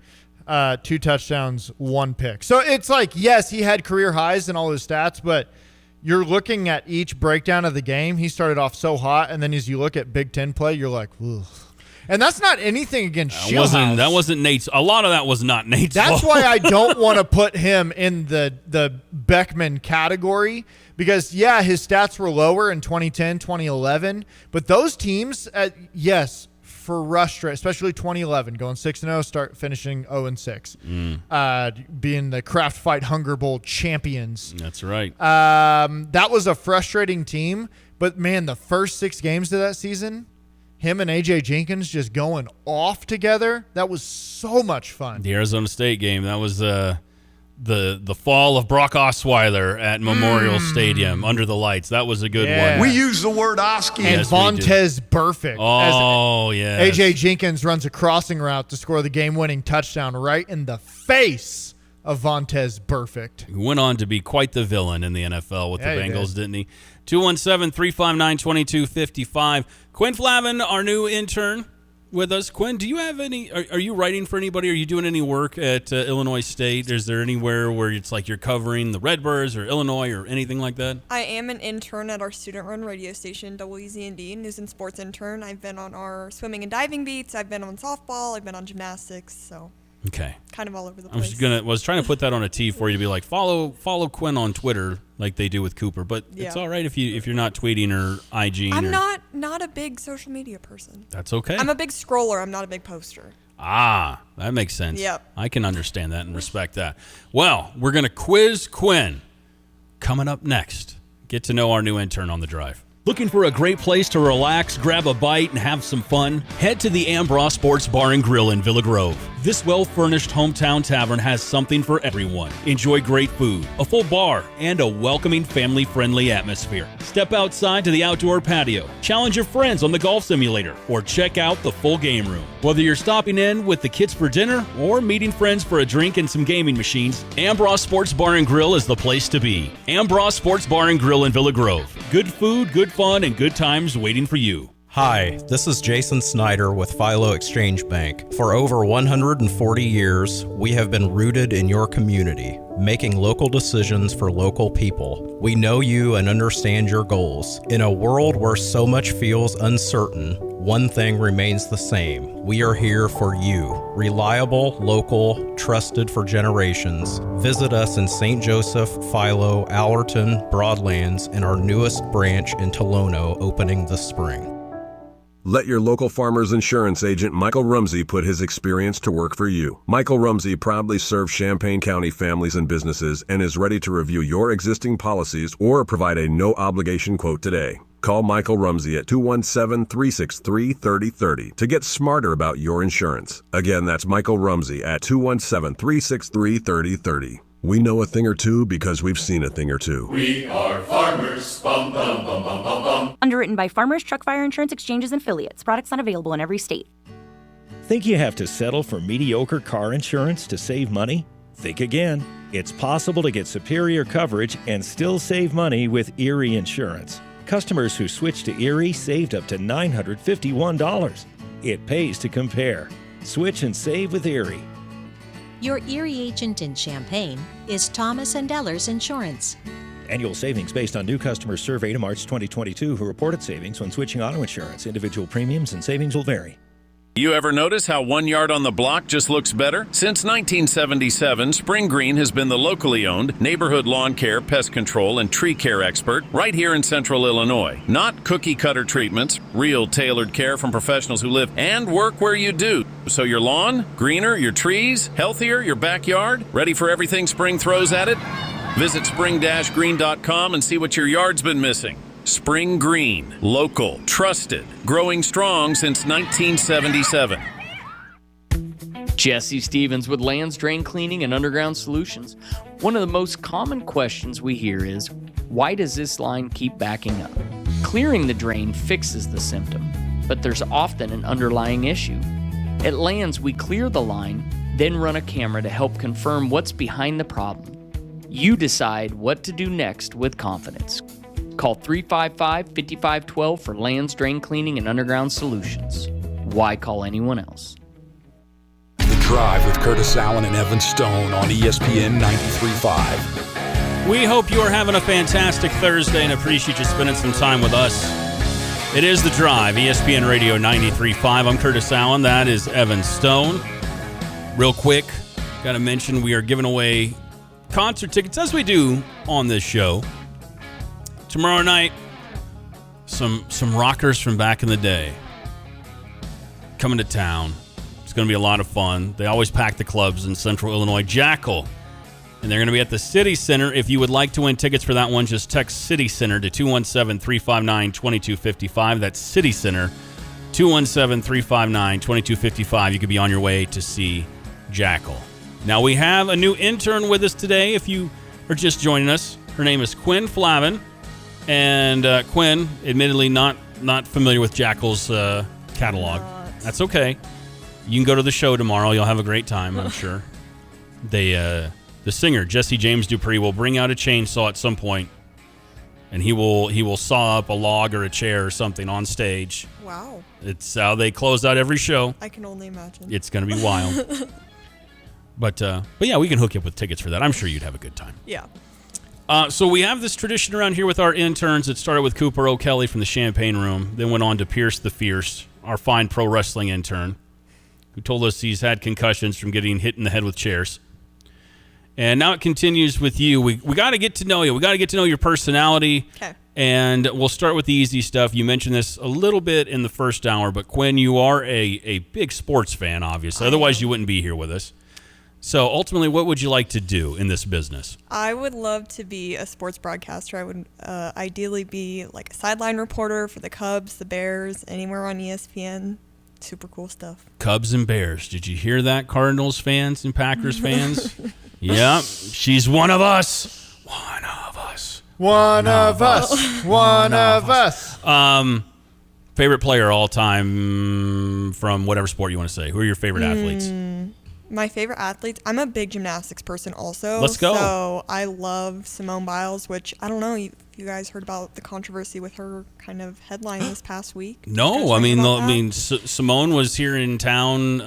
2 touchdowns, 1 pick. So it's like, yes, he had career highs in all his stats, but you're looking at each breakdown of the game. He started off so hot, and then as you look at Big Ten play, you're like, ugh. And that's not anything against Shieldhouse. That wasn't Nate's. A lot of that was not Nate's That's fault. why I don't want to put him in the Beckman category because, yeah, his stats were lower in 2010, 2011. But those teams, yes, frustrating, especially 2011, going 6-0, finishing 0-6, being the Kraft Fight Hunger Bowl champions. That's right. That was a frustrating team. But, man, the first 6 games of that season, him and A.J. Jenkins just going off together, that was so much fun. The Arizona State game, that was the fall of Brock Osweiler at Memorial Stadium under the lights. That was a good one. We use the word Oski. And Vontez Burfict. Oh, yeah. A.J. Jenkins runs a crossing route to score the game-winning touchdown right in the face of Vontez Burfict. Who went on to be quite the villain in the NFL with the Bengals, didn't he? 217-359-2255. Quinn Flavin, our new intern, with us. Quinn, do you have any? Are you writing for anybody? Are you doing any work at Illinois State? Is there anywhere where it's like you're covering the Redbirds or Illinois or anything like that? I am an intern at our student-run radio station, WZND, News and Sports Intern. I've been on our swimming and diving beats. I've been on softball. I've been on gymnastics. So okay, kind of all over the place. Was trying to put that on a tee for you to be like follow Quinn on Twitter like they do with Cooper, but it's all right if you're not tweeting or IGing. I'm not a big social media person. That's okay. I'm a big scroller. I'm not a big poster. Ah, that makes sense. Yep. I can understand that and respect that. Well, we're going to quiz Quinn coming up next. Get to know our new intern on the drive. Looking for a great place to relax, grab a bite, and have some fun? Head to the Ambrose Sports Bar and Grill in Villa Grove. This well-furnished hometown tavern has something for everyone. Enjoy great food, a full bar, and a welcoming, family-friendly atmosphere. Step outside to the outdoor patio, challenge your friends on the golf simulator, or check out the full game room. Whether you're stopping in with the kids for dinner or meeting friends for a drink and some gaming machines, Ambrose Sports Bar and Grill is the place to be. Ambrose Sports Bar and Grill in Villa Grove. Good food, good fun, and good times waiting for you. Hi, this is Jason Snyder with Philo Exchange Bank. For over 140 years, we have been rooted in your community, making local decisions for local people. We know you and understand your goals. In a world where so much feels uncertain, one thing remains the same. We are here for you. Reliable, local, trusted for generations. Visit us in St. Joseph, Philo, Allerton, Broadlands, and our newest branch in Tolono opening this spring. Let your local farmer's insurance agent Michael Rumsey put his experience to work for you. Michael Rumsey proudly serves Champaign County families and businesses and is ready to review your existing policies or provide a no-obligation quote today. Call Michael Rumsey at 217-363-3030 to get smarter about your insurance. Again, that's Michael Rumsey at 217-363-3030. We know a thing or two because we've seen a thing or two. We are farmers. Bum, bum, bum, bum, bum, bum. Underwritten by Farmers Truck Fire Insurance Exchanges and Affiliates. Products not available in every state. Think you have to settle for mediocre car insurance to save money? Think again. It's possible to get superior coverage and still save money with Erie Insurance. Customers who switched to Erie saved up to $951. It pays to compare. Switch and save with Erie. Your Erie agent in Champaign is Thomas & Ellers Insurance. Annual savings based on new customers surveyed in March 2022 who reported savings when switching auto insurance. Individual premiums and savings will vary. You ever notice how 1 yard on the block just looks better? Since 1977, Spring Green has been the locally owned neighborhood lawn care, pest control, and tree care expert right here in central Illinois. Not cookie-cutter treatments, real tailored care from professionals who live and work where you do. So your lawn, greener, your trees, healthier, your backyard, ready for everything spring throws at it? Visit spring-green.com and see what your yard's been missing. Spring Green, local, trusted, growing strong since 1977. Jesse Stevens with Lands Drain Cleaning and Underground Solutions. One of the most common questions we hear is, why does this line keep backing up? Clearing the drain fixes the symptom, but there's often an underlying issue. At Lands, we clear the line, then run a camera to help confirm what's behind the problem. You decide what to do next with confidence. Call 355-5512 for Lands Drain Cleaning and Underground Solutions. Why call anyone else? The Drive with Curtis Allen and Evan Stone on ESPN 93.5. We hope you are having a fantastic Thursday and appreciate you spending some time with us. It is The Drive, ESPN Radio 93.5. I'm Curtis Allen. That is Evan Stone. Real quick, got to mention we are giving away concert tickets, as we do on this show. Tomorrow night, some rockers from back in the day coming to town. It's going to be a lot of fun. They always pack the clubs in central Illinois. Jackal. And they're going to be at the City Center. If you would like to win tickets for that one, just text City Center to 217-359-2255. That's City Center, 217-359-2255. You could be on your way to see Jackal. Now, we have a new intern with us today. If you are just joining us, her name is Quinn Flavin. And Quinn, admittedly not familiar with Jackal's catalog. That's okay. You can go to the show tomorrow. You'll have a great time, I'm sure. The singer, Jesse James Dupree, will bring out a chainsaw at some point, and he will saw up a log or a chair or something on stage. Wow. It's how they close out every show. I can only imagine. It's going to be wild. But yeah, we can hook you up with tickets for that. I'm sure you'd have a good time. Yeah. So we have this tradition around here with our interns. It started with Cooper O'Kelly from the Champagne Room, then went on to Pierce the Fierce, our fine pro wrestling intern, who told us he's had concussions from getting hit in the head with chairs. And now it continues with you. We got to get to know you. We got to get to know your personality. Okay. And we'll start with the easy stuff. You mentioned this a little bit in the first hour, but Quinn, you are a big sports fan, obviously. Otherwise, you wouldn't be here with us. So ultimately, what would you like to do in this business? I would love to be a sports broadcaster. I would ideally be like a sideline reporter for the Cubs, the Bears, anywhere on ESPN. Super cool stuff. Cubs and Bears. Did you hear that, Cardinals fans and Packers fans? Yep. She's one of us. One of us. One of us. One of us. Favorite player all time from whatever sport you want to say. Who are your favorite athletes? My favorite athletes, I'm a big gymnastics person also. Let's go. So I love Simone Biles, which I don't know if you guys heard about the controversy with her kind of headline this past week. No, Simone was here in town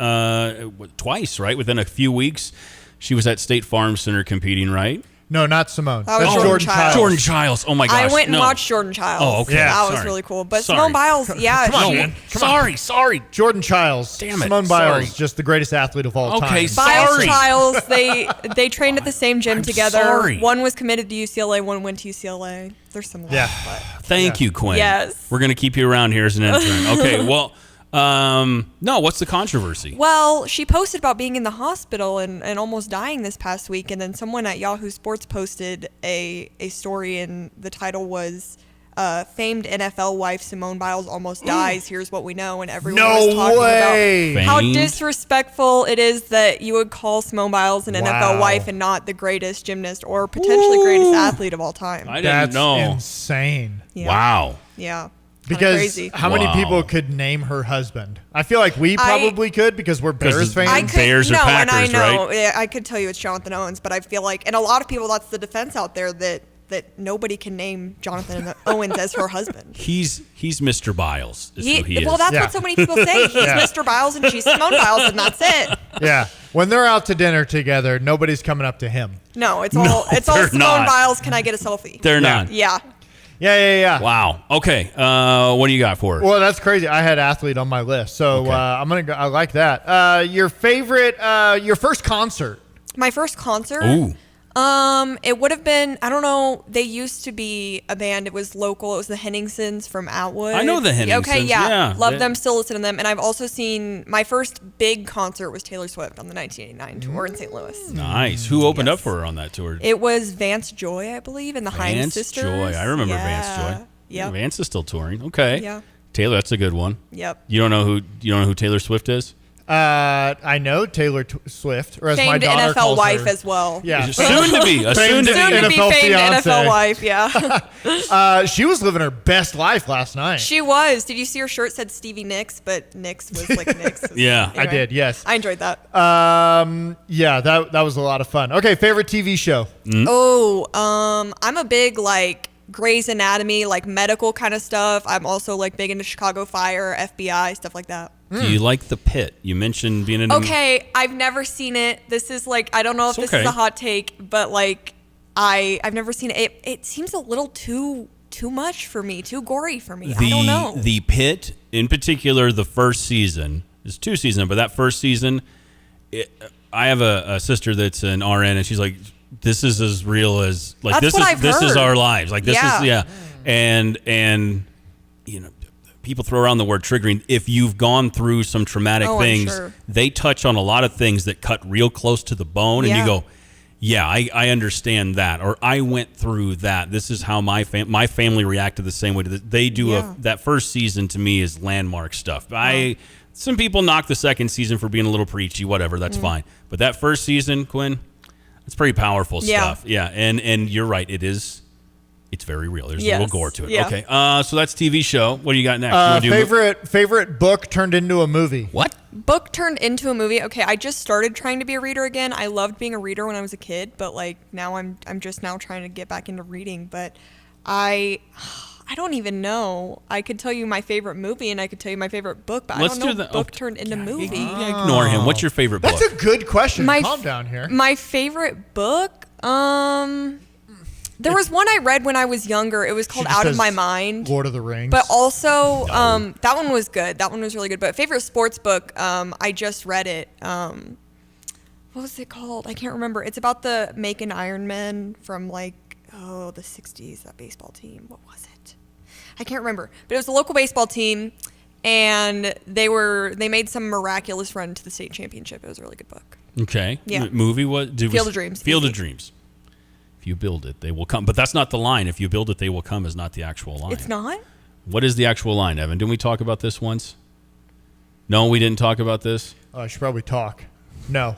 twice, right? Within a few weeks. She was at State Farm Center competing, right? No, not Simone. That was That's Jordan Childs. Jordan Childs. Oh my gosh. I went and watched Jordan Childs. Oh, okay. Yeah, that was Sorry. really cool. But Sorry. Simone Biles, yeah. Come on, man. Sorry. Jordan Childs. Damn it. Simone Sorry. Biles, just the greatest athlete of all time. Biles, Sorry. Childs, they trained at the same gym together. sorry. One was committed to UCLA, one went to UCLA. They're similar. Yeah. Thank you, Quinn. Yes. We're going to keep you around here as an intern. Okay, well, no, what's the controversy? Well, she posted about being in the hospital and almost dying this past week, and then someone at Yahoo Sports posted a story, and the title was famed NFL wife Simone Biles almost dies. Here's what we know, and everyone was talking about how disrespectful it is that you would call Simone Biles an NFL wife and not the greatest gymnast or potentially greatest athlete of all time. I didn't know. Insane. Yeah. Wow. Yeah. Because crazy. how many people could name her husband? I feel like we probably could because we're Bears fans. Bears or Packers, and I know, right? yeah, I could tell you it's Jonathan Owens, but I feel like, and a lot of people, that's the defense out there that nobody can name Jonathan Owens as her husband. He's Mr. Biles. Is who he is. Well, that's what so many people say. He's Mr. Biles and she's Simone Biles, and that's it. Yeah. When they're out to dinner together, nobody's coming up to him. No, it's all Simone not. Biles. Can I get a selfie? They're not. Yeah. Yeah. Wow. Okay. What do you got for her? Well, that's crazy. I had athlete on my list, so I'm gonna go. I like that. Your favorite, your first concert. My first concert. Ooh. It would have been, I don't know, they used to be a band. It was local. It was the Henningsons from Atwood. I know the Henningsons. Okay, yeah. Love They- them, still listen to them. And I've also seen, my first big concert was Taylor Swift on the 1989 tour in St. Louis. Nice. Who opened up for her on that tour? It was Vance Joy, I believe, and the Hines Vance sisters. Joy. I remember Vance Joy. Yeah. Vance is still touring. Okay. Yeah. Taylor, that's a good one. Yep. You don't know who Taylor Swift is? I know Taylor Swift, or as my Famed daughter NFL calls wife her. as well. Yeah, soon to be famed NFL wife. Yeah. She was living her best life last night. She was. Did you see her shirt said Stevie Nicks, but Nicks was like Nicks. Yeah, Anyway, I did. Yes, I enjoyed that. Yeah, that was a lot of fun. Okay, favorite TV show. I'm a big Grey's Anatomy, medical kind of stuff. I'm also big into Chicago Fire, FBI, stuff like that. Do you like The Pit? You mentioned being in. Okay, I've never seen it. This is I don't know if this is a hot take, but I've never seen it. It seems a little too much for me, too gory for me. I don't know. The Pit, in particular, the first season. There's 2 seasons, but that first season, I have a sister that's an RN, and she's like, "This is as real as That's what I've this is heard. our lives. And people throw around the word triggering. If you've gone through some traumatic things, sure. they touch on a lot of things that cut real close to the bone, and you go, yeah, I understand that, or I went through that. This is how my family reacted the same way to this. They do that first season to me is landmark stuff. Some people knock the second season for being a little preachy, whatever. That's fine. But that first season, Quinn, it's pretty powerful stuff. Yeah, and you're right. It's very real. There's a little gore to it. Yeah. Okay, so that's TV show. What do you got next? Favorite book turned into a movie. What? Book turned into a movie. Okay, I just started trying to be a reader again. I loved being a reader when I was a kid, but like now I'm just now trying to get back into reading. But I don't even know. I could tell you my favorite movie and I could tell you my favorite book, but Let's I don't know do if book turned into movie. Ignore him. What's your favorite book? That's a good question. My Calm down here. My favorite book, there was one I read when I was younger. It was called Out of My Mind. Lord of the Rings. But also, that one was good. That one was really good. But favorite sports book, I just read it. What was it called? I can't remember. It's about the Macon Ironmen from the 60s, that baseball team. What was it? I can't remember. But it was a local baseball team, and they made some miraculous run to the state championship. It was a really good book. Okay. Yeah. Movie what? Field of Dreams. Field Easy. of Dreams. If you build it, they will come. But that's not the line. If you build it, they will come is not the actual line. It's not? What is the actual line, Evan? Didn't we talk about this once? No, we didn't talk about this? I should probably talk. No.